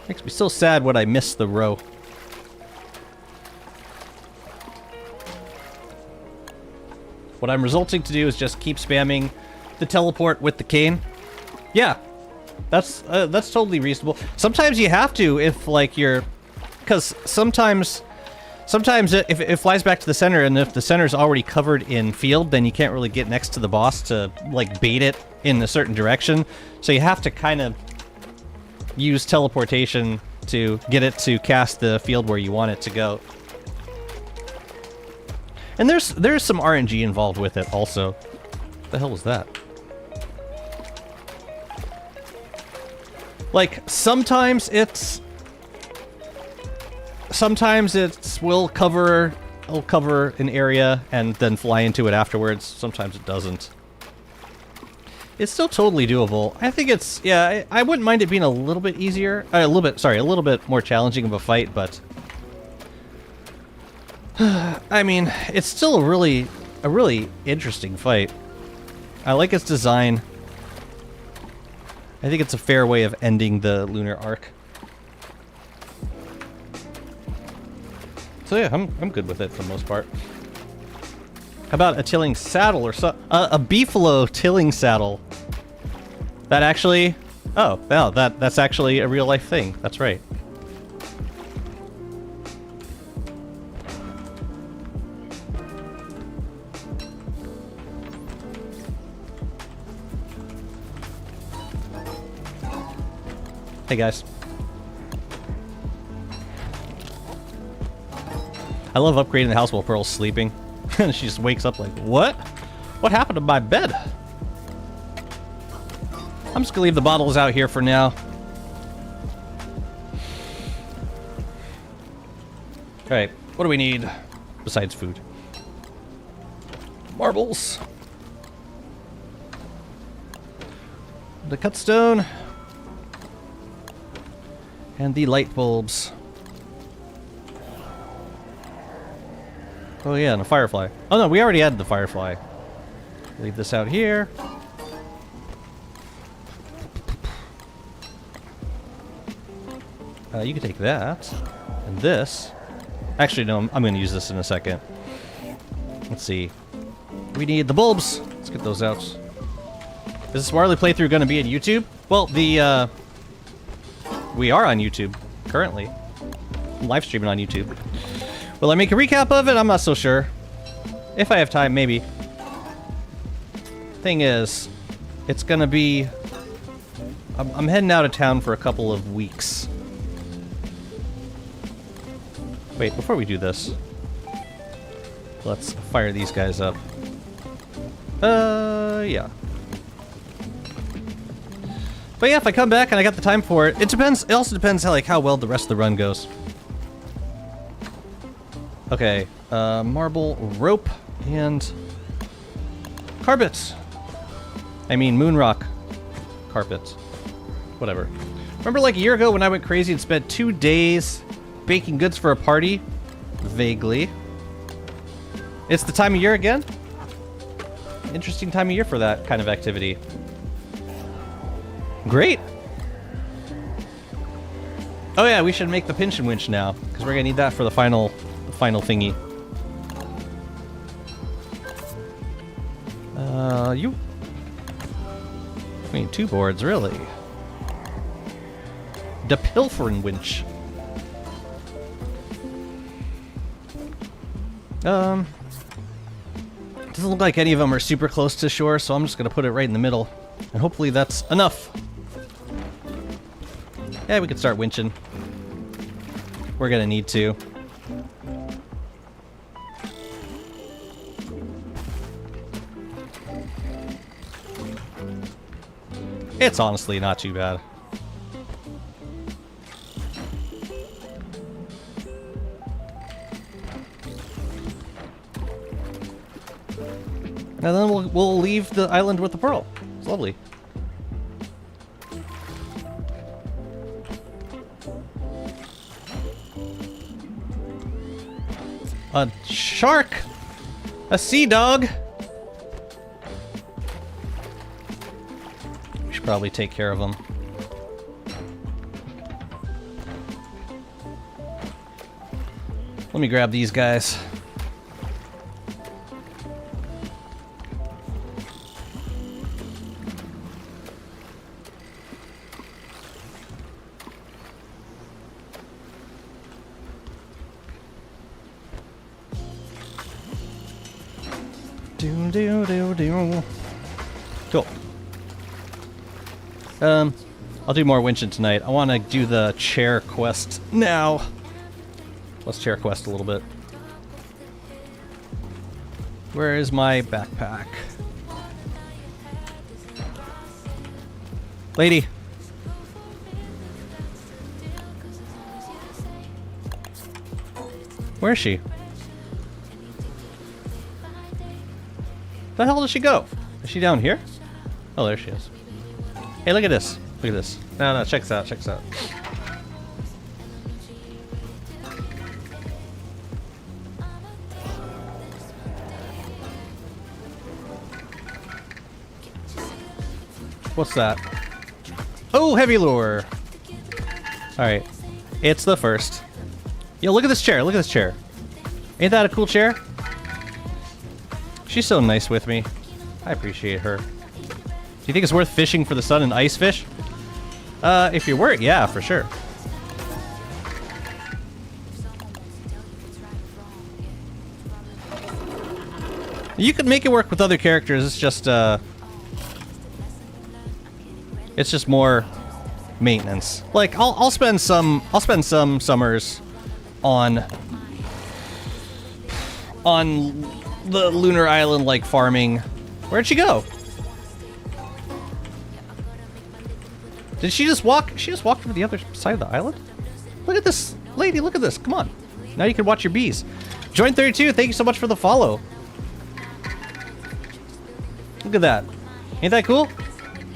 Makes me so sad when I miss the row. What I'm resulting to do is just keep spamming the teleport with the cane. Yeah, that's totally reasonable. Sometimes you have to if like you're, because sometimes if it flies back to the center, and if the center's already covered in field, then you can't really get next to the boss to like bait it in a certain direction. So you have to kind of use teleportation to get it to cast the field where you want it to go. And there's some RNG involved with it also. What the hell was that? Like, sometimes it will cover an area and then fly into it afterwards. Sometimes it doesn't. It's still totally doable. I think it's, yeah, I wouldn't mind it being a little bit easier. A little bit more challenging of a fight, but I mean, it's still a really interesting fight. I like its design. I think it's a fair way of ending the lunar arc. So yeah, I'm good with it for the most part. How about a tilling saddle or a beefalo tilling saddle? That actually, oh, wow, that's actually a real life thing. That's right. Hey guys. I love upgrading the house while Pearl's sleeping. And she just wakes up like, what? What happened to my bed? I'm just gonna leave the bottles out here for now. Alright, what do we need besides food? Marbles. The cut stone. And the light bulbs. Oh yeah, and a firefly. Oh no, we already had the firefly. Leave this out here. You can take that. And this. Actually, no, I'm going to use this in a second. Let's see. We need the bulbs. Let's get those out. Is this Marley playthrough going to be on YouTube? Well, we are on YouTube currently. I'm live streaming on YouTube. Will I make a recap of it? I'm not so sure. If I have time, maybe. Thing is, it's gonna be... I'm heading out of town for a couple of weeks. Wait, before we do this, let's fire these guys up. Yeah. But yeah, if I come back and I got the time for it, it depends. It also depends how well the rest of the run goes. Okay, marble, rope, and carpets. I mean, moonrock carpets. Whatever. Remember like a year ago when I went crazy and spent 2 days baking goods for a party? Vaguely. It's the time of year again? Interesting time of year for that kind of activity. Great! Oh yeah, we should make the pinch and winch now, because we're gonna need that for the final thingy. We need 2 boards, really. The pilfering winch. Doesn't look like any of them are super close to shore, so I'm just gonna put it right in the middle. And hopefully that's enough. Yeah, we can start winching. We're gonna need to. It's honestly not too bad. And then we'll leave the island with the pearl. It's lovely. A shark! A sea dog! We should probably take care of him. Let me grab these guys. Cool. I'll do more winching tonight. I want to do the chair quest now. Let's chair quest a little bit. Where is my backpack? Lady. Where is she? The hell does she go? Is she down here? Oh, there she is. Hey, look at this. Look at this. No, check this out. Check this out. What's that? Oh, heavy lure. Alright. It's the first. Yo, look at this chair. Look at this chair. Ain't that a cool chair? She's so nice with me. I appreciate her. Do you think it's worth fishing for the sun and ice fish? If you were, yeah, for sure. You could make it work with other characters. It's just more maintenance. Like I'll spend some summers on on the lunar island like farming. Where'd she go? Did she just walk? She just walked over the other side of the island? Look at this lady, look at this. Come on. Now you can watch your bees. Join 32, thank you so much for the follow. Look at that. Ain't that cool?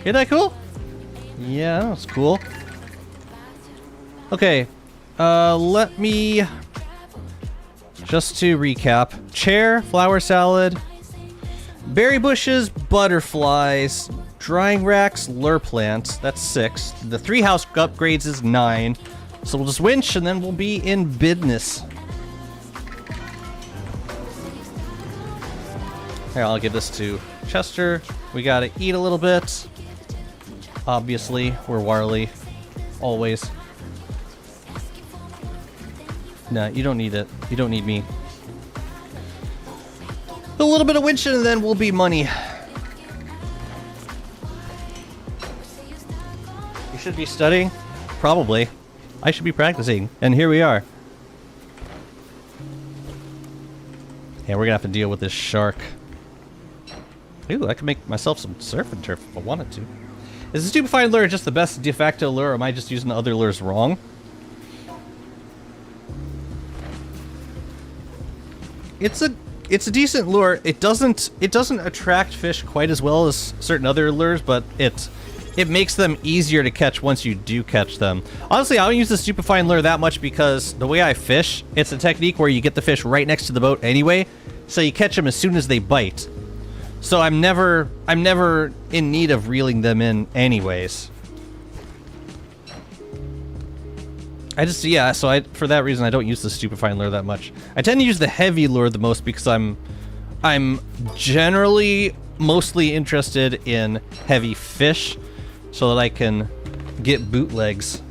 Ain't that cool? Yeah, that's cool. Okay. Let me... Just to recap. Chair, flower salad, berry bushes, butterflies, drying racks, lure plants. That's 6. The 3 house upgrades is 9. So we'll just winch and then we'll be in business. Here, I'll give this to Chester. We gotta eat a little bit. Obviously, we're Warley. Always. No, you don't need it. You don't need me. A little bit of winching and then we'll be money. You should be studying? Probably. I should be practicing. And here we are. Yeah, we're gonna have to deal with this shark. Ooh, I could make myself some surf and turf if I wanted to. Is the stupefying lure just the best de facto lure, or am I just using the other lures wrong? It's a decent lure. It doesn't attract fish quite as well as certain other lures, but it makes them easier to catch once you do catch them. Honestly, I don't use the stupefying lure that much because the way I fish, it's a technique where you get the fish right next to the boat anyway, so you catch them as soon as they bite. So I'm never in need of reeling them in anyways. For that reason I don't use the stupefying lure that much. I tend to use the heavy lure the most because I'm generally mostly interested in heavy fish so that I can get bootlegs.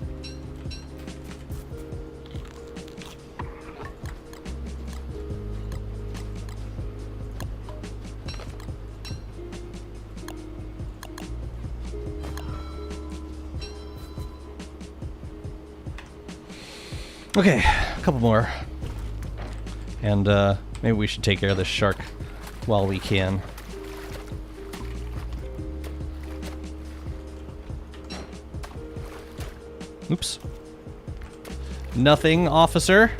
Okay, a couple more. And maybe we should take care of this shark while we can. Oops. Nothing, officer.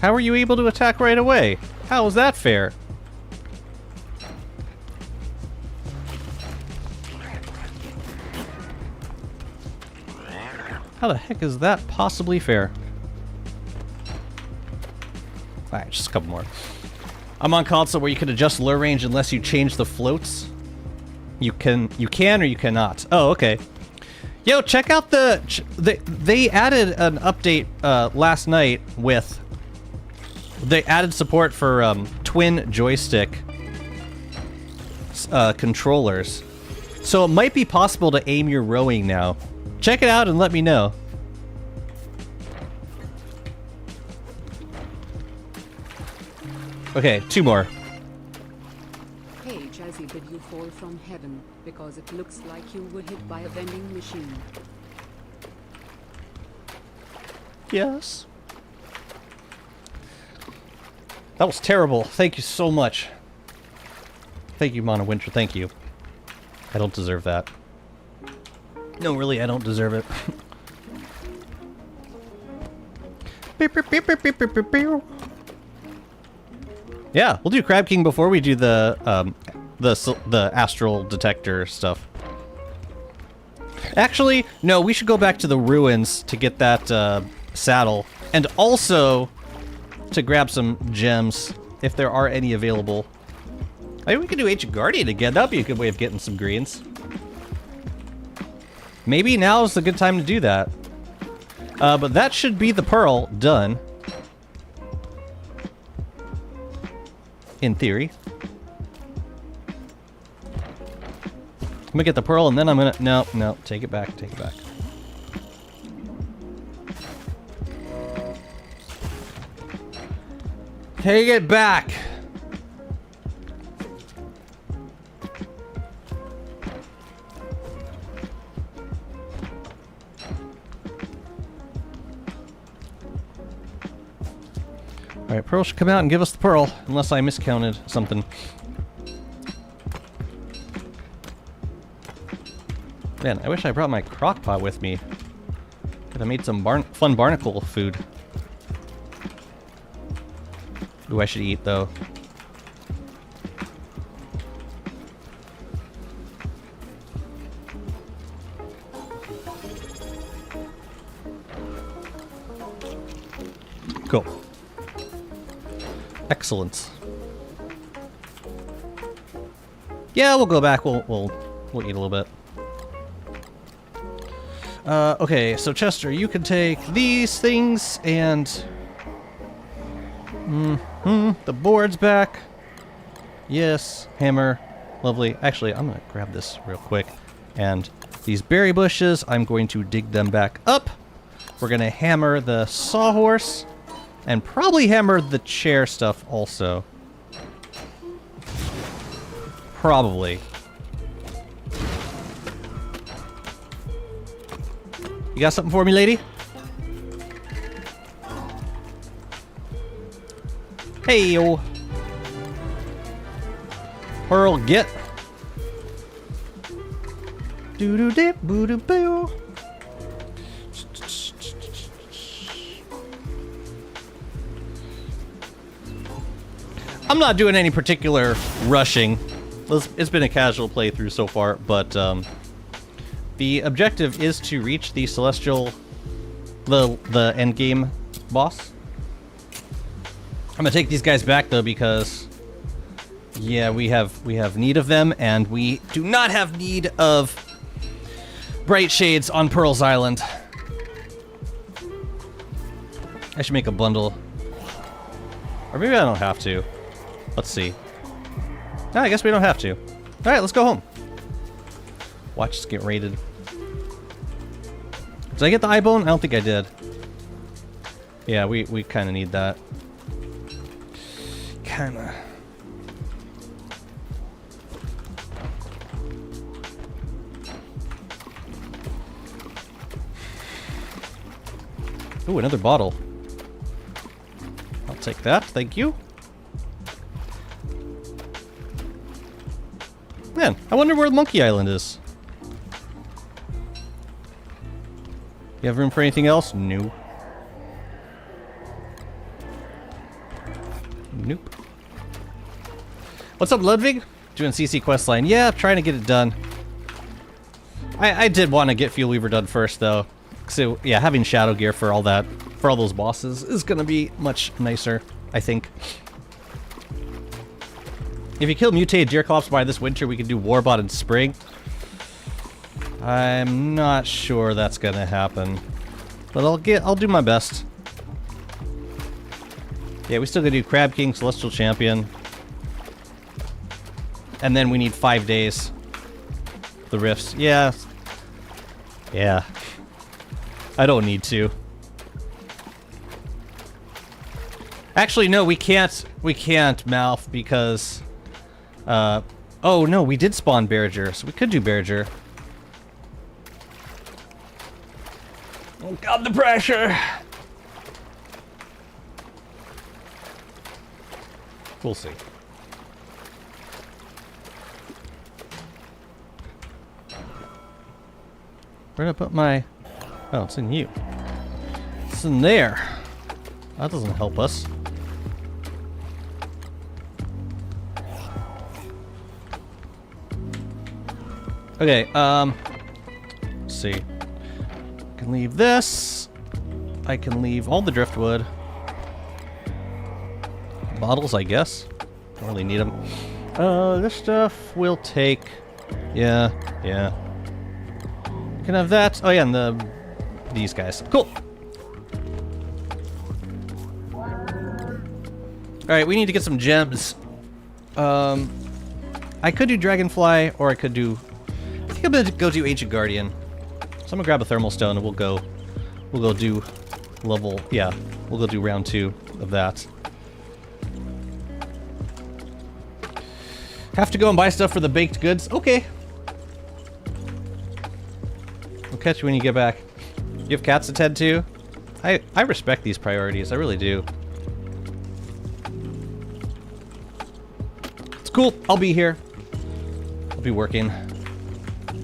How were you able to attack right away? How is that fair? How the heck is that possibly fair? Alright, just a couple more. I'm on console where you can adjust lure range unless you change the floats. You can or you cannot. Oh, okay. Yo, check out they added an update last night with... They added support for twin joystick controllers. So it might be possible to aim your rowing now. Check it out and let me know. Okay, 2 more. Hey, Jazzy, did you fall from heaven? Because it looks like you were hit by a vending machine. Yes. That was terrible. Thank you so much. Thank you, Mana Winter. Thank you. I don't deserve that. No, really, I don't deserve it. Yeah, we'll do Crab King before we do the astral detector stuff. Actually, no, we should go back to the ruins to get that saddle, and also to grab some gems if there are any available. Maybe we could do Ancient Guardian again. That'd be a good way of getting some greens. Maybe now's a good time to do that. But that should be the pearl done. In theory. I'm gonna get the pearl and then I'm gonna... No, take it back, take it back. Take it back! Alright, Pearl should come out and give us the pearl, unless I miscounted something. Man, I wish I brought my crock pot with me. Could have made some fun barnacle food. Ooh, I should eat, though. Cool. Excellent. Yeah, we'll go back. We'll eat a little bit. Okay, so Chester, you can take these things and the board's back. Yes, hammer. Lovely. Actually, I'm gonna grab this real quick. And these berry bushes, I'm going to dig them back up. We're gonna hammer the sawhorse. And probably hammer the chair stuff also. Probably. You got something for me, lady? Hey, yo. Pearl, get. Doo-doo-dip, boo-doo-boo. I'm not doing any particular rushing. It's been a casual playthrough so far, but the objective is to reach the celestial, the end game boss. I'm gonna take these guys back though because, yeah, we have need of them, and we do not have need of bright shades on Pearl's Island. I should make a bundle, or maybe I don't have to. Let's see. No, I guess we don't have to. Alright, let's go home. Watch us get raided. Did I get the eye bone? I don't think I did. Yeah, we kind of need that. Kinda. Ooh, another bottle. I'll take that, thank you. Man, I wonder where Monkey Island is. You have room for anything else? No. Nope. What's up, Ludwig? Doing CC questline. Yeah, trying to get it done. I did want to get Fuel Weaver done first, though. So, yeah, having Shadow Gear for all that, for all those bosses, is going to be much nicer, I think. If you kill mutated Deerclops by this winter, we can do Warbot in spring. I'm not sure that's gonna happen, but I'll do my best. Yeah, we still gotta do Crab King, Celestial Champion, and then we need 5 days. The rifts, yeah. I don't need to. Actually, no, we can't mouth because. Oh no, we did spawn Barriger, so we could do Barriger. Oh god, the pressure! We'll see. Where did I put my... Oh, it's in you. It's in there. That doesn't help us. Okay, let's see. I can leave this. I can leave all the driftwood. Bottles, I guess. Don't really need them. This stuff we'll take. Yeah. You can have that. Oh yeah, and these guys. Cool. Alright, we need to get some gems. I could do Dragonfly, or I could do... I think I'm gonna go do Ancient Guardian. So I'm gonna grab a Thermal Stone and we'll go do level... Yeah, we'll go do round 2 of that. Have to go and buy stuff for the baked goods? Okay. We'll catch you when you get back. You have cats to tend to? I respect these priorities, I really do. Cool, I'll be here. I'll be working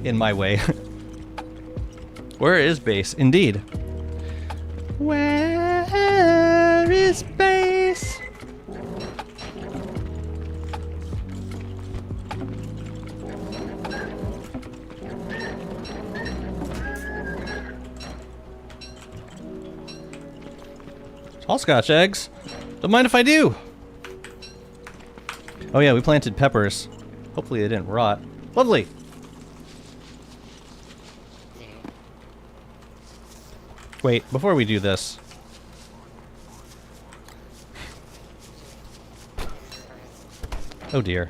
in my way. Where is base? Indeed. Where is base? Scotch eggs. Don't mind if I do. Oh yeah, we planted peppers. Hopefully they didn't rot. Lovely. Wait, before we do this. Oh dear.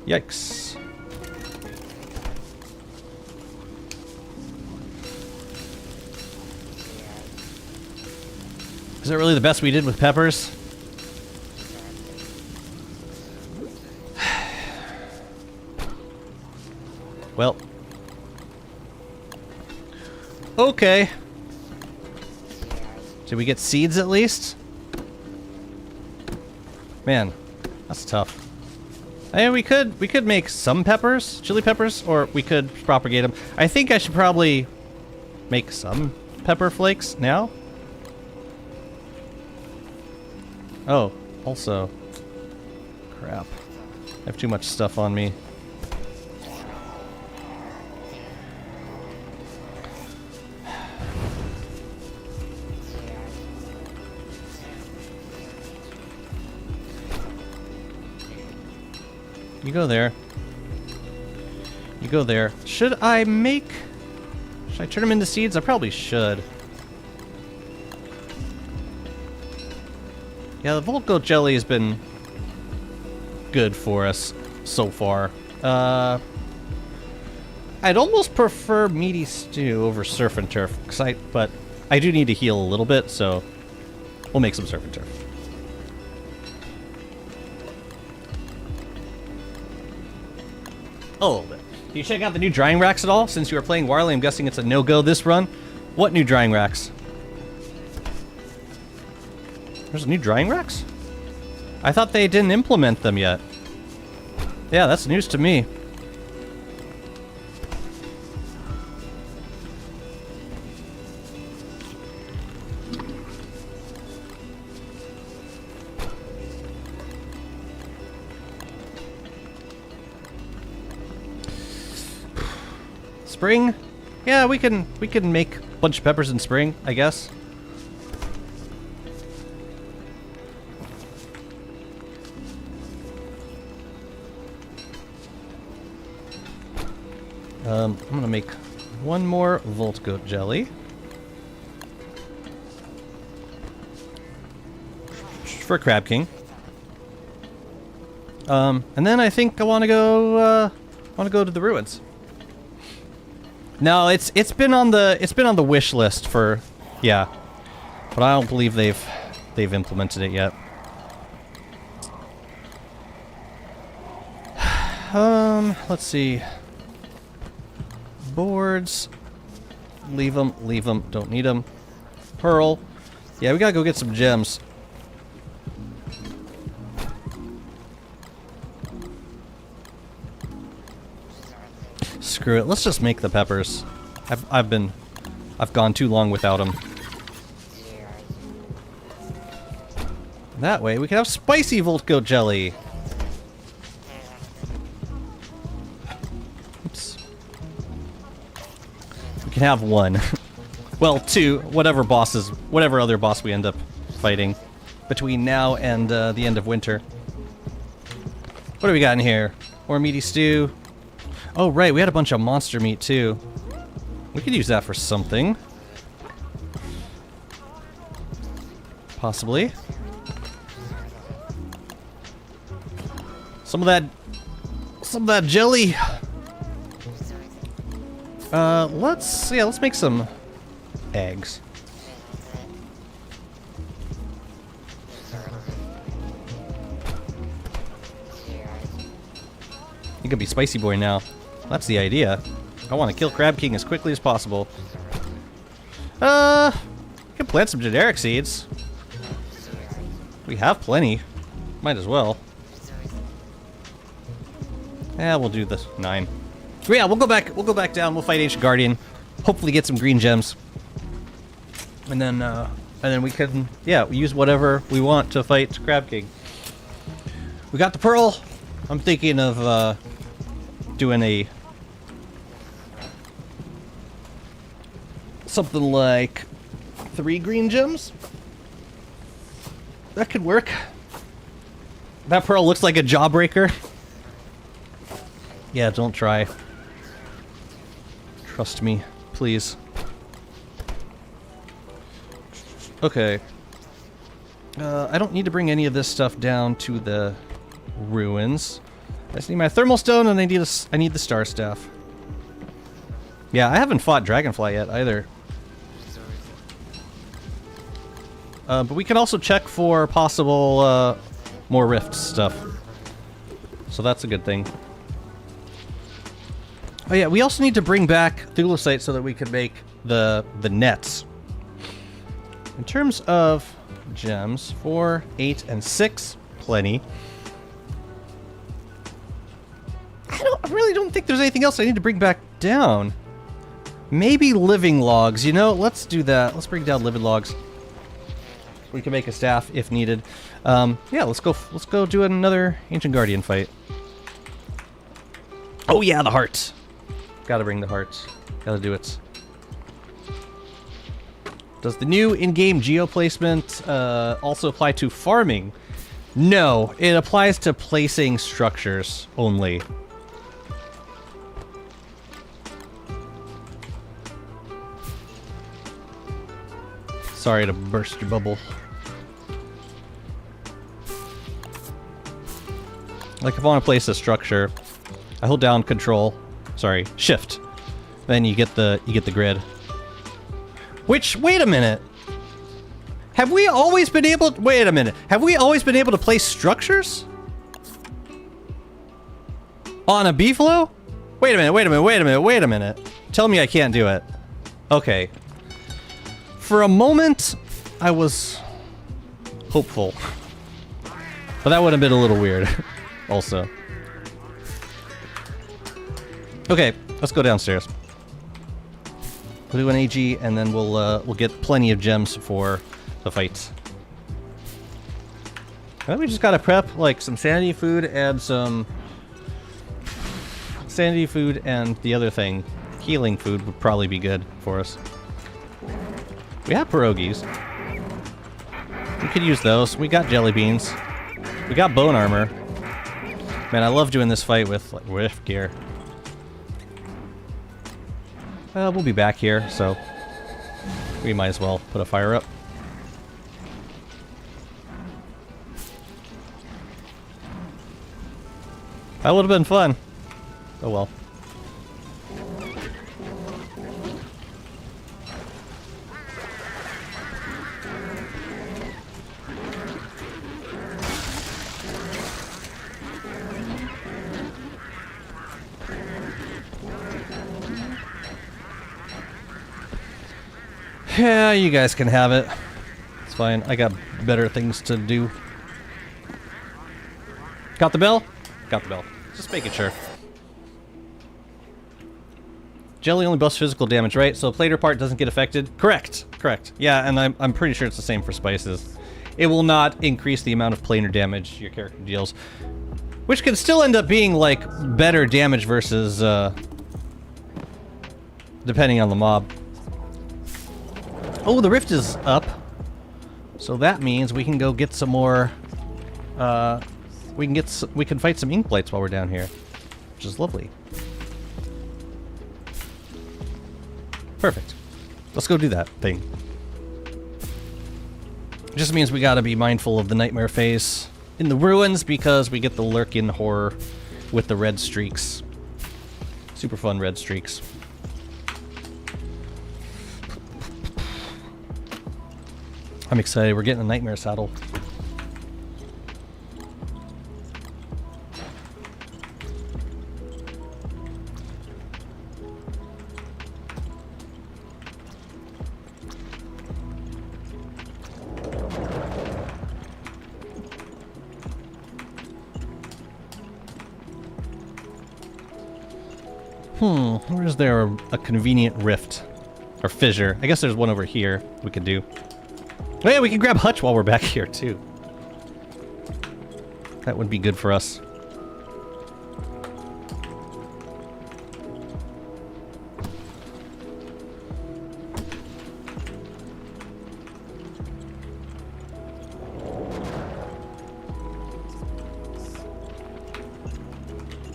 Yikes. Is that really the best we did with peppers? Well. Okay. Did we get seeds at least? Man, that's tough. And we could make some peppers, chili peppers, or we could propagate them. I think I should probably make some pepper flakes now. Oh, also, crap. I have too much stuff on me. You go there. You go there. Should I turn them into seeds? I probably should. Yeah, the Volt Goat Jelly has been good for us so far. I'd almost prefer Meaty Stew over Surf and Turf, but I do need to heal a little bit, so we'll make some Surf and Turf. A little bit. Did you check out the new drying racks at all? Since you were playing Warley, I'm guessing it's a no-go this run. What new drying racks? There's new drying racks? I thought they didn't implement them yet. Yeah, that's news to me. Spring? Yeah, we can make a bunch of peppers in spring, I guess. I'm gonna make one more Volt Goat Jelly. For Crab King. And then I think I want to go to the ruins. No, it's been on the wish list for, yeah, but I don't believe they've implemented it yet. Let's see. Boards. Leave them. Don't need them. Pearl. Yeah, we gotta go get some gems. Screw it. Let's just make the peppers. I've gone too long without them. That way we can have spicy Volt Goat Jelly. Oops. We can have one. Well, two. Whatever other boss we end up fighting between now and the end of winter. What do we got in here? More meaty stew. Oh, right. We had a bunch of monster meat, too. We could use that for something. Possibly. Some of that jelly. Let's make some eggs. You could be Spicy Boy now. That's the idea. I want to kill Crab King as quickly as possible. We can plant some generic seeds. We have plenty. Might as well. Yeah, we'll do this 9. So yeah, we'll go back down, we'll fight Ancient Guardian. Hopefully get some green gems. And then we can, yeah, use whatever we want to fight Crab King. We got the pearl. I'm thinking of doing a something like 3 green gems. That could work. That pearl looks like a jawbreaker. Yeah, don't try. Trust me, please. Okay. I don't need to bring any of this stuff down to the ruins. I just need my thermal stone, and I need the star staff. Yeah, I haven't fought Dragonfly yet either. But we can also check for possible more rift stuff. So that's a good thing. Oh yeah, we also need to bring back Thulecite so that we can make the nets. In terms of gems, 4, 8, and 6, plenty. I really don't think there's anything else I need to bring back down. Maybe living logs, you know? Let's do that. Let's bring down living logs. We can make a staff if needed. Yeah, let's go do another Ancient Guardian fight. Oh yeah, the heart. Gotta bring the hearts. Gotta do it. Does the new in-game geo-placement also apply to farming? No, it applies to placing structures only. Sorry to burst your bubble. Like if I want to place a structure, I hold down Control, sorry, Shift. Then you get the grid. Which, wait a minute. Have we always been able to, wait a minute. Have we always been able to place structures? On a B-flow? Wait a minute. Tell me I can't do it. Okay. For a moment, I was hopeful. But that would have been a little weird, also. Okay, let's go downstairs. We'll do an AG, and then we'll get plenty of gems for the fight. I think we just gotta prep like some sanity food and some sanity food, and the other thing, healing food, would probably be good for us. We have pierogies. We could use those. We got jelly beans. We got bone armor. Man, I love doing this fight with like rift gear. We'll be back here, so we might as well put a fire up. That would have been fun. Oh well. Yeah, you guys can have it. It's fine. I got better things to do. Got the bell? Got the bell. Just making sure. Jelly only buffs physical damage, right? So the plater part doesn't get affected? Correct. Correct. Yeah, and I'm pretty sure it's the same for spices. It will not increase the amount of planar damage your character deals. Which can still end up being, like, better damage versus, depending on the mob. Oh, the rift is up. So that means we can go get some more, we can fight some ink blights while we're down here, which is lovely. Perfect. Let's go do that thing. Just means we gotta be mindful of the nightmare phase in the ruins because we get the lurking horror with the red streaks. Super fun red streaks. I'm excited. We're getting a nightmare saddle. Where is there a convenient rift? Or fissure? I guess there's one over here we could do. Oh yeah, we can grab Hutch while we're back here, too. That would be good for us.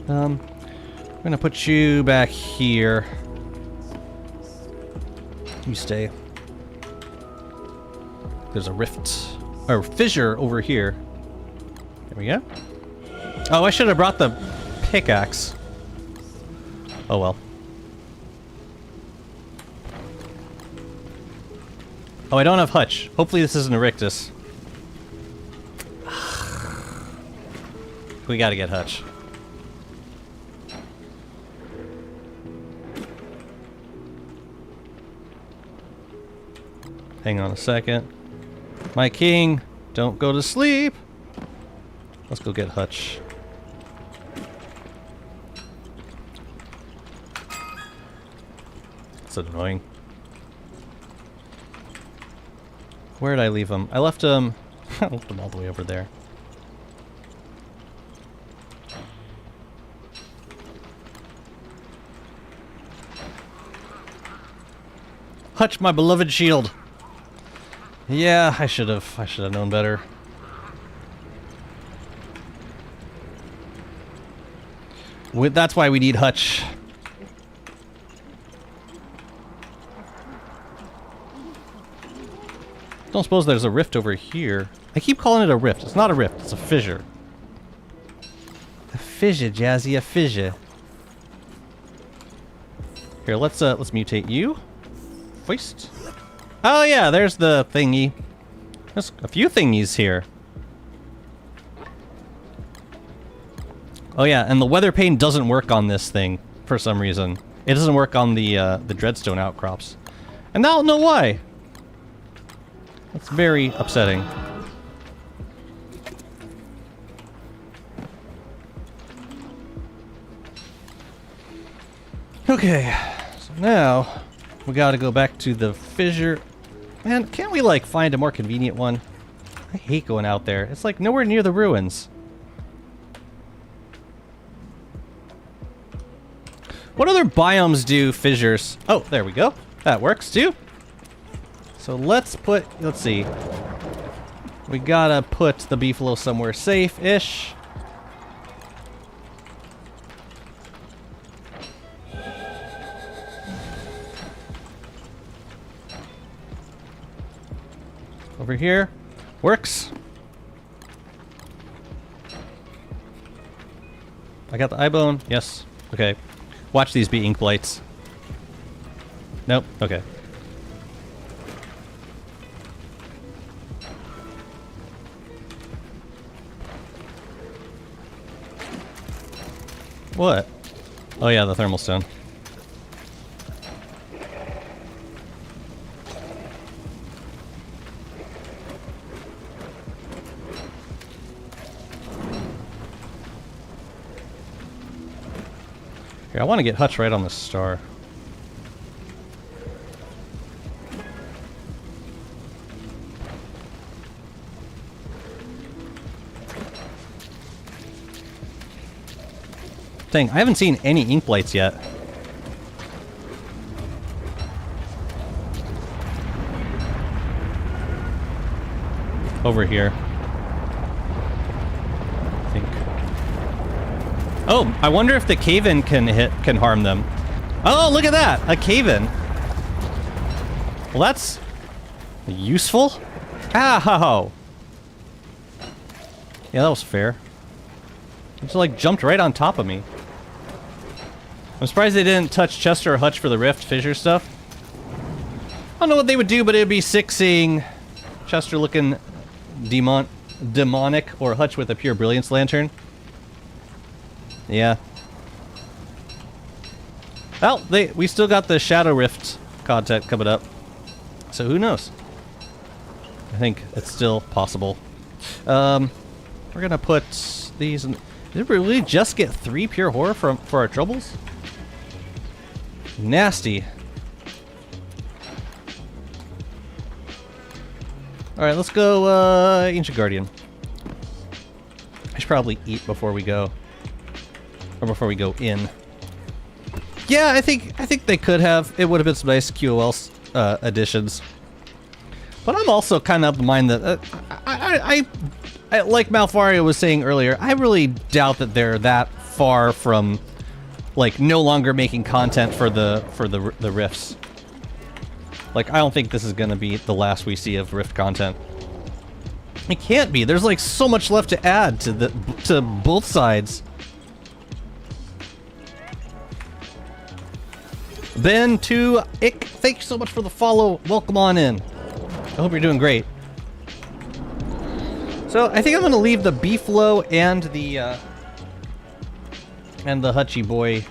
I'm gonna put you back here. You stay. There's a rift, or fissure over here. There we go. Oh, I should have brought the pickaxe. Oh well. Oh, I don't have Hutch. Hopefully this isn't a rictus. We gotta get Hutch. Hang on a second. My king, don't go to sleep. Let's go get Hutch. That's annoying. Where did I leave him? I left him... I left him all the way over there. Hutch, my beloved shield. Yeah, I should have known better. That's why we need Hutch. Don't suppose there's a rift over here. I keep calling it a rift. It's not a rift, it's a fissure. A fissure, Jazzy, a fissure. Here, let's mutate you. First. Oh yeah, there's the thingy. There's a few thingies here. Oh yeah, and the weather pane doesn't work on this thing for some reason. It doesn't work on the dreadstone outcrops. And I don't know why. That's very upsetting. Okay, so now we gotta go back to the fissure. Man, can't we like find a more convenient one? I hate going out there. It's like nowhere near the ruins. What other biomes do fissures? Oh, there we go. That works too. So let's see. We gotta put the beefalo somewhere safe-ish. Over here. Works. I got the eye bone. Yes. Okay. Watch these be ink blights. Nope. Okay. What? Oh yeah, the thermal stone. Here, I want to get Hutch right on the star. Dang, I haven't seen any ink blights yet. Over here. I think. Oh, I wonder if the cave-in can harm them. Oh, look at that! A cave-in. Well, that's useful. Ow! Yeah, that was fair. It just like jumped right on top of me. I'm surprised they didn't touch Chester or Hutch for the rift fissure stuff. I don't know what they would do, but it'd be sick seeing Chester looking demonic or Hutch with a pure brilliance lantern. Yeah. Well, we still got the Shadow Rift content coming up. So who knows? I think it's still possible. We're gonna put these in. Did we really just get 3 pure horror for our troubles? Nasty. Alright, let's go, Ancient Guardian. I should probably eat before we go. Or before we go in. Yeah, I think they could have. It would have been some nice QOL additions. But I'm also kind of of the mind that I like Malfario was saying earlier, I really doubt that they're that far from like no longer making content for the rifts. Like, I don't think this is gonna be the last we see of Rift content. It can't be. There's like so much left to add to both sides. Ben to Ick, thank you so much for the follow. Welcome on in. I hope you're doing great. So I think I'm gonna leave the Beefalo and the Hutchie boy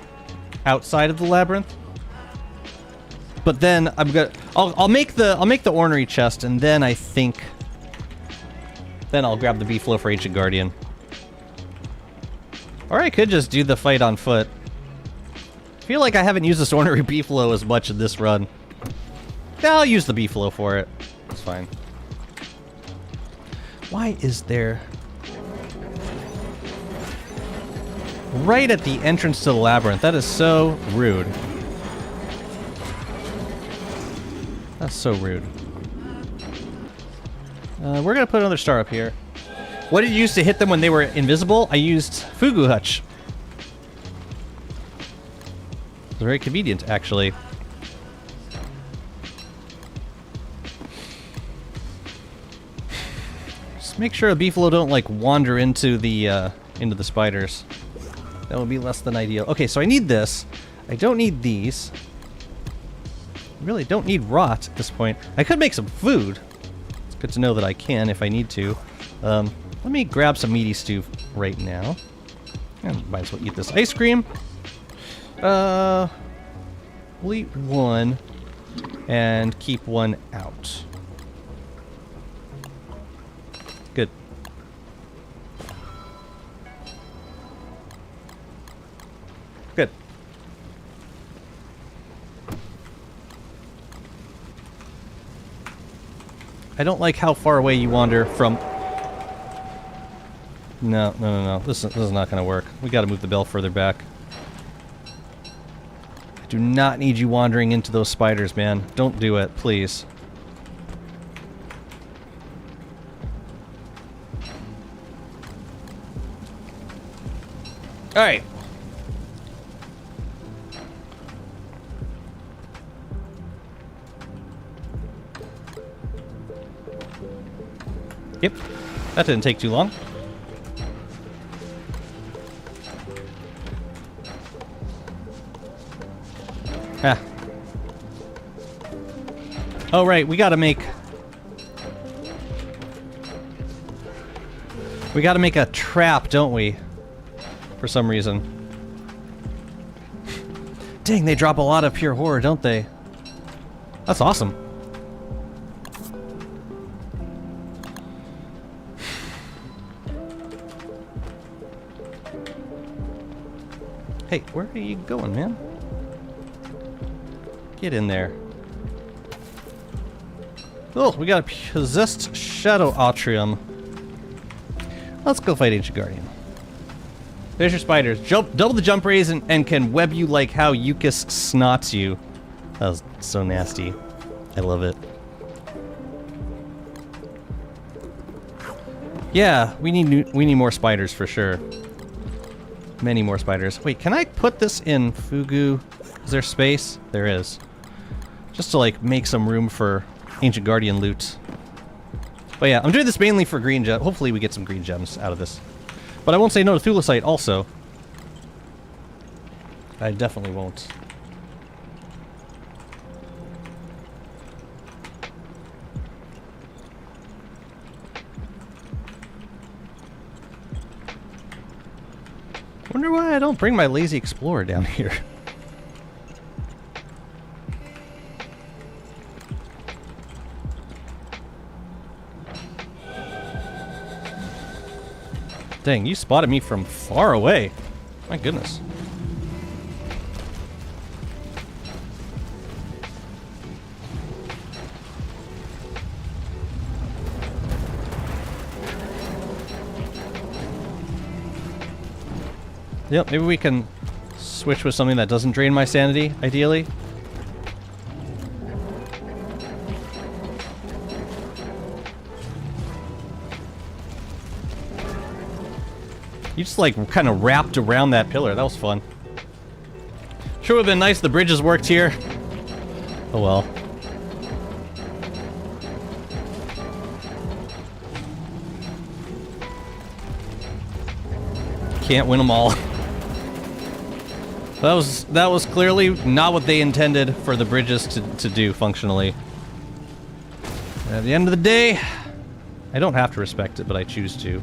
outside of the labyrinth. But then I'll make the ornery chest, and then I think I'll grab the Beefalo for Ancient Guardian. Or I could just do the fight on foot. I feel like I haven't used this ornery Beefalo as much in this run. Yeah, I'll use the Beefalo for it. It's fine. Why is there... right at the entrance to the labyrinth? That is so rude. That's so rude. We're gonna put another star up here. What did you use to hit them when they were invisible? I used Fugu Hutch. It's very convenient, actually. Just make sure a Beefalo don't like wander into the spiders. That would be less than ideal. Okay, so I need this. I don't need these. I really don't need rot at this point. I could make some food. It's good to know that I can if I need to. Let me grab some meaty stew right now. And might as well eat this ice cream. We'll eat one and keep one out. Good. Good. I don't like how far away you wander from... No. This is not going to work. We got to move the bell further back. I do not need you wandering into those spiders, man. Don't do it, please. All right. Yep. That didn't take too long. Ah. Oh, right. We gotta make a trap, don't we? For some reason. Dang, they drop a lot of pure horror, don't they? That's awesome. Hey, where are you going, man? Get in there. Oh, we got a possessed shadow atrium. Let's go fight Ancient Guardian. There's your spiders. Double the jump raise and can web you like how Eucus snots you. That was so nasty. I love it. Yeah, we need more spiders for sure. Many more spiders. Wait, can I put this in Fugu? Is there space? There is. Just to like make some room for Ancient Guardian loot. But yeah, I'm doing this mainly for green gem. Hopefully we get some green gems out of this. But I won't say no to Thulecite also. I definitely won't. Wonder why I don't bring my lazy explorer down here. Dang, you spotted me from far away. My goodness. Yep, maybe we can switch with something that doesn't drain my sanity, ideally. You just, like, kind of wrapped around that pillar. That was fun. Sure would have been nice if the bridges worked here. Oh well. Can't win them all. That was clearly not what they intended for the bridges to do functionally. At the end of the day, I don't have to respect it, but I choose to.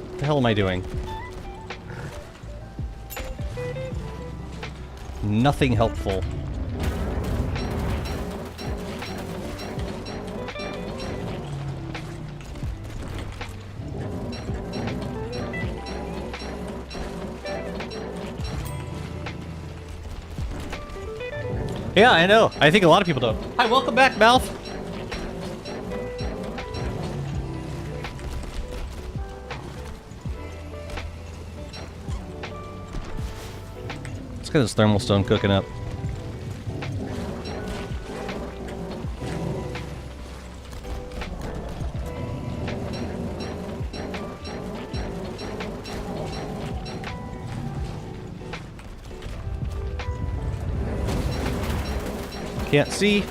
What the hell am I doing? Nothing helpful. Yeah, I know. I think a lot of people don't. Hi, welcome back, Malf. Let's get this thermal stone cooking up. Can't see.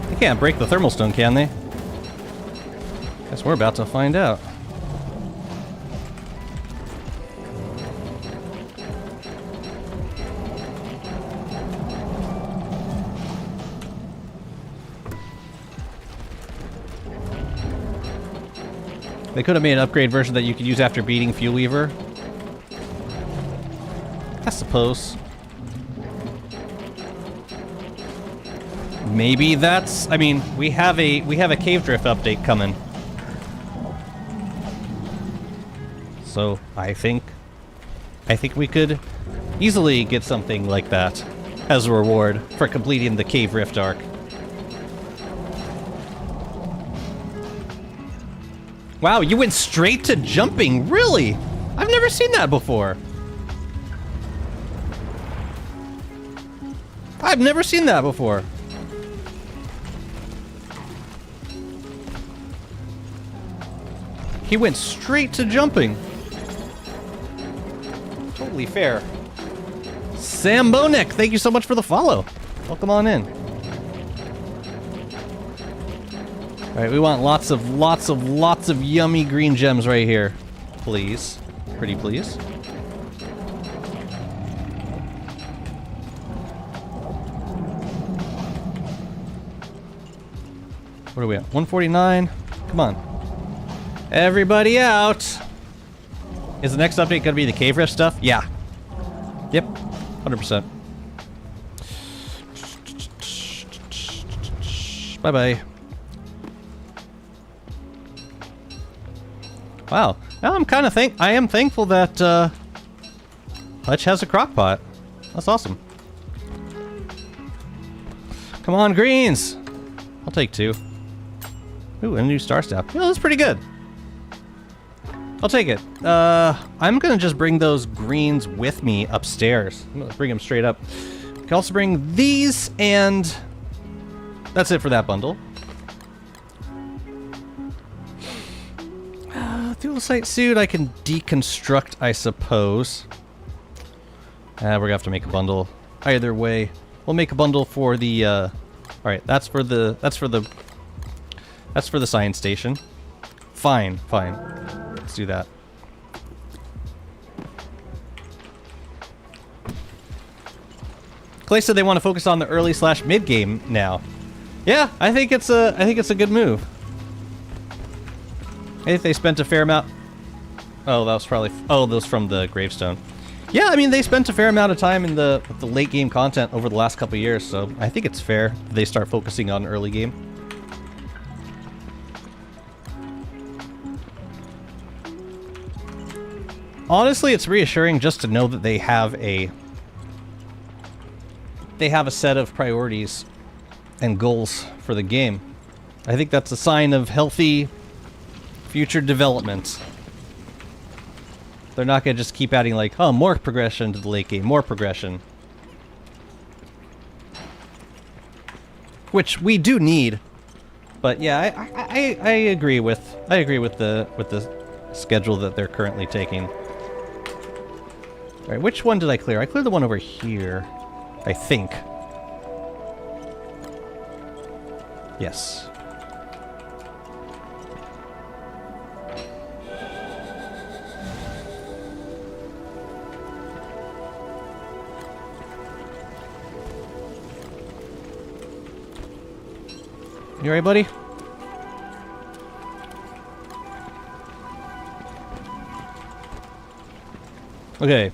They can't break the thermal stone, can they? Guess we're about to find out. They could have made an upgrade version that you could use after beating Fuel Weaver. I suppose. Maybe that's... I mean, we have a cave drift update coming. So, I think we could easily get something like that as a reward for completing the cave rift arc. Wow, you went straight to jumping, really? I've never seen that before. I've never seen that before. He went straight to jumping. Totally fair. Sam Bonek, thank you so much for the follow. Welcome on in. Alright, we want lots of yummy green gems right here. Please. Pretty please. What are we at? 149? Come on. Everybody out! Is the next update gonna be the cave rift stuff? Yeah. Yep. 100%. Bye-bye. Wow. Now I am thankful that Hutch has a crock pot. That's awesome. Come on, greens! I'll take 2. Ooh, and a new star staff. Yeah, that's pretty good. I'll take it. I'm gonna just bring those greens with me upstairs. I'm gonna bring them straight up. I can also bring these, and that's it for that bundle. Dual sight suit I can deconstruct, I suppose. We're gonna have to make a bundle. Either way, we'll make a bundle for the. All right, that's for the science station. Fine. Let's do that. Clay said they want to focus on the early/mid game now. Yeah, I think it's a good move. I think they spent a fair amount. Oh, that was probably... Oh, those from the gravestone. Yeah, I mean, they spent a fair amount of time in the late game content over the last couple years, so I think it's fair they start focusing on early game. Honestly, it's reassuring just to know that they have a set of priorities and goals for the game. I think that's a sign of healthy future development. They're not going to just keep adding like, oh, more progression to the late game, more progression. Which we do need. But yeah, I agree with the schedule that they're currently taking. All right, which one did I clear? I cleared the one over here, I think. Yes. You alright, buddy? Okay.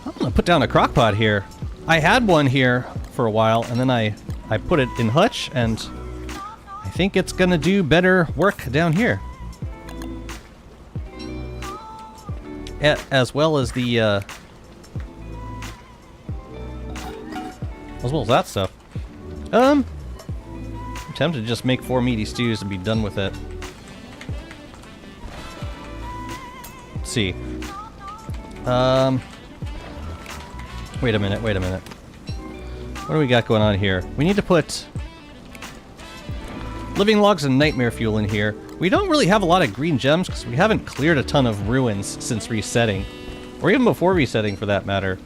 I'm gonna put down a crock pot here. I had one here for a while, and then I put it in hutch, and I think it's gonna do better work down here. As well as the, as well as that stuff. I'm tempted to just make 4 meaty stews and be done with it. Let's see. Wait a minute. What do we got going on here? We need to put living logs and nightmare fuel in here. We don't really have a lot of green gems because we haven't cleared a ton of ruins since resetting. Or even before resetting, for that matter.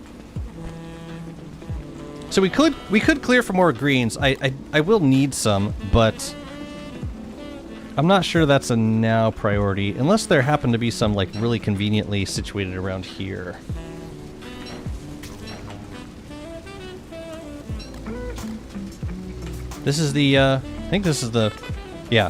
So we could clear for more greens. I will need some, but I'm not sure that's a now priority, unless there happen to be some like really conveniently situated around here. This is the I think this is the, yeah.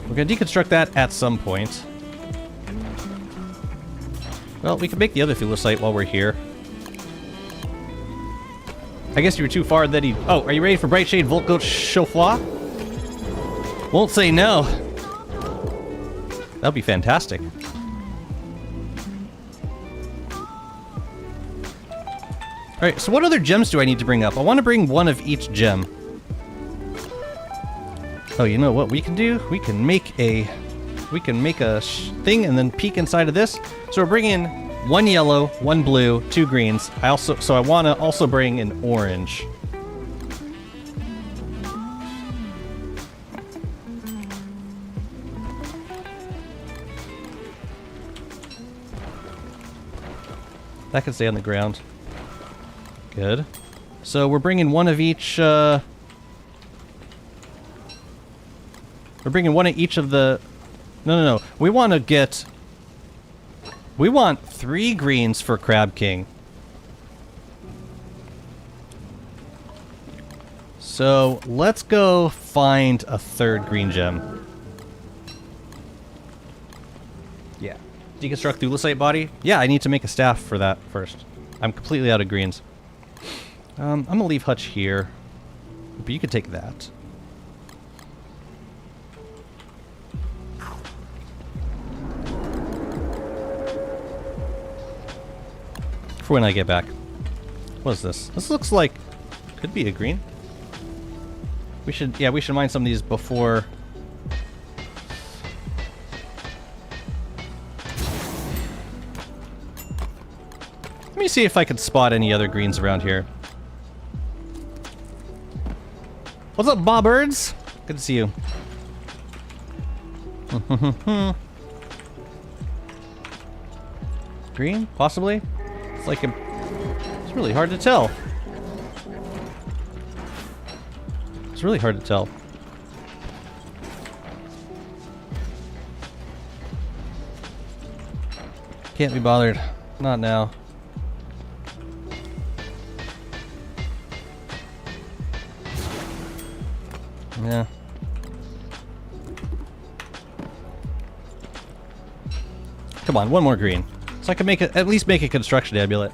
We're going to deconstruct that at some point. Well, we can make the other fuel site while we're here. I guess you were too far that he... Oh, are you ready for Bright Shade Voltgoat Chauffois? Won't say no. That'll be fantastic. Alright, so what other gems do I need to bring up? I want to bring one of each gem. Oh, you know what we can do? We can make a thing and then peek inside of this. So we're bringing 1 yellow, 1 blue, 2 greens. I want to also bring an orange. That can stay on the ground. Good. So we're bringing one of each. We're bringing one of each of the... No. We want to get... We want 3 greens for Crab King. So, let's go find a 3rd green gem. Yeah. Deconstruct Thulecite body? Yeah, I need to make a staff for that first. I'm completely out of greens. I'm going to leave Hutch here. But you can take that. For when I get back. What is this? This looks like... Could be a green. We should mine some of these before... Let me see if I can spot any other greens around here. What's up, Bob Birds? Good to see you. Green? Possibly? It's like a... It's really hard to tell. It's really hard to tell. Can't be bothered. Not now. Yeah. Come on, one more green. So I can make it, at least make a construction amulet.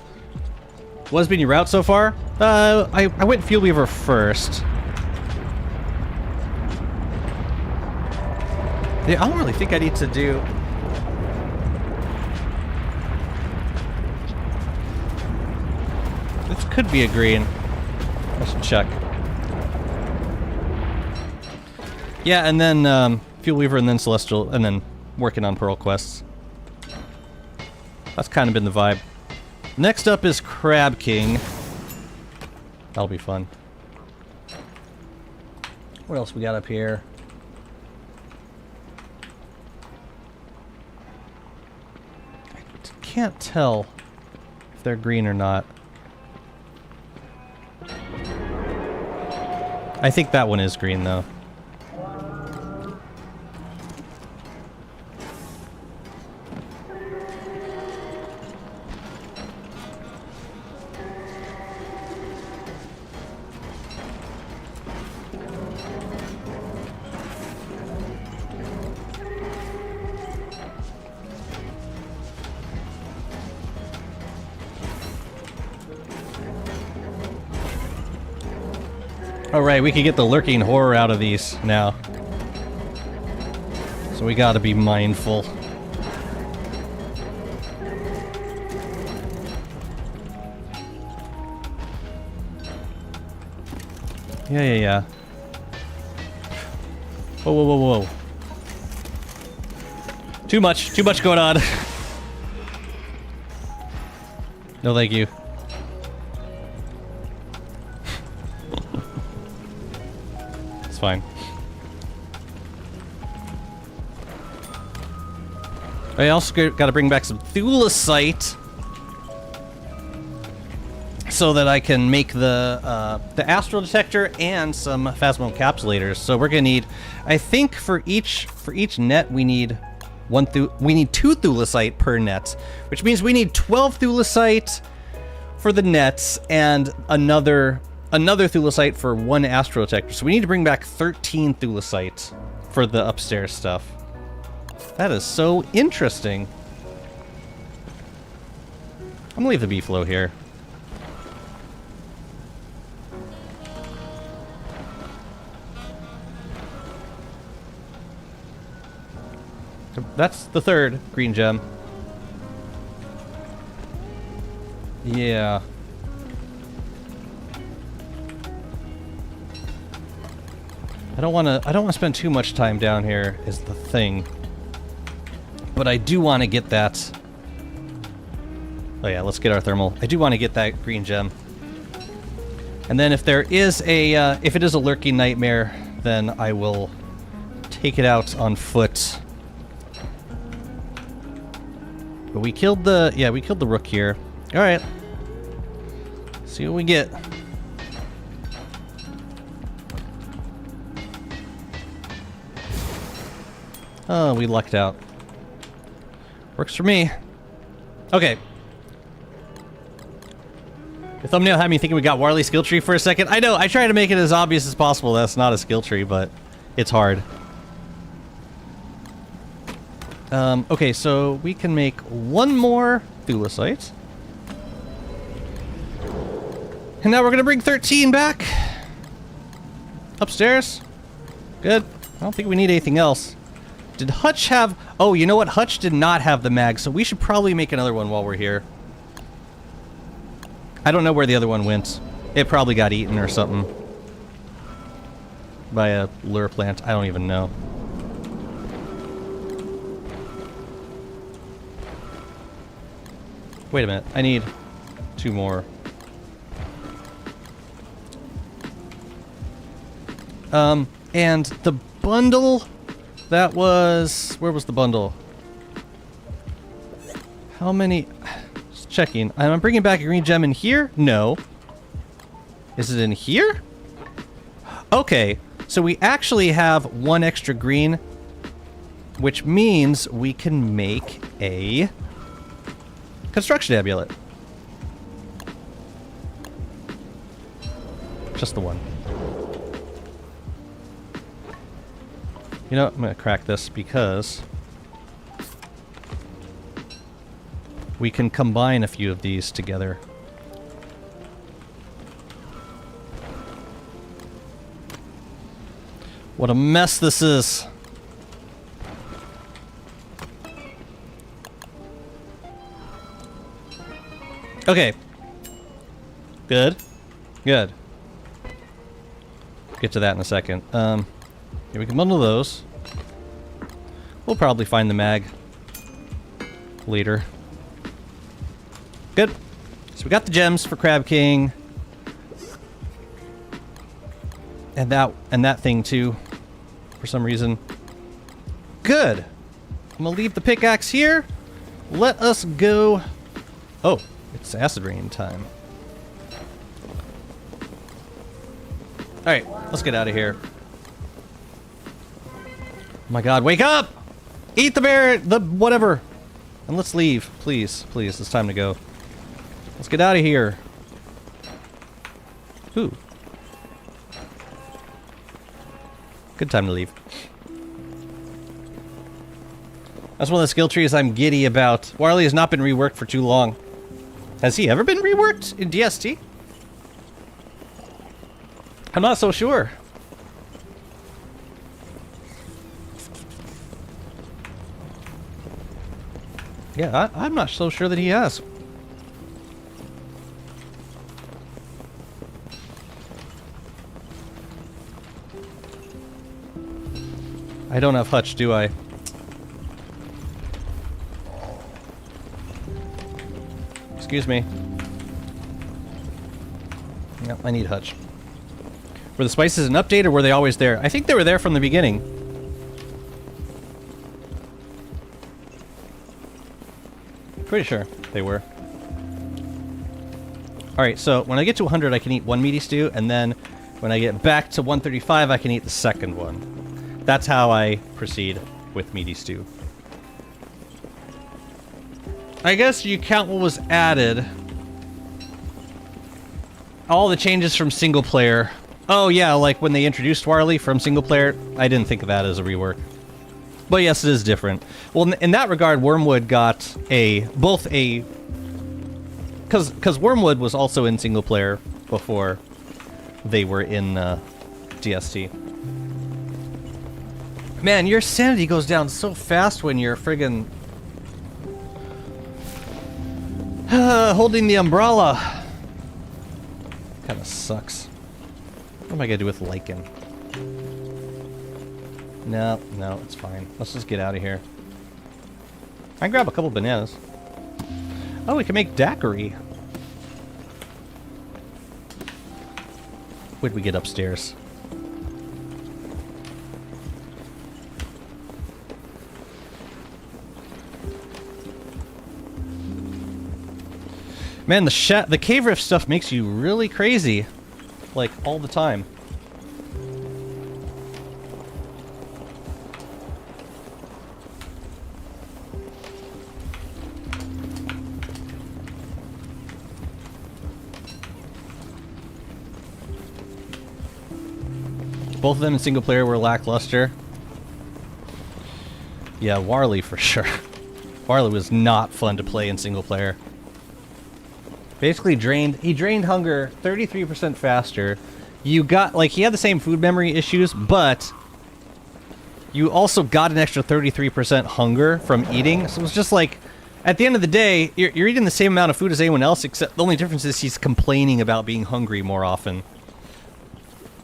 What's been your route so far? I went Field Weaver first. Yeah, I don't really think I need to do... This could be a green. I should check. Yeah, and then Field Weaver and then Celestial, and then working on Pearl quests. That's kind of been the vibe. Next up is Crab King. That'll be fun. What else we got up here? I can't tell if they're green or not. I think that one is green, though. Alright, we can get the lurking horror out of these now. So we gotta be mindful. Yeah. Whoa. Too much going on. No, thank you. It's fine. I also got to bring back some thulecite so that I can make the astral detector and some phasmoencapsulators. So we're gonna need, I think, for each net we need we need 2 thulecite per net, which means we need 12 thulecite for the nets and another thulecite for 1 astral detector. So we need to bring back 13 thulecite for the upstairs stuff. That is so interesting. I'm gonna leave the beefalo here. That's the 3rd green gem. Yeah. I don't want to spend too much time down here is the thing. But I do want to get that. Oh yeah, let's get our thermal. I do want to get that green gem. And then if there is if it is a lurking nightmare, then I will take it out on foot. But we killed the rook here. All right. See what we get. Oh, we lucked out. Works for me. Okay. The thumbnail had me thinking we got Warley skill tree for a second. I know, I try to make it as obvious as possible that's not a skill tree, but it's hard. Okay, so we can make 1 more thulecite. And now we're gonna bring 13 back. Upstairs. Good. I don't think we need anything else. Did Hutch have... Oh, you know what? Hutch did not have the mag, so we should probably make another one while we're here. I don't know where the other one went. It probably got eaten or something. By a lure plant. I don't even know. Wait a minute. I need 2 more. And the bundle... That was... Where was the bundle? How many... Just checking. I'm bringing back a green gem in here? No. Is it in here? Okay. So we actually have 1 extra green, which means we can make a construction amulet. Just the 1. You know, I'm gonna crack this because we can combine a few of these together. What a mess this is. Okay. Good. Good. Get to that in a second. Yeah, we can bundle those. We'll probably find the mag later. Good. So we got the gems for Crab King. And that thing too. For some reason. Good. I'm gonna leave the pickaxe here. Let us go. Oh, it's acid rain time. Alright, let's get out of here. Oh my god, wake up! Eat the bear, the whatever. And let's leave, please, please. It's time to go. Let's get out of here. Ooh. Good time to leave. That's one of the skill trees I'm giddy about. Warley has not been reworked for too long. Has he ever been reworked in DST? I'm not so sure. Yeah, I'm not so sure that he has. I don't have Hutch, do I? Excuse me. Yep, I need Hutch. Were the spices an update or were they always there? I think they were there from the beginning. Pretty sure they were. Alright, so when I get to 100 I can eat one meaty stew, and then when I get back to 135 I can eat the second one. That's how I proceed with meaty stew. I guess you count what was added. All the changes from single player. Oh yeah, like when they introduced Warley from single player, I didn't think of that as a rework. But yes, it is different. Well, in that regard, Wormwood got both a... Because Wormwood was also in single player before they were in DST. Man, your sanity goes down so fast when you're friggin... holding the umbrella. Kinda sucks. What am I gonna do with lichen? No, no, it's fine. Let's just get out of here. I can grab a couple bananas. Oh, we can make daiquiri. Where'd we get upstairs? Man, the cave rift stuff makes you really crazy. Like, all the time. Both of them in single player were lackluster. Yeah, Warley for sure. Warley was not fun to play in single player. Basically he drained hunger 33% faster. You got, like, he had the same food memory issues, but you also got an extra 33% hunger from eating. So it was just like, at the end of the day, you're eating the same amount of food as anyone else, except the only difference is he's complaining about being hungry more often.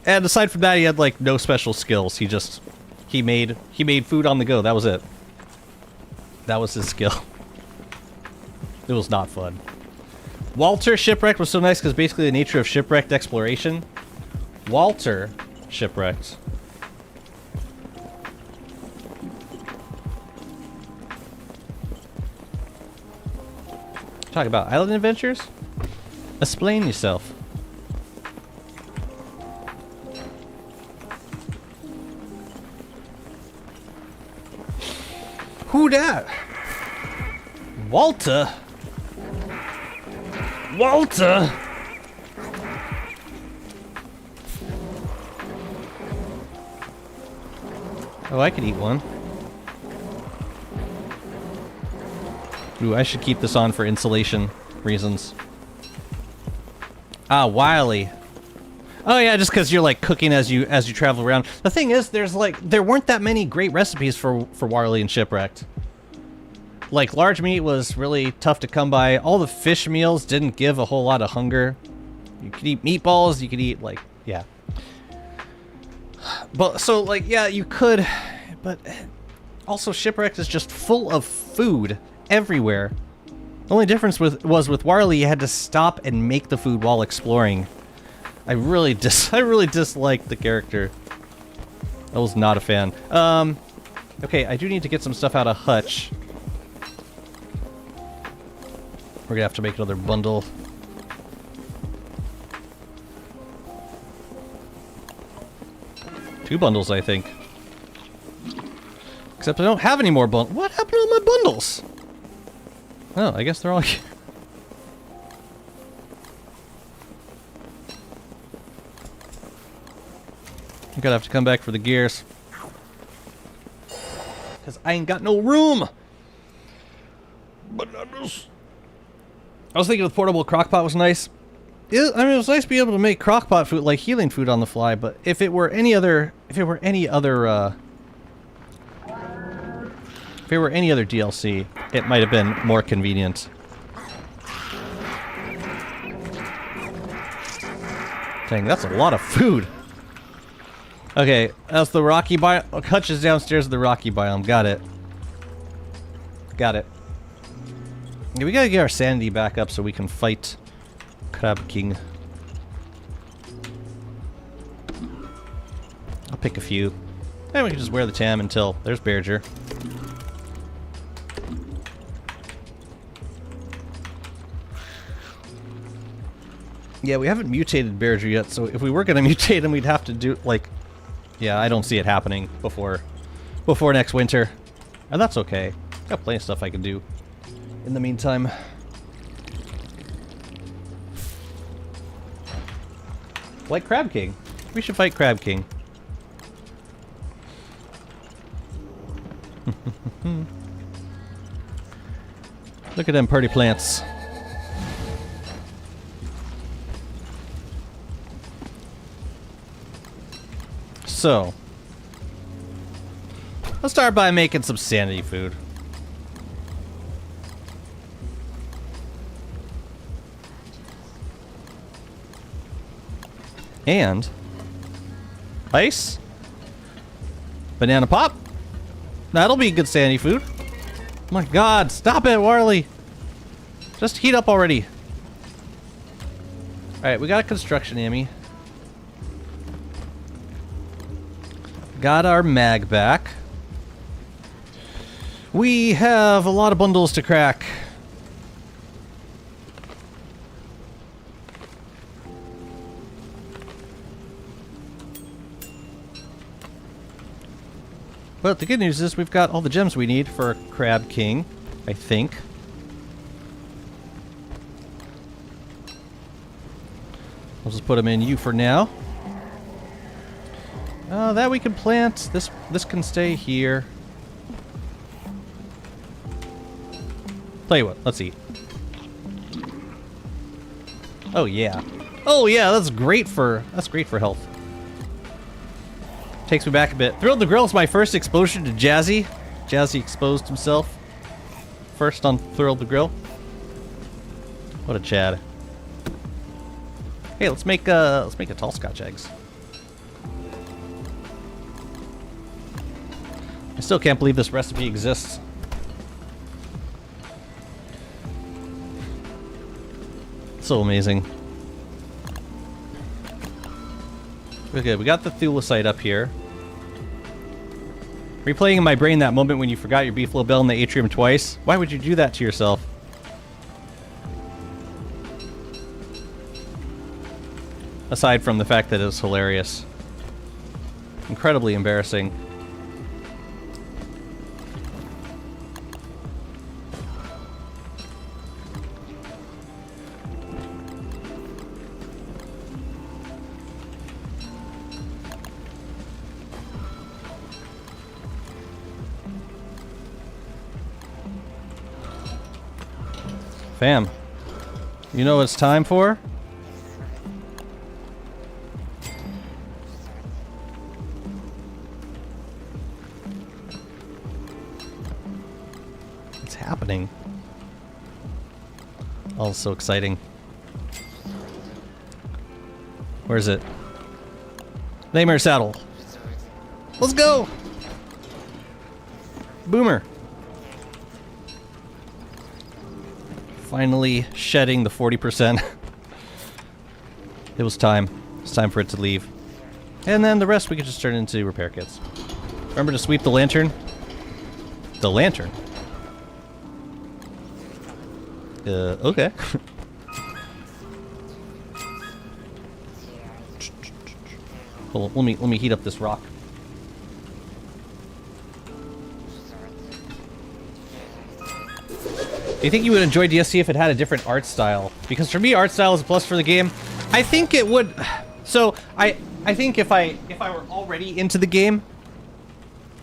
And aside from that, he had, like, no special skills. He made food on the go. That was it. That was his skill. It was not fun. Walter Shipwrecked was so nice because basically the nature of shipwrecked exploration. Walter Shipwrecked. Talk about island adventures? Explain yourself. Who dat? Walter? Walter! Oh, I could eat one. Ooh, I should keep this on for insulation reasons. Ah, Wily. Oh yeah, just because you're like cooking as you travel around. The thing is, there weren't that many great recipes for Wily and Shipwrecked. Like, large meat was really tough to come by. All the fish meals didn't give a whole lot of hunger. You could eat meatballs, you could eat, like, yeah. But, so, like, yeah, you could, but also Shipwrecked is just full of food everywhere. The only difference was with Wily, you had to stop and make the food while exploring. I really disliked the character. I was not a fan. Okay, I do need to get some stuff out of Hutch. We're gonna have to make another bundle. Two bundles, I think. Except I don't have any more bundles. What happened to all my bundles? Oh, I guess they're all here. I'm gonna have to come back for the gears. Because I ain't got no room! Bananas. I was thinking the portable crockpot was nice. I mean, it was nice to be able to make crockpot food, like healing food on the fly, but if it were any other DLC, it might have been more convenient. Dang, that's a lot of food. Okay, that's the rocky biome. Hutch is downstairs in the rocky biome. Got it. Got it. Yeah, we gotta get our sanity back up so we can fight Crab King. I'll pick a few. And we can just wear the tam until there's Berger. Yeah, we haven't mutated Berger yet, so if we were gonna mutate him, we'd have to do, like... Yeah, I don't see it happening before next winter. And that's okay. Got plenty of stuff I can do in the meantime. Like Crab King. We should fight Crab King. Look at them pretty plants. So, let's start by making some sanity food. And ice, banana pop. That'll be good sanity food. Oh my God, stop it, Warley. Just heat up already. All right, we got a construction Amy. Got our mag back. We have a lot of bundles to crack. But the good news is we've got all the gems we need for Crab King, I think. I'll just put them in you for now. That we can plant. This can stay here. Tell you what, let's eat. Oh yeah. Oh yeah, that's great for health. Takes me back a bit. Thrilled the Grill is my first exposure to Jazzy. Jazzy exposed himself first on Thrilled the Grill. What a Chad. Hey, let's make a tall Scotch eggs. I still can't believe this recipe exists. So amazing. Okay, we got the thulecite up here. Replaying in my brain that moment when you forgot your beefalo bell in the atrium twice. Why would you do that to yourself? Aside from the fact that it was hilarious. Incredibly embarrassing. Fam, you know what it's time for? What's happening? Oh, so exciting. Where is it? Nightmare Saddle. Let's go! Boomer. Finally shedding the 40%. It was time. It's time for it to leave. And then the rest we could just turn into repair kits. Remember to sweep the lantern? The lantern? Okay. Hold on, let me heat up this rock. Do you think you would enjoy DSC if it had a different art style? Because for me, art style is a plus for the game. I think it would. So I think if I were already into the game,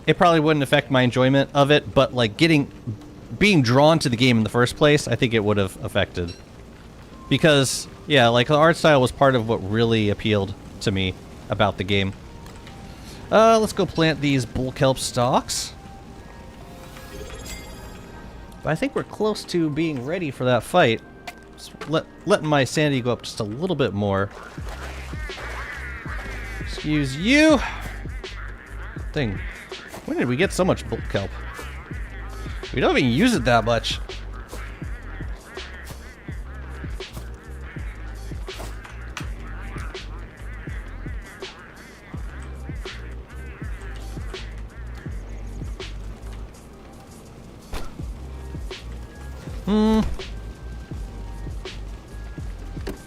it probably wouldn't affect my enjoyment of it. But like being drawn to the game in the first place, I think it would have affected. Because yeah, like the art style was part of what really appealed to me about the game. Let's go plant these bull kelp stalks. But I think we're close to being ready for that fight. Just letting my sanity go up just a little bit more. Excuse you. Thing. When did we get so much bull kelp? We don't even use it that much.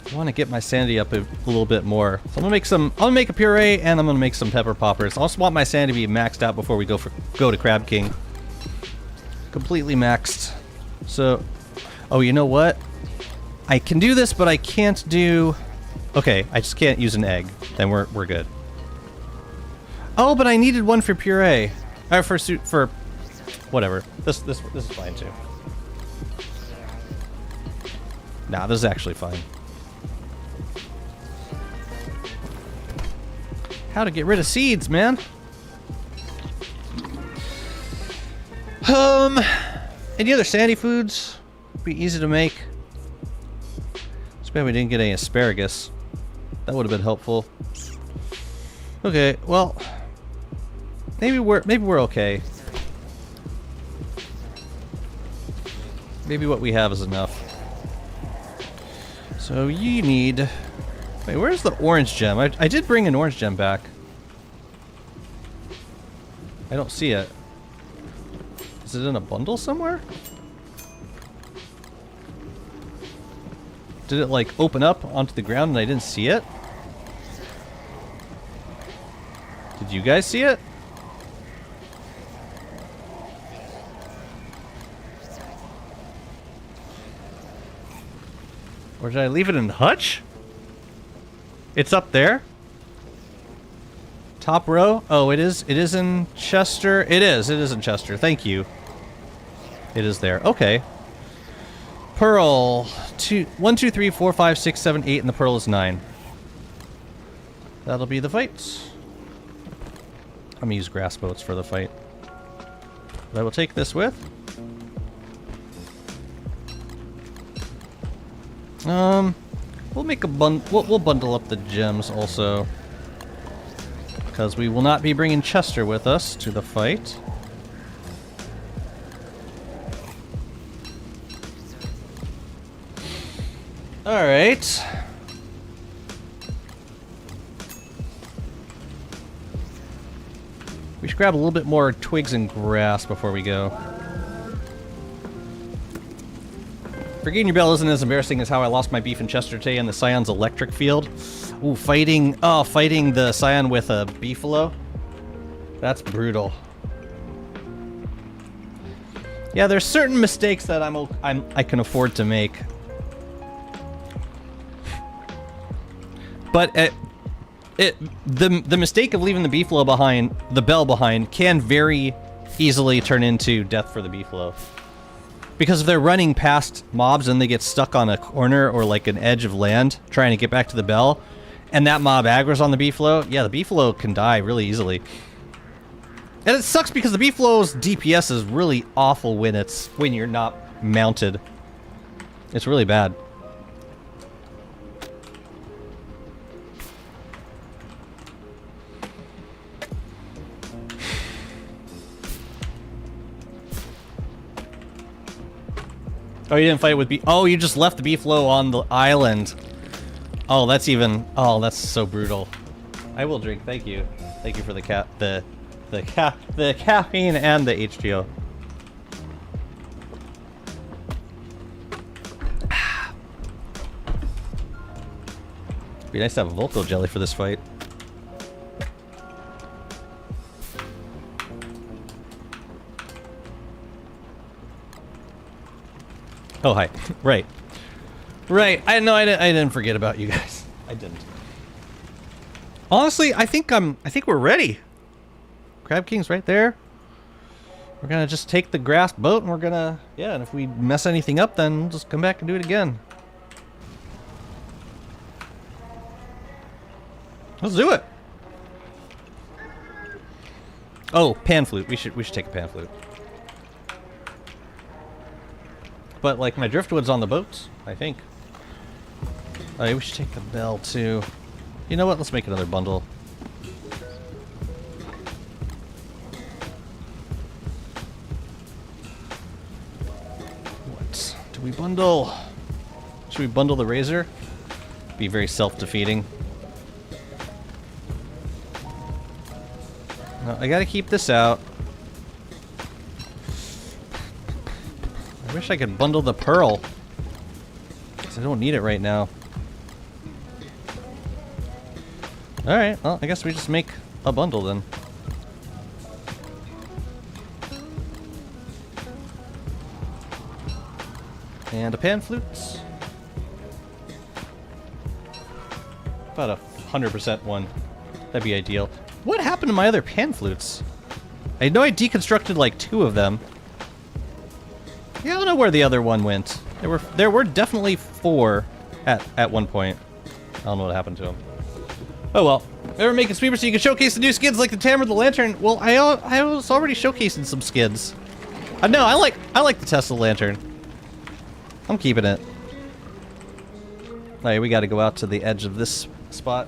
I want to get my sanity up a little bit more. So I'm gonna make a puree and I'm gonna make some pepper poppers. I also want my sanity to be maxed out before we go to Crab King. Completely maxed. So, oh, you know what? I can do this, but I can't do. Okay, I just can't use an egg. Then we're good. Oh, but I needed one for puree. For whatever. This is fine too. Nah, this is actually fine. How to get rid of seeds, man. Any other sandy foods? Be easy to make. It's bad we didn't get any asparagus. That would have been helpful. Okay, well, maybe we're okay. Maybe what we have is enough. So you need. Wait, where's the orange gem? I did bring an orange gem back. I don't see it. Is it in a bundle somewhere? Did it like open up onto the ground and I didn't see it? Did you guys see it? Or did I leave it in the hutch? It's up there. Top row. Oh, it is in Chester. It is in Chester. Thank you. It is there. Okay. Pearl. 1, 2, 3, 4, 5, 6, 7, 8, and the pearl is 9. That'll be the fight. I'm gonna use grass boats for the fight. But I will take this with. We'll make a we'll bundle up the gems also, because we will not be bringing Chester with us to the fight. All right. We should grab a little bit more twigs and grass before we go. Forgetting your bell isn't as embarrassing as how I lost my beef in Chester today in the Scion's electric field. Ooh, fighting the Scion with a beefalo. That's brutal. Yeah, there's certain mistakes that I can afford to make. But the mistake of leaving the beefalo behind, the bell behind, can very easily turn into death for the beefalo. Because if they're running past mobs and they get stuck on a corner or like an edge of land trying to get back to the bell, and that mob aggro's on the beefalo, yeah, the beefalo can die really easily. And it sucks because the beefalo's DPS is really awful when you're not mounted. It's really bad. Oh, you didn't fight with oh, you just left the beefalo on the island. Oh, that's even... Oh, that's so brutal. I will drink, thank you. Thank you for the caffeine and the H2O. Be nice to have a Volco jelly for this fight. Oh, hi. Right. Right. I didn't forget about you guys. I didn't. Honestly, I think we're ready. Crab King's right there. We're gonna just take the grass boat and we're gonna, yeah, and if we mess anything up, then we'll just come back and do it again. Let's do it. Oh, pan flute. We should take a pan flute. But like my driftwood's on the boat, I think. Oh, yeah, we should take the bell too. You know what? Let's make another bundle. What do we bundle? Should we bundle the razor? Be very self-defeating. No, I gotta keep this out. I wish I could bundle the pearl. Because I don't need it right now. Alright, well, I guess we just make a bundle then. And a pan flute. About a 100% one. That'd be ideal. What happened to my other pan flutes? I know I deconstructed like 2 of them. Yeah, I don't know where the other one went. There were definitely 4 at one point. I don't know what happened to them. Oh well. Ever making sweepers so you can showcase the new skins like the Tammer, the Lantern? Well, I was already showcasing some skins. No, I like the Tesla Lantern. I'm keeping it. Alright, we gotta go out to the edge of this spot.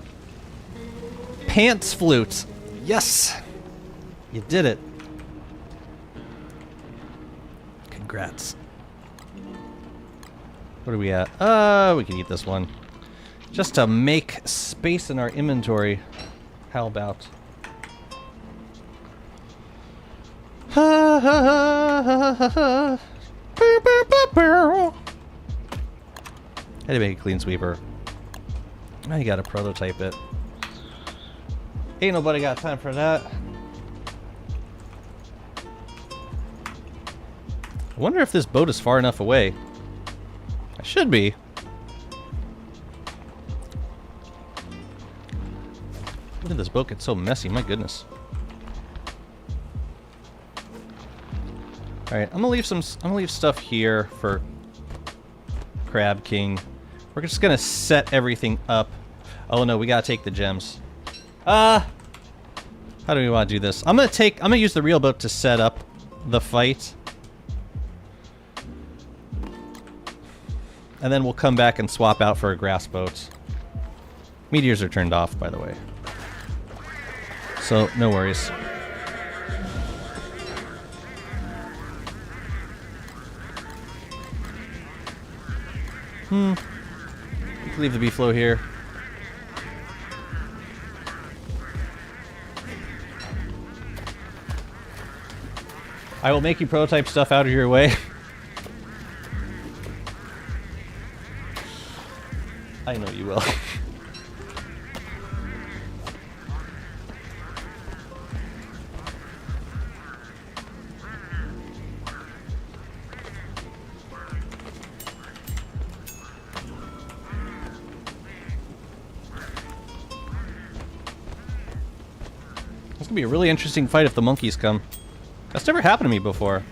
Pants flute. Yes! You did it. Congrats. What are we at? We can eat this one. Just to make space in our inventory. How about? I had to make a clean sweeper. Now you gotta prototype it. Ain't nobody got time for that. I wonder if this boat is far enough away. I should be. Look at this boat get so messy, my goodness. Alright, I'm gonna leave stuff here for Crab King. We're just gonna set everything up. Oh no, we gotta take the gems. How do we want to do this? I'm gonna use the real boat to set up the fight. And then we'll come back and swap out for a grass boat. Meteors are turned off, by the way. So, no worries. Leave the beefalo here. I will make you prototype stuff out of your way. I know you will. It's gonna be a really interesting fight if the monkeys come. That's never happened to me before.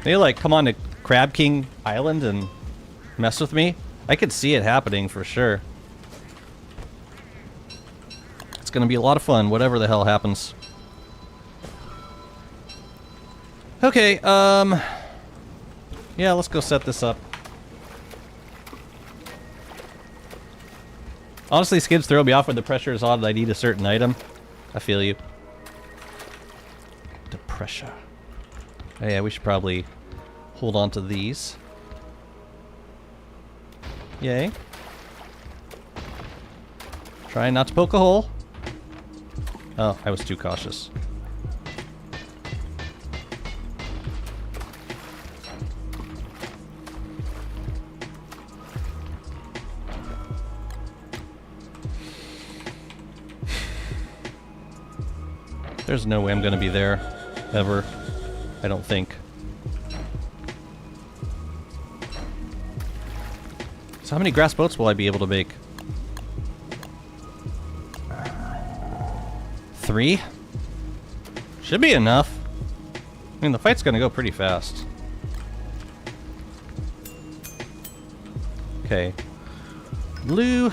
They like come on to Crab King Island and mess with me. I could see it happening for sure. It's gonna be a lot of fun, whatever the hell happens. Okay, yeah, let's go set this up. Honestly, skids throw me off when the pressure is on and I need a certain item. I feel you. The pressure. Oh, yeah, we should probably hold on to these. Yay. Try not to poke a hole. Oh, I was too cautious. There's no way I'm gonna be there, ever. I don't think. So how many grass boats will I be able to make? 3? Should be enough. I mean, the fight's gonna go pretty fast. Okay. Blue,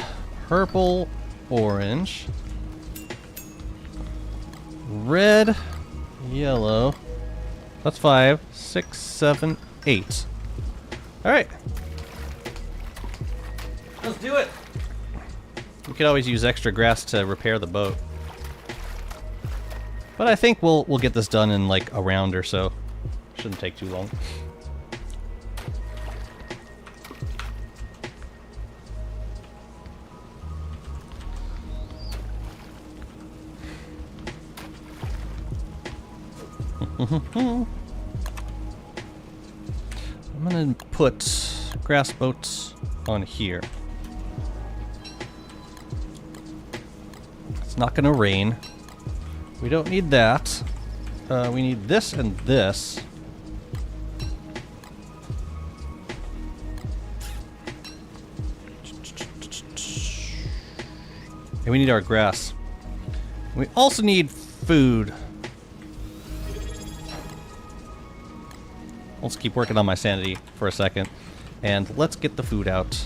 purple, orange. Red, yellow. That's 5, 6, 7, 8. Alright. Let's do it! We could always use extra grass to repair the boat. But I think we'll get this done in like a round or so. Shouldn't take too long. I'm gonna put grass boats on here. It's not gonna rain. We don't need that. We need this and this. And we need our grass. We also need food. Let's keep working on my sanity for a second. And let's get the food out.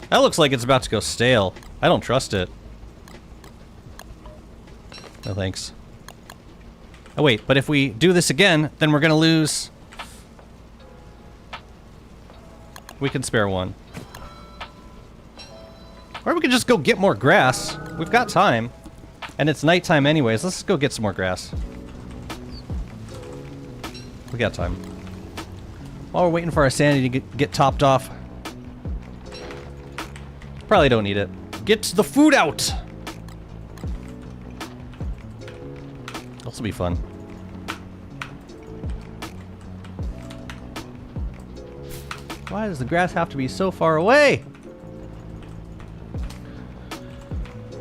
That looks like it's about to go stale. I don't trust it. No thanks. Oh wait, but if we do this again, then we're gonna lose... We can spare one. Or we could just go get more grass. We've got time. And it's nighttime anyways. Let's go get some more grass. We got time. While we're waiting for our sanity to get topped off. Probably don't need it. Get the food out! This will be fun. Why does the grass have to be so far away?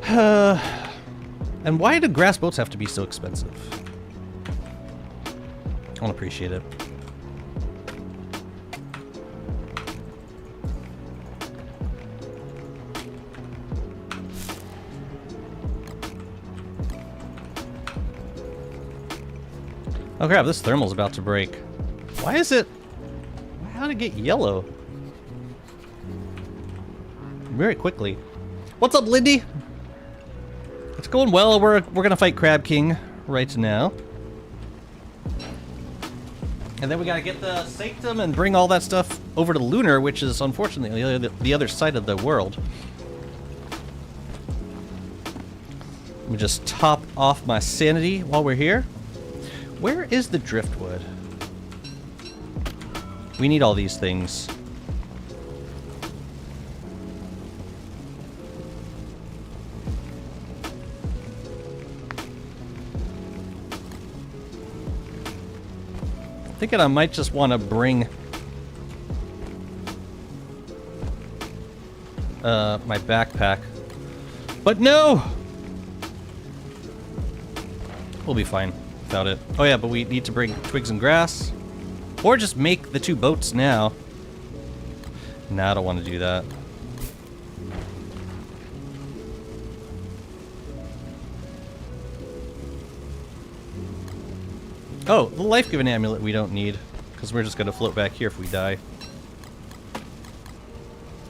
And why do grass boats have to be so expensive? I don't appreciate it. Oh crap, this thermal's about to break. Why is it... How did it get yellow? Very quickly. What's up, Lindy? It's going well. We're gonna fight Crab King right now. And then we gotta get the Sanctum and bring all that stuff over to Lunar, which is unfortunately the other side of the world. Let me just top off my sanity while we're here. Where is the driftwood? We need all these things. I'm thinking I might just want to bring my backpack. But no! We'll be fine without it. Oh yeah, but we need to bring twigs and grass. Or just make the 2 boats now. Nah, I don't want to do that. Oh, the life-giving amulet we don't need, because we're just going to float back here if we die.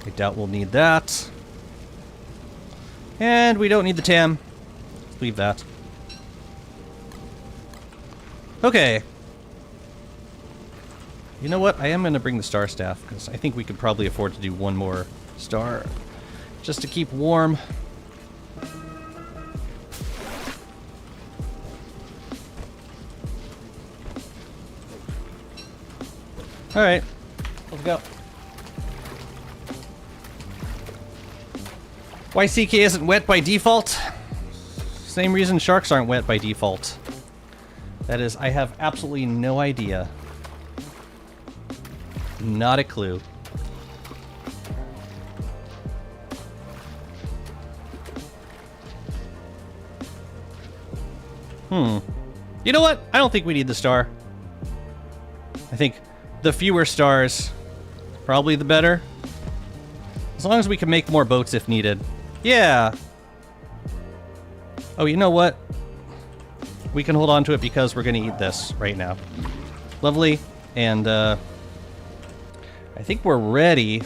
I doubt we'll need that. And we don't need the TAM. Leave that. Okay. You know what? I am going to bring the star staff, because I think we could probably afford to do one more star, just to keep warm. Alright, let's go. Why CK isn't wet by default? Same reason sharks aren't wet by default. That is, I have absolutely no idea. Not a clue. You know what? I don't think we need the star. I think the fewer stars, probably the better. As long as we can make more boats if needed. Yeah. Oh, you know what? We can hold on to it because we're going to eat this right now. Lovely. And, I think we're ready.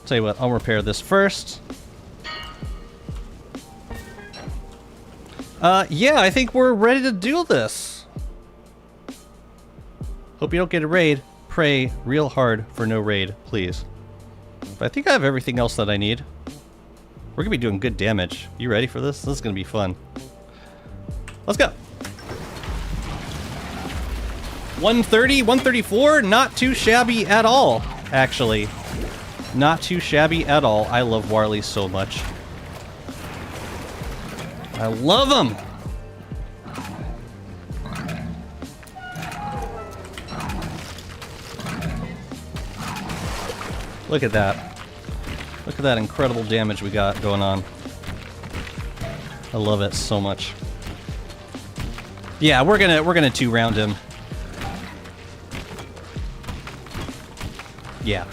Tell you what, I'll repair this first. Yeah, I think we're ready to do this. Hope you don't get a raid. Pray real hard for no raid, please. But I think I have everything else that I need. We're gonna be doing good damage. You ready for this? This is gonna be fun. Let's go. 130, 134, not too shabby at all, actually. Not too shabby at all. I love Warley so much. I love them! Look at that. Look at that incredible damage we got going on. I love it so much. Yeah, we're gonna 2-round him. Yeah.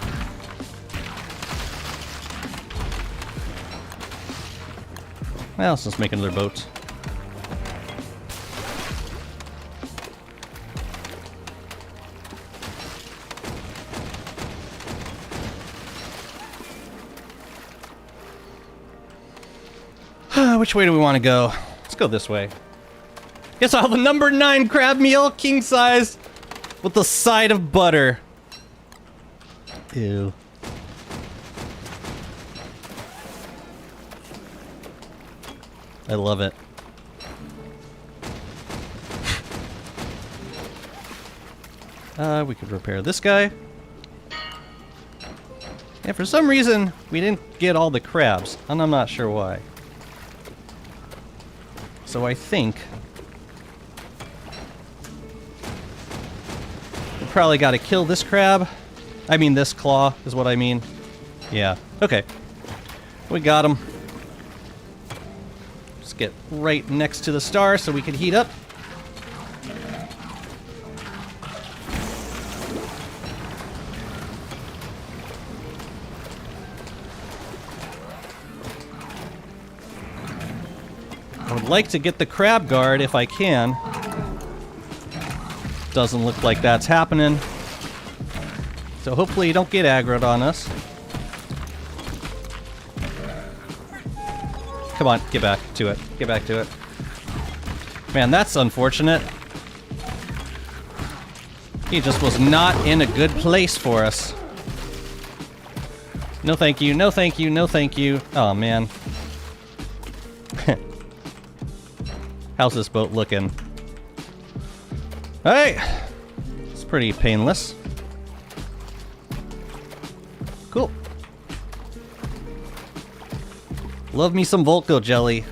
Well, let's just make another boat. Which way do we want to go? Let's go this way. Yes, I'll have a number 9 crab meal, king size, with the side of butter. Ew. I love it. We could repair this guy. Yeah, for some reason, we didn't get all the crabs, and I'm not sure why. So I think we probably got to kill this crab. I mean, this claw is what I mean. Yeah. Okay. We got him. Let's get right next to the star so we can heat up. I would like to get the crab guard if I can. Doesn't look like that's happening. So hopefully you don't get aggroed on us. Come on, get back to it. Get back to it. Man, that's unfortunate. He just was not in a good place for us. No thank you, no thank you, no thank you. Oh man. How's this boat looking? Alright. It's pretty painless. Cool. Love me some Volco jelly.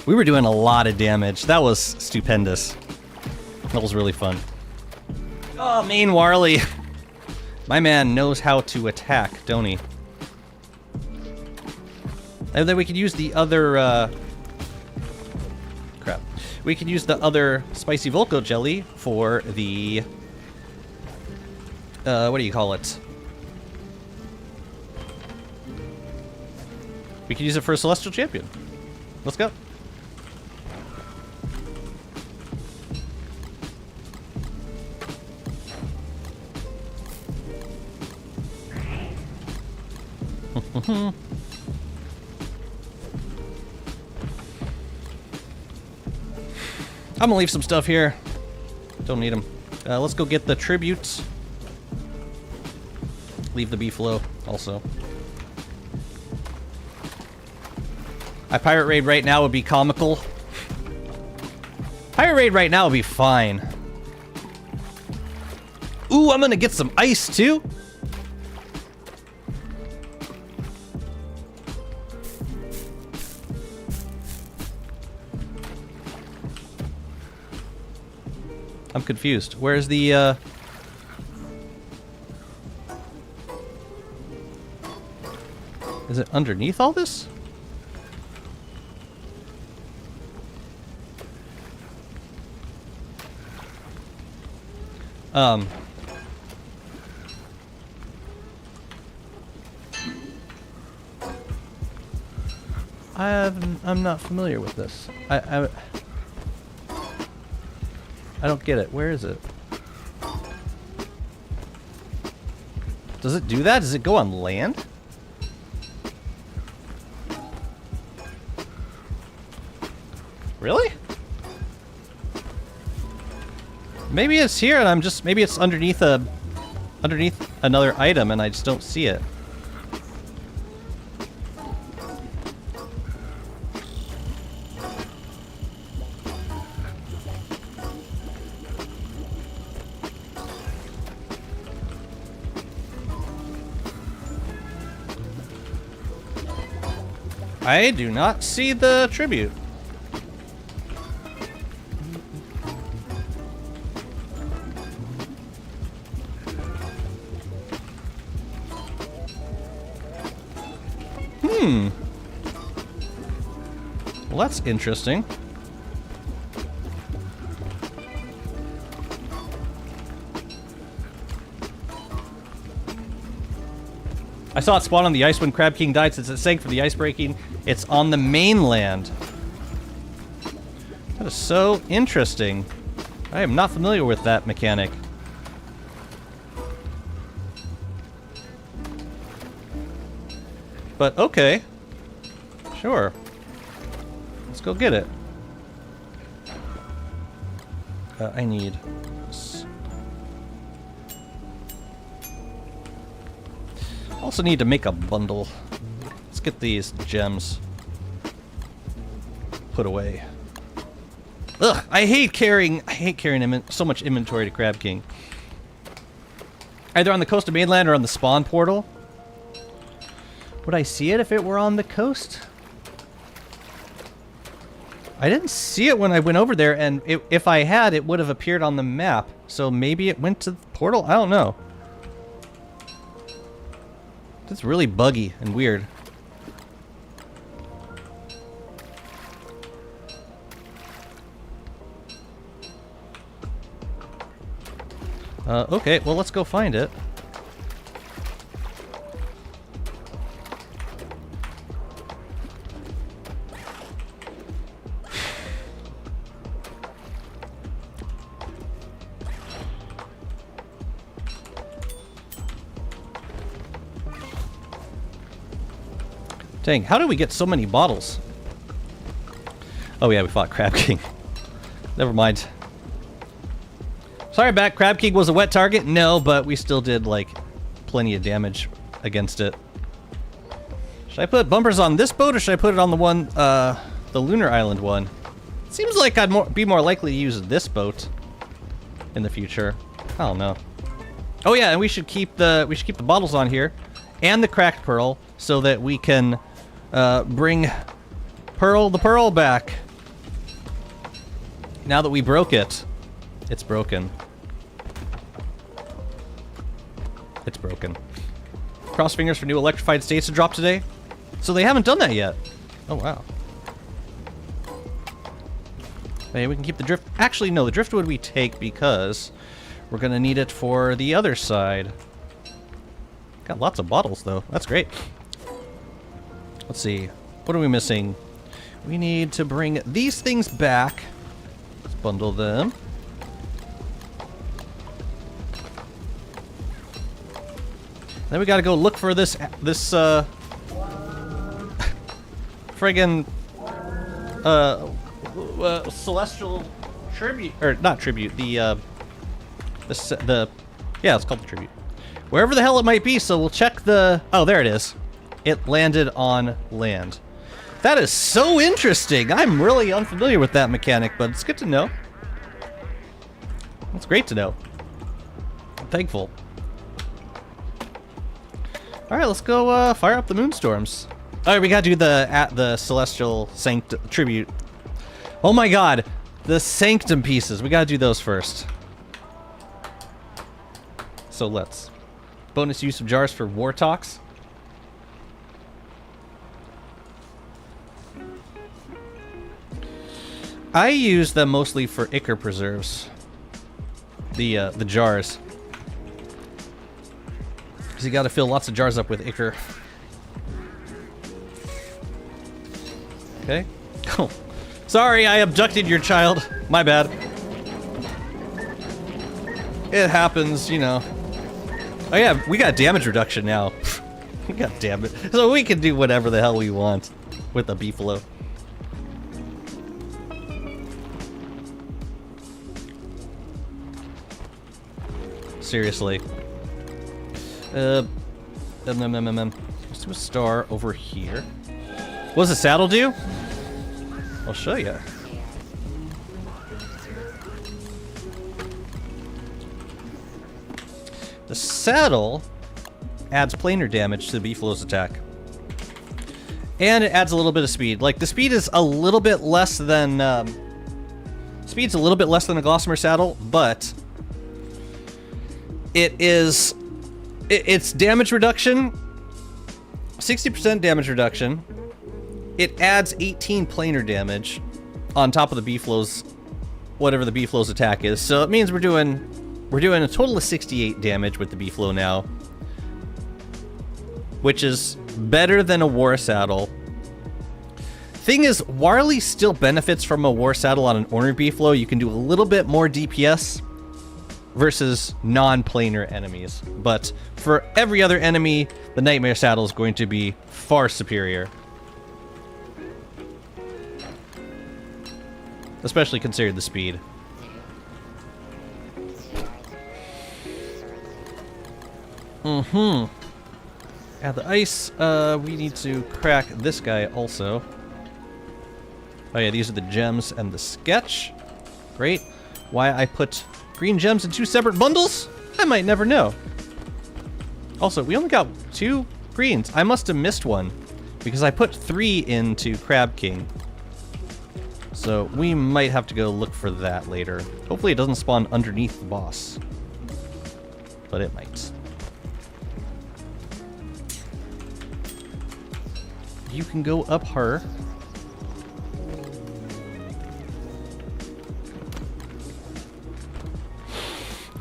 We were doing a lot of damage. That was stupendous. That was really fun. Oh, main Warley. My man knows how to attack, don't he? And then we could use the other, crap. We could use the other spicy Volco jelly for the, what do you call it? We can use it for a Celestial Champion. Let's go. I'm gonna leave some stuff here. Don't need them. Let's go get the tributes. Leave the beefalo also. A pirate raid right now would be comical. Pirate raid right now would be fine. Ooh, I'm gonna get some ice too. I'm confused. Where's the, Is it underneath all this? I'm not familiar with this. I don't get it. Where is it? Does it do that? Does it go on land? Really? Maybe it's here and I'm just, maybe it's underneath another item and I just don't see it. I do not see the tribute. Well, that's interesting. I saw it spawn on the ice when Crab King died. Since it sank for the ice breaking, it's on the mainland. That is so interesting. I am not familiar with that mechanic. But okay. Sure. Let's go get it. I need this. Also need to make a bundle. Let's get these gems put away. Ugh, I hate carrying so much inventory to Crab King. Either on the coast of mainland or on the spawn portal. Would I see it if it were on the coast? I didn't see it when I went over there, and if I had, it would have appeared on the map. So maybe it went to the portal? I don't know. That's really buggy and weird. Okay, well, let's go find it. Dang, how did we get so many bottles? Oh yeah, we fought Crab King. Never mind. Sorry, back. Crab King was a wet target? No, but we still did, like, plenty of damage against it. Should I put bumpers on this boat, or should I put it on the one, the Lunar Island one? Seems like I'd be more likely to use this boat in the future. I don't know. Oh yeah, and we should keep the bottles on here, and the cracked pearl, so that we can bring the pearl back. Now that we broke it, it's broken. It's broken. Cross fingers for new electrified states to drop today. So they haven't done that yet. Oh, wow. Hey, we can keep the drift. Actually, no, the driftwood we take because we're going to need it for the other side. Got lots of bottles, though. That's great. Let's see. What are we missing? We need to bring these things back. Let's bundle them. Then we gotta go look for this friggin' celestial tribute, or not tribute, yeah, it's called the tribute. Wherever the hell it might be, so we'll check the, oh, there it is. It landed on land. That is so interesting. I'm really unfamiliar with that mechanic, but it's good to know. It's great to know. I'm thankful. Alright, let's go fire up the moonstorms. Alright, we gotta do the celestial tribute. Oh my god, the sanctum pieces. We gotta do those first. So let's. Bonus use of jars for war talks. I use them mostly for ichor preserves. The jars. Because you gotta fill lots of jars up with ichor. Okay. Oh. Sorry, I abducted your child. My bad. It happens, you know. Oh yeah, we got damage reduction now. God damn it. So we can do whatever the hell we want with the beefalo. Seriously. Let's do a star over here. What does the saddle do? I'll show you. The saddle adds planar damage to the beefalo's attack. And it adds a little bit of speed. Like, the speed is a little bit less than... speed's a little bit less than a Gossamer saddle, but... It's damage reduction, 60% damage reduction. It adds 18 planar damage on top of the beefalo's, whatever the beefalo's attack is. So it means we're doing a total of 68 damage with the beefalo now, which is better than a war saddle. Thing is, Warley still benefits from a war saddle on an ornery beefalo. You can do a little bit more DPS versus non-planar enemies. But for every other enemy, the Nightmare Saddle is going to be far superior. Especially considering the speed. Add the ice. We need to crack this guy also. Oh yeah, these are the gems and the sketch. Great. Why I put green gems in 2 separate bundles? I might never know. Also, we only got 2 greens. I must have missed one because I put 3 into Crab King. So we might have to go look for that later. Hopefully it doesn't spawn underneath the boss. But it might. You can go up her.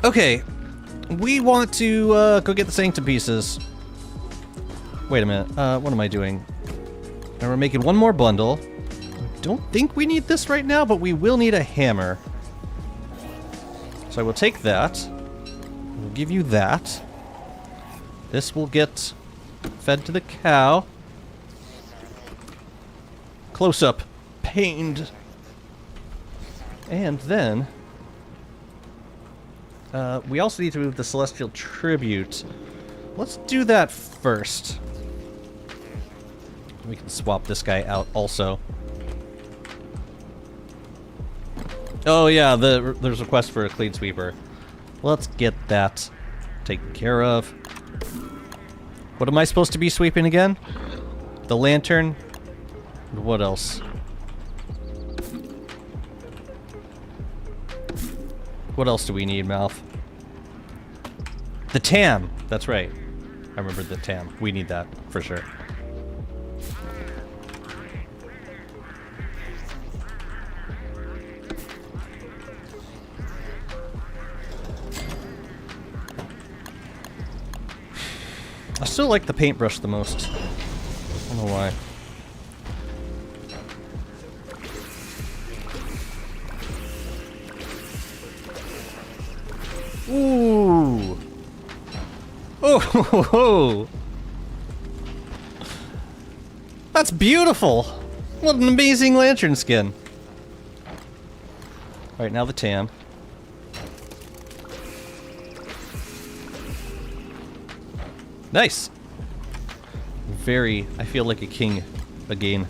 Okay, we want to go get the sanctum pieces. Wait a minute, what am I doing? And we're making one more bundle. Don't think we need this right now, but we will need a hammer. So I will take that. We'll give you that. This will get fed to the cow. Close up, pained. And then... we also need to move the Celestial Tribute. Let's do that first. We can swap this guy out also. Oh yeah, there's a request for a clean sweeper. Let's get that taken care of. What am I supposed to be sweeping again? The lantern? What else? What else do we need, Mouth? The TAM! That's right. I remember the TAM. We need that, for sure. I still like the paintbrush the most. I don't know why. Ooh. Oh, that's beautiful. What an amazing lantern skin. All right, now the tam. Nice. I feel like a king again.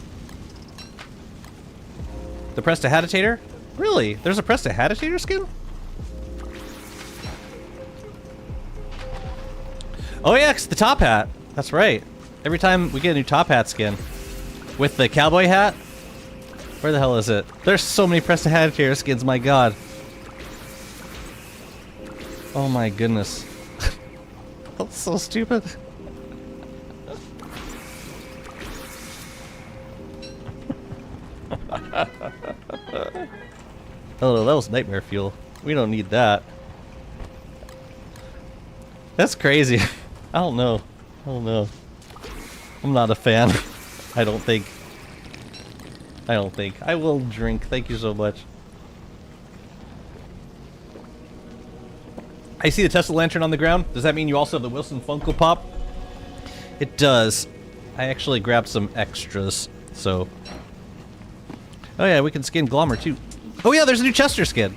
The Prestidigitator? Really? There's a Prestidigitator skin? Oh yeah, it's the top hat. That's right. Every time we get a new top hat skin with the cowboy hat. Where the hell is it? There's so many Prestidigitator skins, my god. Oh my goodness. That's so stupid. Oh, that was nightmare fuel. We don't need that. That's crazy. I don't know. I'm not a fan. I don't think. I will drink. Thank you so much. I see the Tesla lantern on the ground. Does that mean you also have the Wilson Funko Pop? It does. I actually grabbed some extras, so... Oh yeah, we can skin Glommer too. Oh yeah, there's a new Chester skin.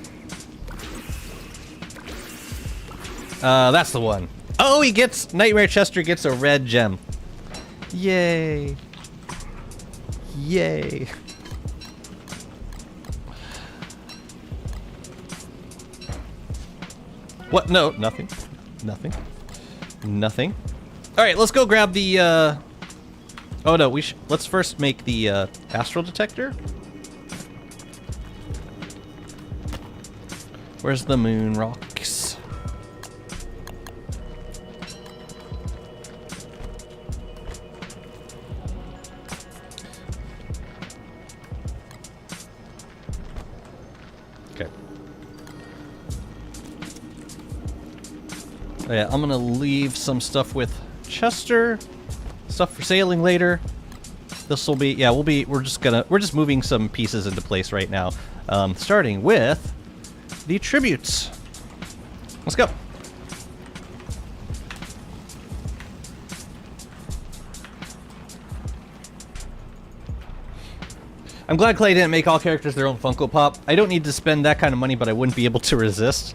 That's the one. Oh, Nightmare Chester gets a red gem. Yay. Yay. What? No, nothing. Nothing. Alright, let's go grab the, Oh no, let's first make the, astral detector. Where's the moon rocks? Okay. Oh yeah, I'm gonna leave some stuff with Chester. Stuff for sailing later. This will be, yeah, we're just moving some pieces into place right now. Starting with the tributes. Let's go. I'm glad Clay didn't make all characters their own Funko Pop. I don't need to spend that kind of money, but I wouldn't be able to resist.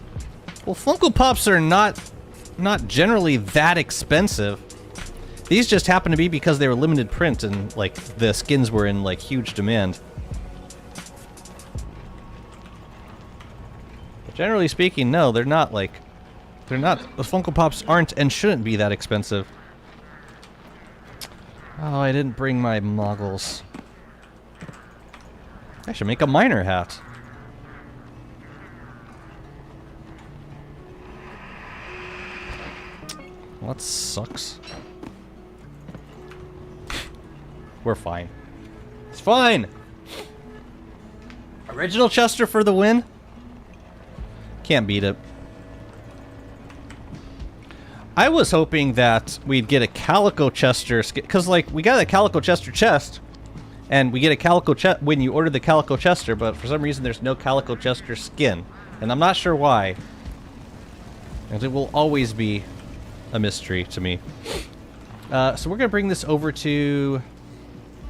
Well, Funko Pops are not generally that expensive. These just happen to be because they were limited print and, like, the skins were in, like, huge demand. But generally speaking, no, they're not, the Funko Pops aren't and shouldn't be that expensive. Oh, I didn't bring my moggles. I should make a miner hat. Well, that sucks. We're fine. It's fine! Original Chester for the win? Can't beat it. I was hoping that we'd get a Calico Chester, because, like, we got a Calico Chester chest, and we get a Calico chest when you order the Calico Chester, but for some reason there's no Calico Chester skin. And I'm not sure why. And it will always be a mystery to me. So we're going to bring this over to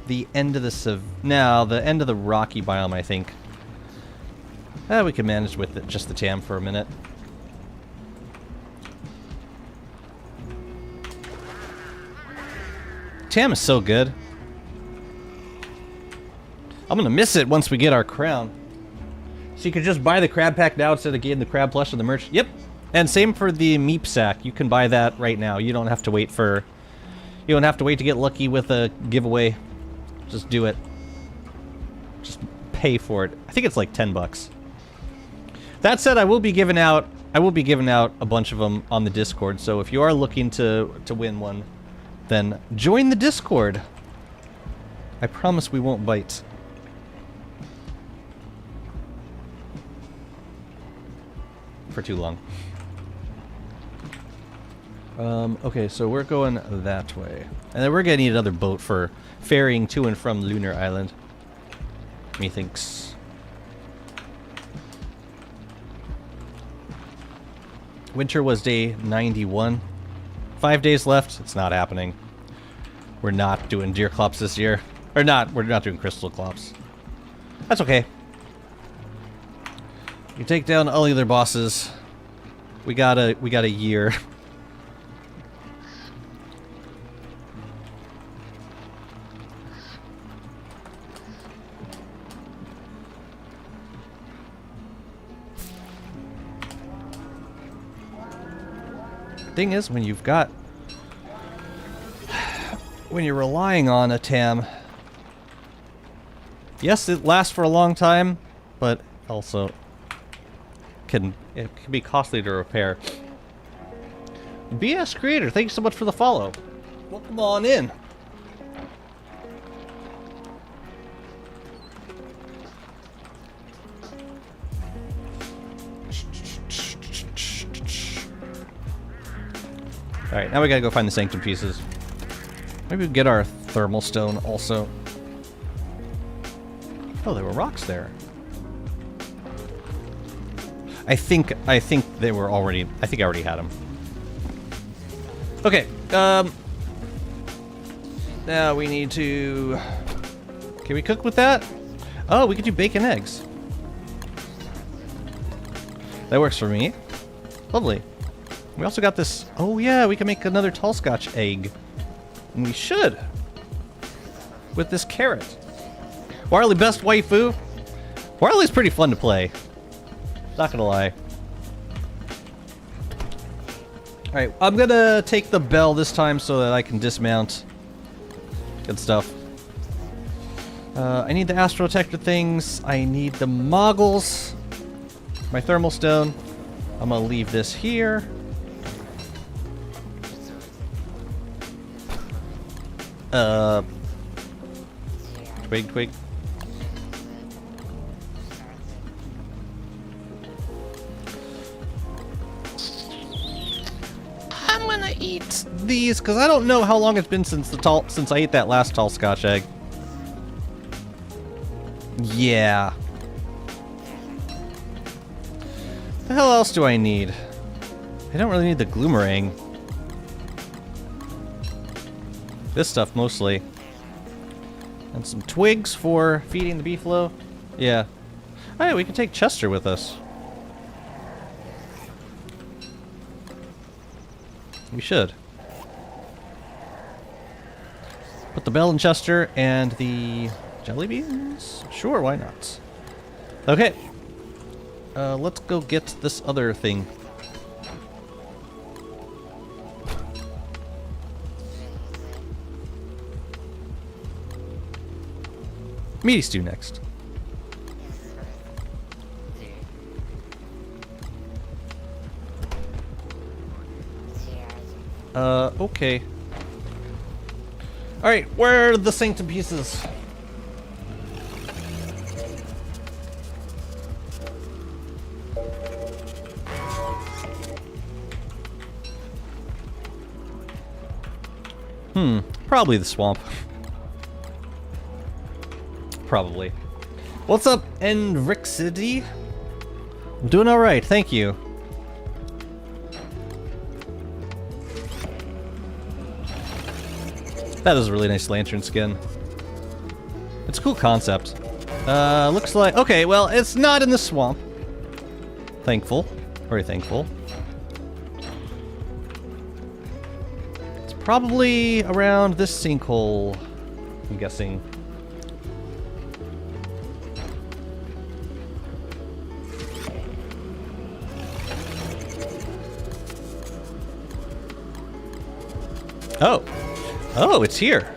the end of the end of the rocky biome, I think. We can manage with it, just the tam for a minute. Tam is so good. I'm gonna miss it once we get our crown. So you can just buy the crab pack now instead of getting the crab plush and the merch. Yep. And same for the meep sack. You can buy that right now. You don't have to wait to get lucky with a giveaway. Just do it. Just pay for it. I think it's like $10. That said, I will be giving out a bunch of them on the Discord. So if you are looking to win one, then join the Discord. I promise we won't bite. For too long. Okay, so we're going that way. And then we're gonna need another boat for ferrying to and from Lunar Island. Methinks. Winter was day 91. 5 days left. It's not happening. We're not doing deer clops this year. Or not. We're not doing crystal clops. That's okay. You take down all the other bosses. We got a year. Thing is, when you've got, when you're relying on a TAM, yes, it lasts for a long time, but also it can be costly to repair. BS Creator, thank you so much for the follow. Welcome on in. Alright, now we gotta go find the Sanctum pieces. Maybe we get our thermal stone also. Oh, there were rocks there. I think they were already... I think I already had them. Okay, now we need to... Can we cook with that? Oh, we could do bacon eggs. That works for me. Lovely. We also got this... Oh yeah, we can make another tall scotch egg. And we should. With this carrot. Warley best waifu. Warley's pretty fun to play. Not gonna lie. Alright, I'm gonna take the bell this time so that I can dismount. Good stuff. I need the astro detector things. I need the moggles. My thermal stone. I'm gonna leave this here. Twig. I'm gonna eat these because I don't know how long it's been since I ate that last tall scotch egg. Yeah. The hell else do I need? I don't really need the gloomerang. This stuff mostly. And some twigs for feeding the beefalo. Yeah. Alright, we can take Chester with us. We should. Put the bell in Chester and the jelly beans? Sure, why not? Okay. Let's go get this other thing. Meaty stew next. Okay. Alright, where are the Sanctum pieces? Probably the swamp. Probably. What's up, Enrixity? I'm doing alright, thank you. That is a really nice lantern skin. It's a cool concept. Looks like... Okay, well, it's not in the swamp. Thankful. Very thankful. It's probably around this sinkhole, I'm guessing. Oh. Oh, it's here.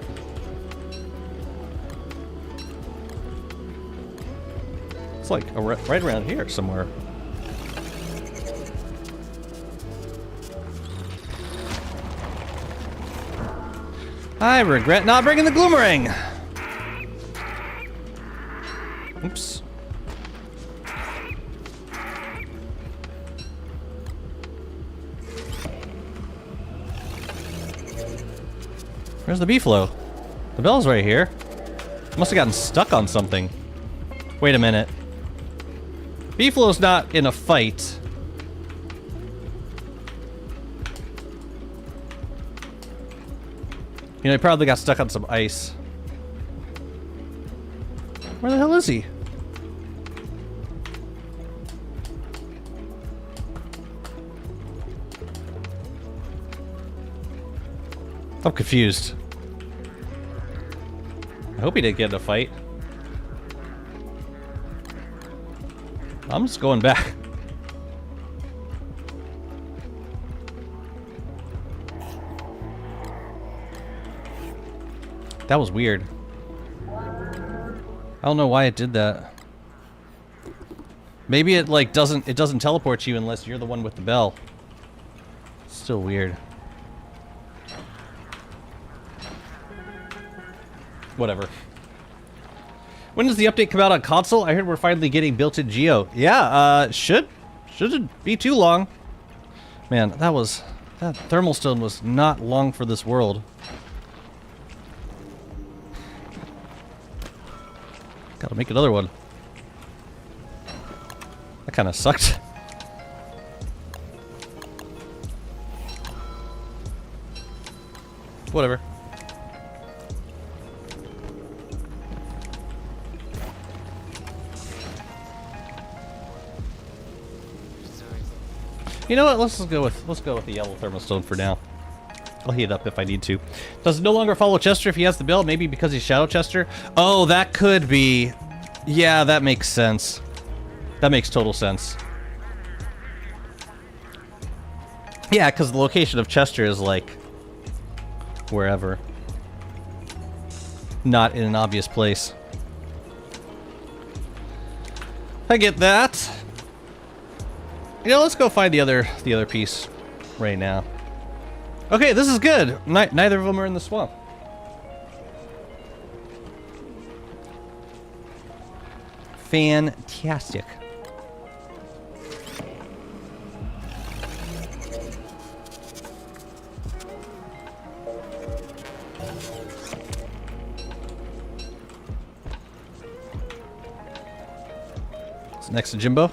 It's like right around here somewhere. I regret not bringing the gloomerang. Oops. Where's the beefalo? The bell's right here. Must have gotten stuck on something. Wait a minute. Beefalo's not in a fight. You know, he probably got stuck on some ice. Where the hell is he? I'm confused. I hope he didn't get in a fight. I'm just going back. That was weird. I don't know why it did that. Maybe it like doesn't teleport you unless you're the one with the bell. It's still weird. Whatever. When does the update come out on console? I heard we're finally getting built-in Geo. Yeah, shouldn't be too long. Man, that thermal stone was not long for this world. Gotta make another one. That kind of sucked. Whatever. You know what? Let's go with the yellow thermal stone for now. I'll heat it up if I need to. Does it no longer follow Chester if he has the bill? Maybe because he's Shadow Chester? Oh, that could be. Yeah, that makes sense. That makes total sense. Yeah, because the location of Chester is like wherever. Not in an obvious place. I get that. You know, let's go find the other piece right now. Okay, this is good. Neither of them are in the swamp. Fantastic. It's next to Jimbo.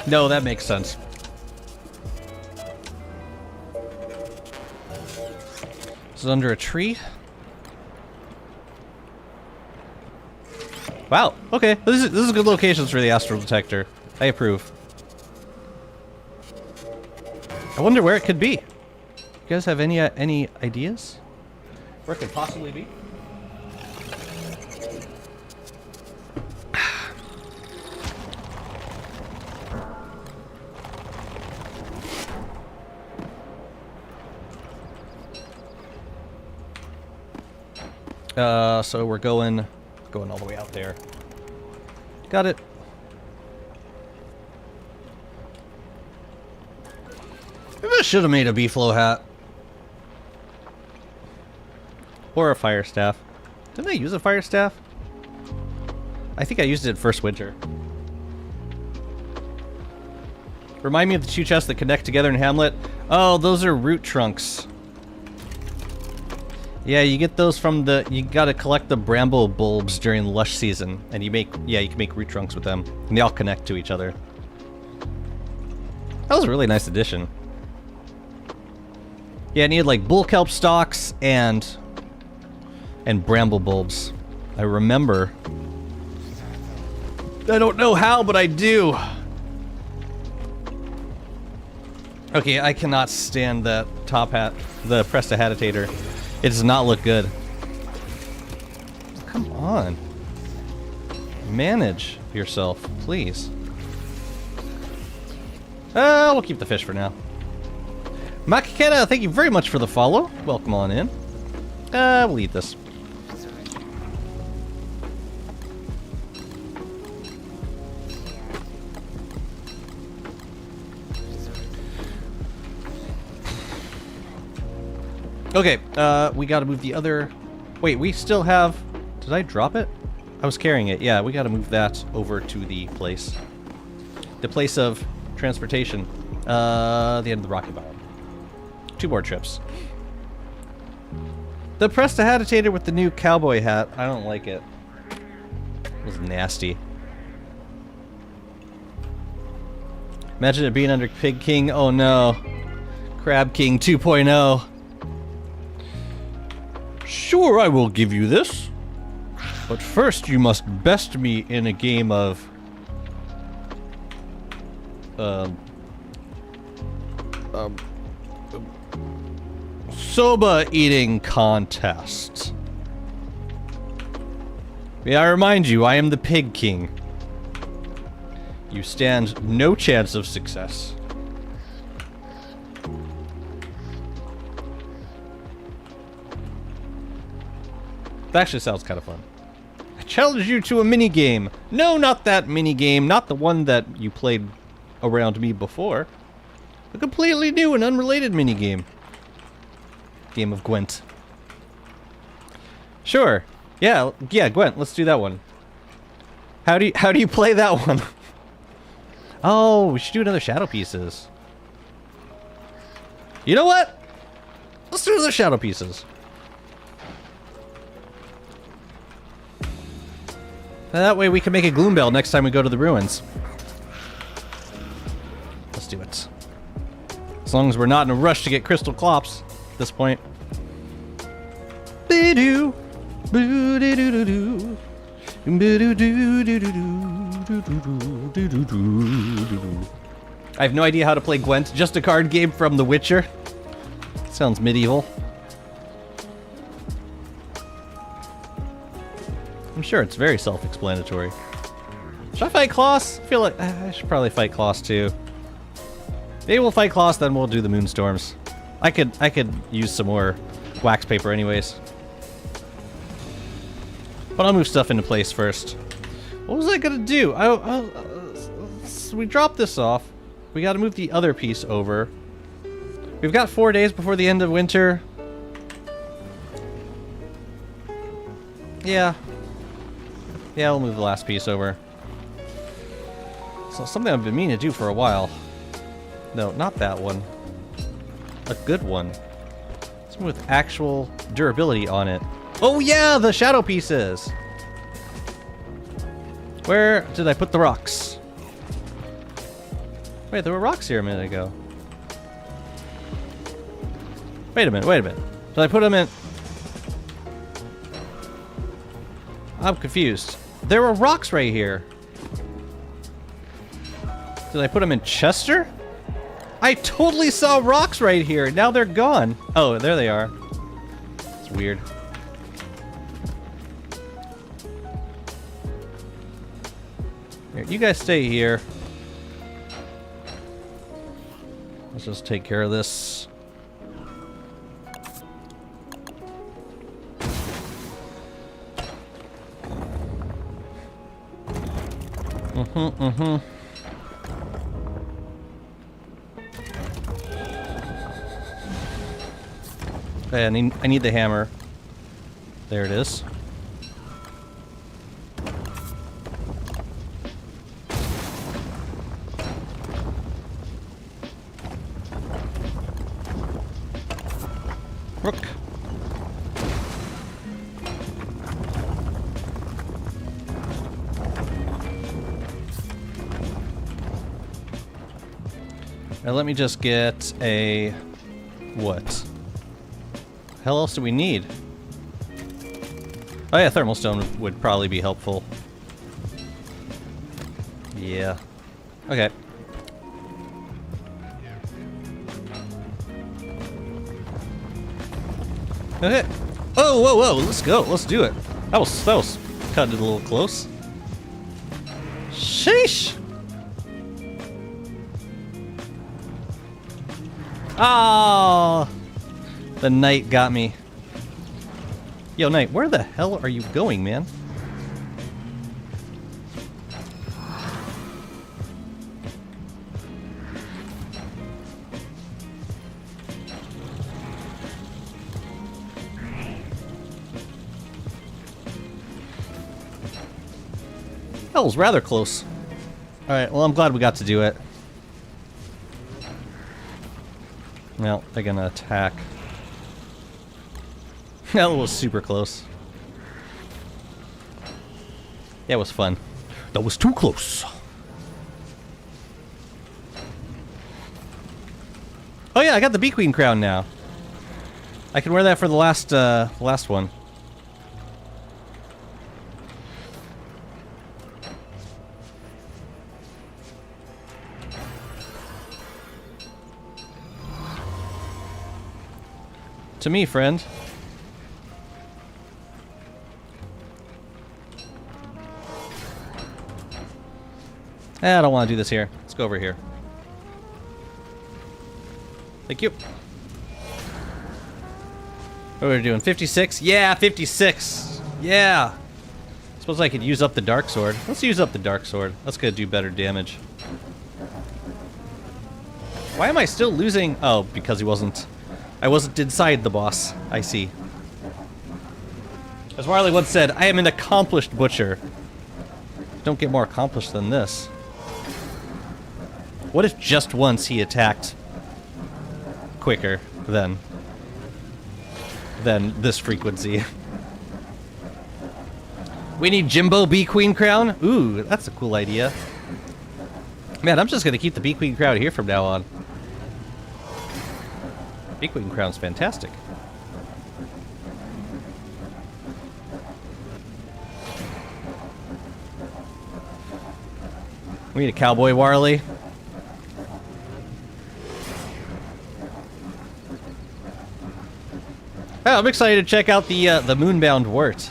No, that makes sense. Is it under a tree? Wow. Okay, this is good locations for the astral detector. I approve. I wonder where it could be. You guys have any ideas? Where it could possibly be? So we're going all the way out there. Got it. Maybe I should have made a B-flow hat. Or a fire staff. Didn't I use a fire staff? I think I used it first winter. Remind me of the two chests that connect together in Hamlet. Oh, those are root trunks. Yeah, you get those from you gotta collect the bramble bulbs during lush season, and you can make root trunks with them, and they all connect to each other. That was a really nice addition. Yeah, I needed like bull kelp stalks and bramble bulbs. I remember. I don't know how, but I do. Okay, I cannot stand that top hat, the Prestidigitator. It does not look good. Come on. Manage yourself, please. We'll keep the fish for now. Makiketa, thank you very much for the follow. Welcome on in. We'll eat this. Okay, we gotta move the other... Wait, we still have... Did I drop it? I was carrying it. Yeah, we gotta move that over to the place. The place of transportation. The end of the rocket biome. 2 more trips. The prestidigitator with the new cowboy hat. I don't like it. It was nasty. Imagine it being under Pig King. Oh no. Crab King 2.0. Sure, I will give you this. But first you must best me in a game of... soba eating contest. May I remind you, I am the Pig King. You stand no chance of success. That actually sounds kind of fun. I challenge you to a mini game. No, not that mini game. Not the one that you played around me before. A completely new and unrelated mini game. Game of Gwent. Sure. Yeah, Gwent. Let's do that one. How do you play that one? Oh, we should do another Shadow Pieces. You know what? Let's do another Shadow Pieces. That way we can make a Gloom Bell next time we go to the ruins. Let's do it. As long as we're not in a rush to get Crystal Clops at this point. Bidoo, boo-doo-doo-doo-doo. I have no idea how to play Gwent. Just a card game from The Witcher. Sounds medieval. I'm sure it's very self-explanatory. Should I fight Kloss? I feel like I should probably fight Kloss too. Maybe we'll fight Kloss, then we'll do the Moonstorms. I could use some more wax paper anyways. But I'll move stuff into place first. What was I gonna do? So we dropped this off. We gotta move the other piece over. We've got 4 days before the end of winter. Yeah. Yeah, we'll move the last piece over. So something I've been meaning to do for a while. No, not that one. A good one. Something with actual durability on it. Oh yeah, the shadow pieces! Where did I put the rocks? Wait, there were rocks here a minute ago. Wait a minute. Did I put them in... I'm confused. There were rocks right here. Did I put them in Chester? I totally saw rocks right here. Now they're gone. Oh, there they are. It's weird. Here, you guys stay here. Let's just take care of this. Okay, I need the hammer. There it is. Rook. Now let me just get a... what? Hell else do we need? Oh yeah, thermal stone would probably be helpful. Yeah. Okay. Okay. Oh, whoa! Let's go. Let's do it. That was cutting it a little close. Sheesh. Oh, the knight got me. Yo, knight, where the hell are you going, man? That was rather close. Alright, well, I'm glad we got to do it. Well, they're gonna attack. That was super close. Yeah, it was fun. That was too close. Oh yeah, I got the Bee Queen crown now. I can wear that for the last one. To me, friend. I don't want to do this here. Let's go over here. Thank you. What are we doing? 56? Yeah, 56! Yeah! Suppose I could use up the Dark Sword. Let's use up the Dark Sword. That's gonna do better damage. Why am I still losing? Oh, because I wasn't inside the boss. I see. As Marley once said, I am an accomplished butcher. Don't get more accomplished than this. What if just once he attacked quicker than this frequency? We need Jimbo Bee Queen crown? Ooh, that's a cool idea. Man, I'm just gonna keep the Bee Queen crown here from now on. Bee Queen crown's fantastic. We need a Cowboy Warley. Oh, I'm excited to check out the Moonbound Wort.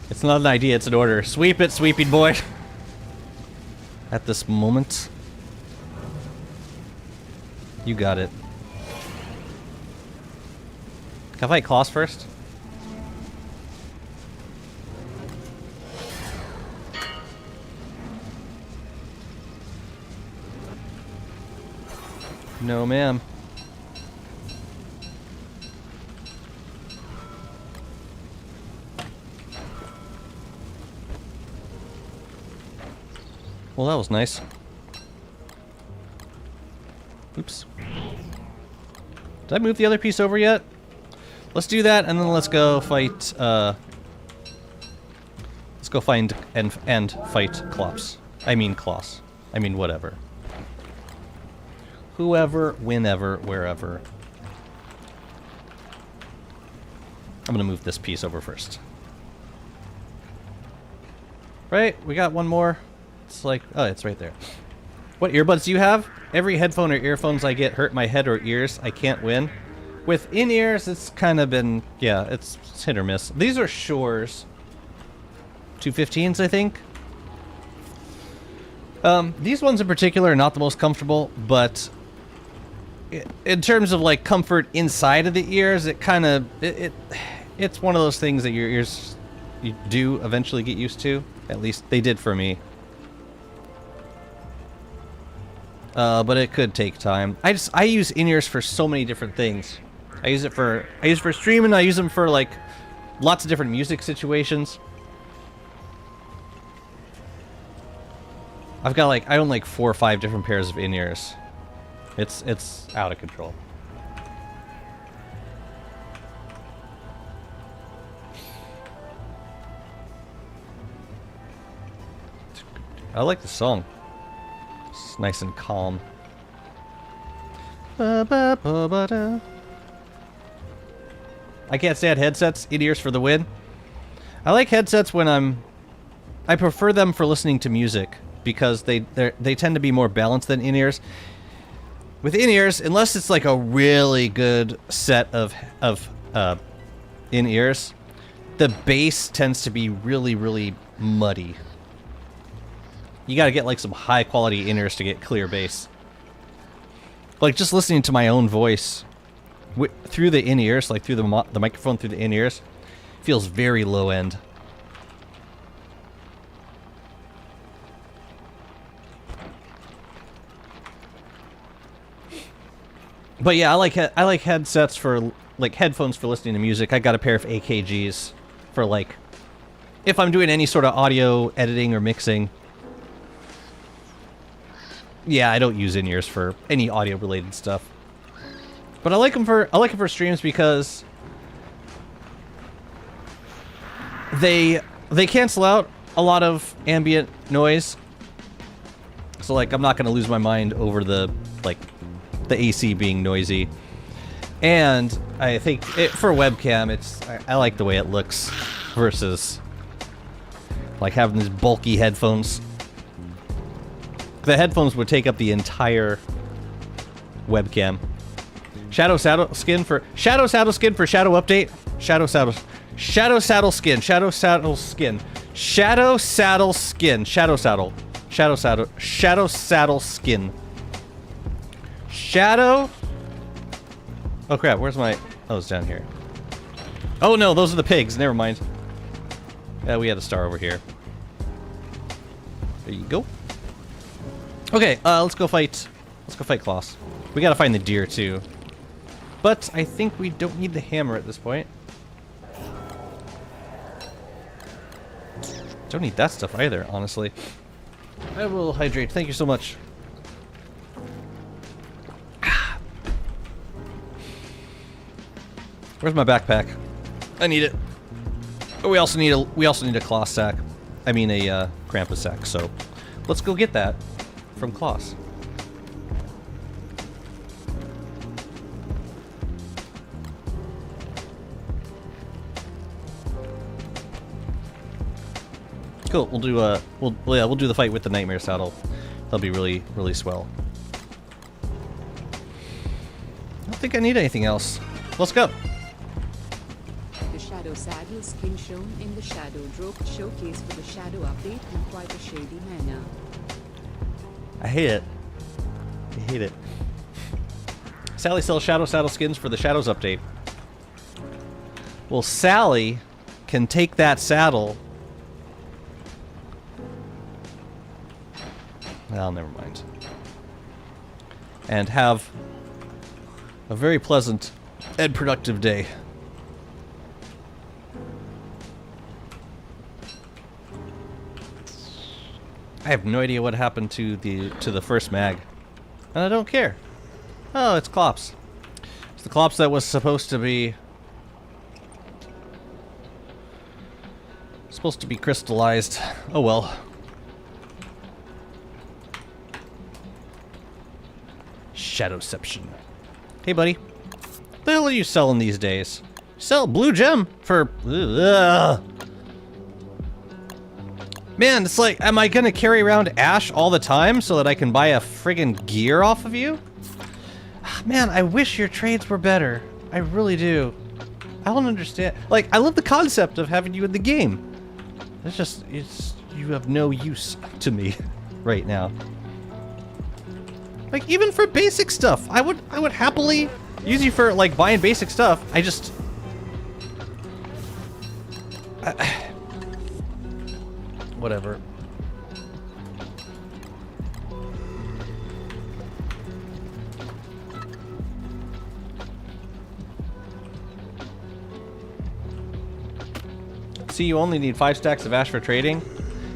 It's not an idea, it's an order. Sweep it, sweeping boy. At this moment. You got it. Can I fight Klaus first? No, ma'am. Well, that was nice. Oops. Did I move the other piece over yet? Let's do that, and then let's go fight, let's go find and fight Klops. I mean Klaus. I mean whatever. Whoever, whenever, wherever. I'm gonna move this piece over first. Right, we got one more. It's like, oh, it's right there. What earbuds do you have? Every headphone or earphones I get hurt my head or ears. I can't win. With in-ears, it's kind of been, yeah, it's hit or miss. These are Shure's 215s, I think. These ones in particular are not the most comfortable, but in terms of like comfort inside of the ears, it kind of it's one of those things that your ears you do eventually get used to. At least they did for me. But it could take time. I use in-ears for so many different things. I use it for streaming. I use them for like lots of different music situations. I've got like I own like 4 or 5 different pairs of in-ears. It's out of control. I like the song. It's nice and calm. I can't stand headsets. In-ears for the win. I like headsets when I prefer them for listening to music because they tend to be more balanced than in-ears. With in-ears, unless it's like a really good set of in-ears, the bass tends to be really, really muddy. You gotta get like some high quality in-ears to get clear bass. Like just listening to my own voice through the in-ears, like through the microphone through the in-ears, feels very low end. But yeah, I like headsets for like headphones for listening to music. I got a pair of AKGs for like if I'm doing any sort of audio editing or mixing. Yeah, I don't use in-ears for any audio related stuff. But I like them for streams because they cancel out a lot of ambient noise. So like I'm not going to lose my mind over the AC being noisy. And I think for webcam I like the way it looks versus like having these bulky headphones. The headphones would take up the entire webcam. Shadow saddle skin for shadow update. Shadow saddle skin. Shadow saddle skin. Shadow. Oh crap! Where's my? Oh, it's down here. Oh no, those are the pigs. Never mind. Yeah, we had a star over here. There you go. Okay, let's go fight. Let's go fight Klaus. We gotta find the deer too. But I think we don't need the hammer at this point. Don't need that stuff either, honestly. I will hydrate. Thank you so much. Where's my backpack? I need it. Oh, we also need a Klaus sack. I mean a Krampus sack. So let's go get that from Klaus. Cool. We'll do we'll do the fight with the nightmare saddle. That'll be really swell. I don't think I need anything else. Let's go. The Shadow Saddle skin shown in the Shadow Drop showcase for the Shadow update in quite a shady manner. I hate it. I hate it. Sally sells Shadow Saddle skins for the Shadows update. Well, Sally can take that saddle. Well, never mind. And have a very pleasant and productive day. I have no idea what happened to the first mag. And I don't care. Oh, it's Klops. It's the Klops that was supposed to be crystallized. Oh well. Shadowception. Hey, buddy. What the hell are you selling these days? Sell blue gem for... Ugh. Man, it's like, am I gonna carry around ash all the time so that I can buy a friggin' gear off of you? Man, I wish your trades were better. I really do. I don't understand. Like, I love the concept of having you in the game. It's just, you have no use to me right now. Like, even for basic stuff, I would happily use you for, like, buying basic stuff. I just... whatever. See, you only need 5 stacks of ash for trading?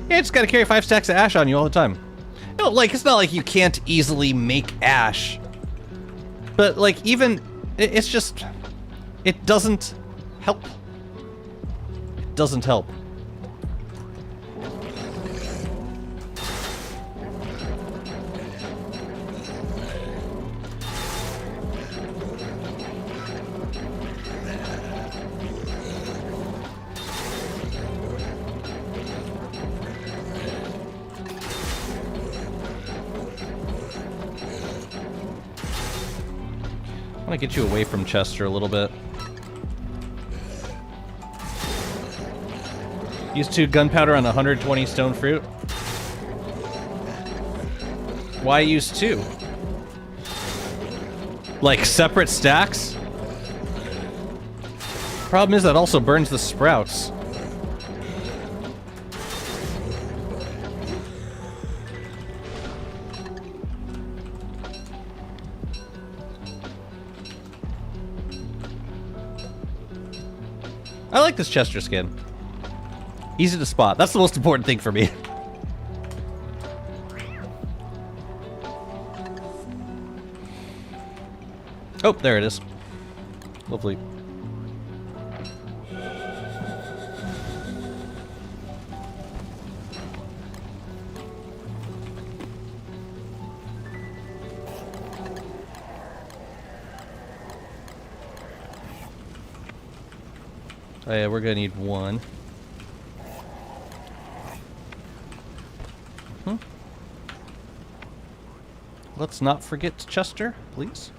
Yeah, just gotta carry 5 stacks of ash on you all the time. No, like, it's not like you can't easily make ash. But, like, even... It's just... It doesn't help. It doesn't help. I want to get you away from Chester a little bit. Use 2 gunpowder on 120 stone fruit. Why use 2? Like separate stacks? Problem is that also burns the sprouts. I like this Chester skin. Easy to spot. That's the most important thing for me. Oh, there it is. Lovely. Oh yeah, we're gonna need one. Let's not forget Chester, please.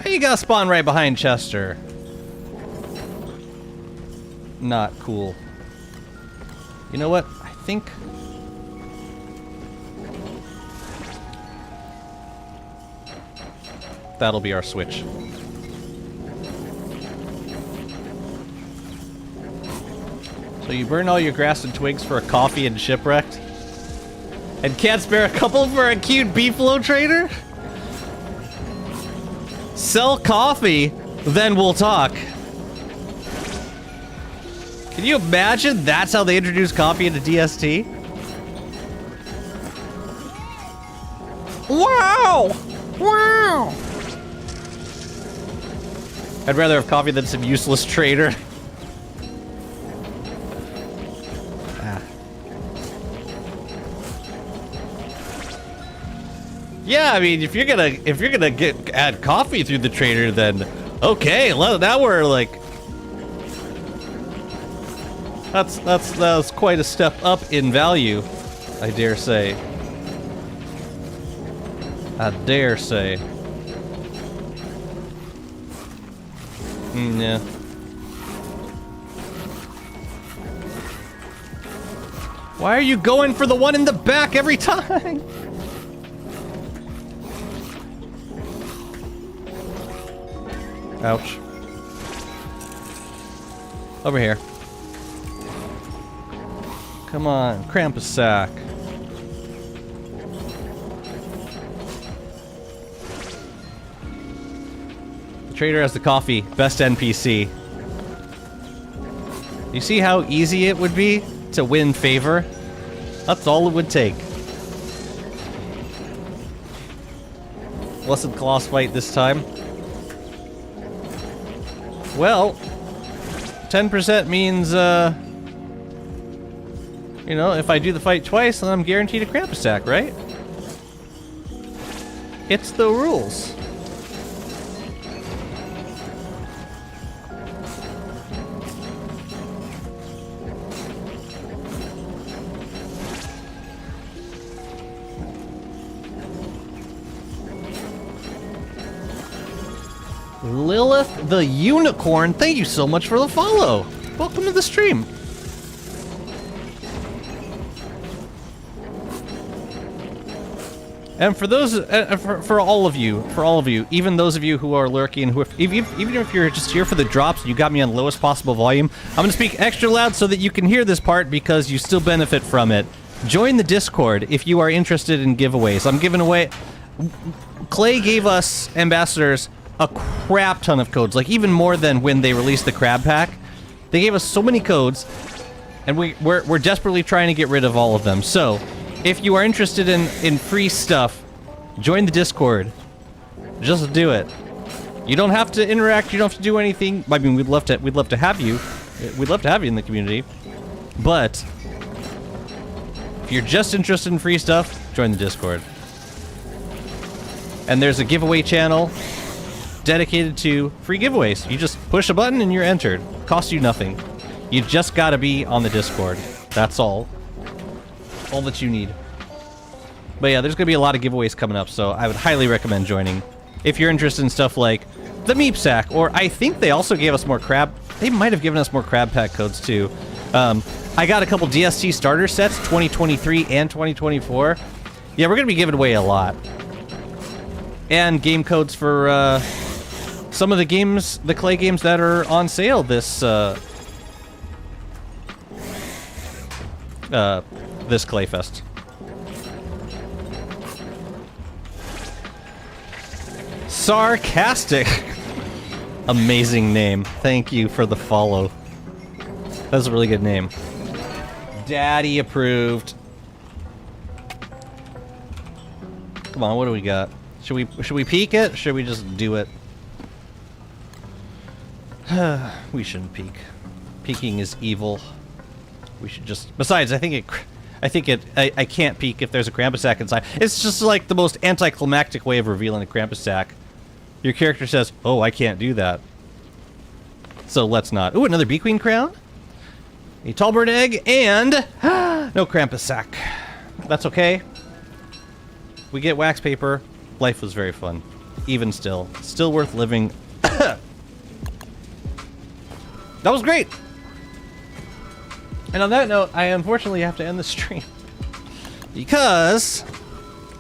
You gotta spawn right behind Chester. Not cool. You know what? I think... that'll be our switch. So you burn all your grass and twigs for a coffee and shipwrecked? And can't spare a couple for a cute beefalo trader? Sell coffee, then we'll talk. Can you imagine that's how they introduced coffee into DST? Wow! Wow! I'd rather have coffee than some useless trader. Yeah, I mean, if you're gonna add coffee through the trader, then okay. Now we're like, that's quite a step up in value, I dare say. I dare say. Yeah. Why are you going for the one in the back every time? Ouch. Over here. Come on, cramp a sack. The trader has the coffee. Best NPC. You see how easy it would be to win favor? That's all it would take. Blessed Colossus fight this time. Well, 10% means, you know, if I do the fight twice, then I'm guaranteed a cramp stack, right? It's the rules. Lilith the Unicorn, thank you so much for the follow. Welcome to the stream. And for those, for all of you, even those of you who are lurking, even if you're just here for the drops, you got me on lowest possible volume. I'm gonna speak extra loud so that you can hear this part because you still benefit from it. Join the Discord if you are interested in giveaways. I'm giving away. Clay gave us ambassadors a crap ton of codes, like even more than when they released the crab pack. They gave us so many codes, and we're desperately trying to get rid of all of them. So, if you are interested in free stuff, join the Discord. Just do it. You don't have to interact. You don't have to do anything. I mean, we'd love to have you. We'd love to have you in the community. But if you're just interested in free stuff, join the Discord. And there's a giveaway channel dedicated to free giveaways. You just push a button and you're entered. Costs you nothing. You just gotta be on the Discord. That's all. All that you need. But yeah, there's gonna be a lot of giveaways coming up, so I would highly recommend joining. If you're interested in stuff like the Meep Sack, or I think they also gave us more crab... They might have given us more crab pack codes too. I got a couple DST starter sets, 2023 and 2024. Yeah, we're gonna be giving away a lot. And game codes for, some of the games, the Clay games that are on sale this, this Clayfest. Sarcastic. Amazing name. Thank you for the follow. That's a really good name. Daddy approved. Come on, what do we got? Should we peek it? Should we just do it? We shouldn't peek. Peeking is evil. We should just. Besides, I can't peek if there's a Krampus sack inside. It's just like the most anticlimactic way of revealing a Krampus sack. Your character says, "Oh, I can't do that." So let's not. Ooh, another Bee Queen crown, a tall bird egg, and no Krampus sack. That's okay. We get wax paper. Life was very fun. Even still worth living. That was great. And on that note, I unfortunately have to end the stream because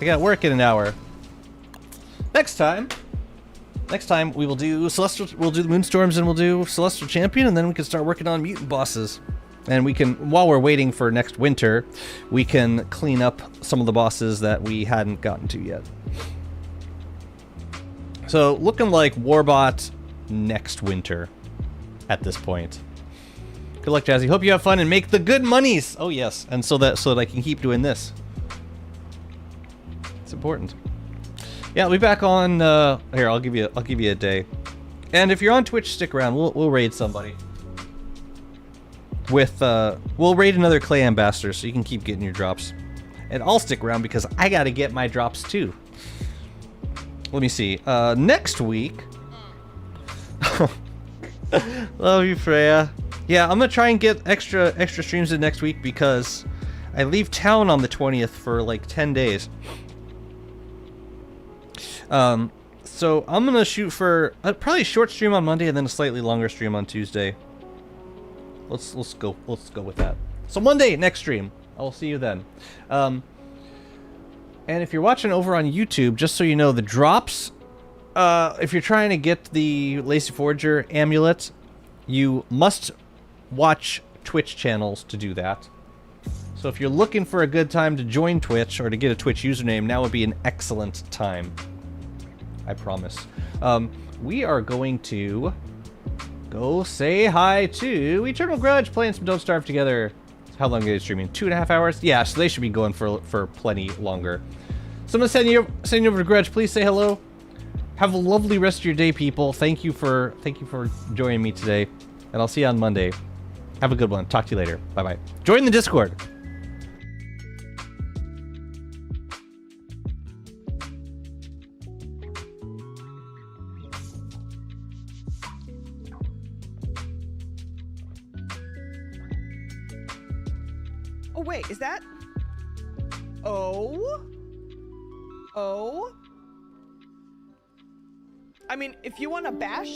I got work in an hour. Next time we will do Celestial. We'll do the Moonstorms and we'll do Celestial Champion, and then we can start working on mutant bosses. And we can, while we're waiting for next winter, we can clean up some of the bosses that we hadn't gotten to yet. So looking like Warbot next winter at this point. Good luck, Jazzy. Hope you have fun and make the good monies. Oh yes, and so that I can keep doing this. It's important. Yeah, I'll be back on. Here, I'll give you a day. And if you're on Twitch, stick around. We'll raid somebody. We'll raid another Clay Ambassador so you can keep getting your drops. And I'll stick around because I gotta get my drops too. Let me see. Next week. Love you, Freya. Yeah, I'm gonna try and get extra streams in next week because I leave town on the 20th for like 10 days. So I'm gonna shoot for probably a short stream on Monday and then a slightly longer stream on Tuesday. Let's go with that. So Monday, next stream. I'll see you then. And if you're watching over on YouTube, just so you know, the drops. If you're trying to get the Lacy Forager amulet, you must watch Twitch channels to do that. So if you're looking for a good time to join Twitch or to get a Twitch username, now would be an excellent time. I promise. We are going to go say hi to Eternal Grudge, playing some Don't Starve together. How long are they streaming? 2.5 hours? Yeah, so they should be going for plenty longer. So I'm gonna send you over to Grudge. Please say hello. Have a lovely rest of your day, people. Thank you for joining me today, and I'll see you on Monday. Have a good one. Talk to you later. Bye bye. Join the Discord. Oh wait, is that? Oh. I mean, if you want to bash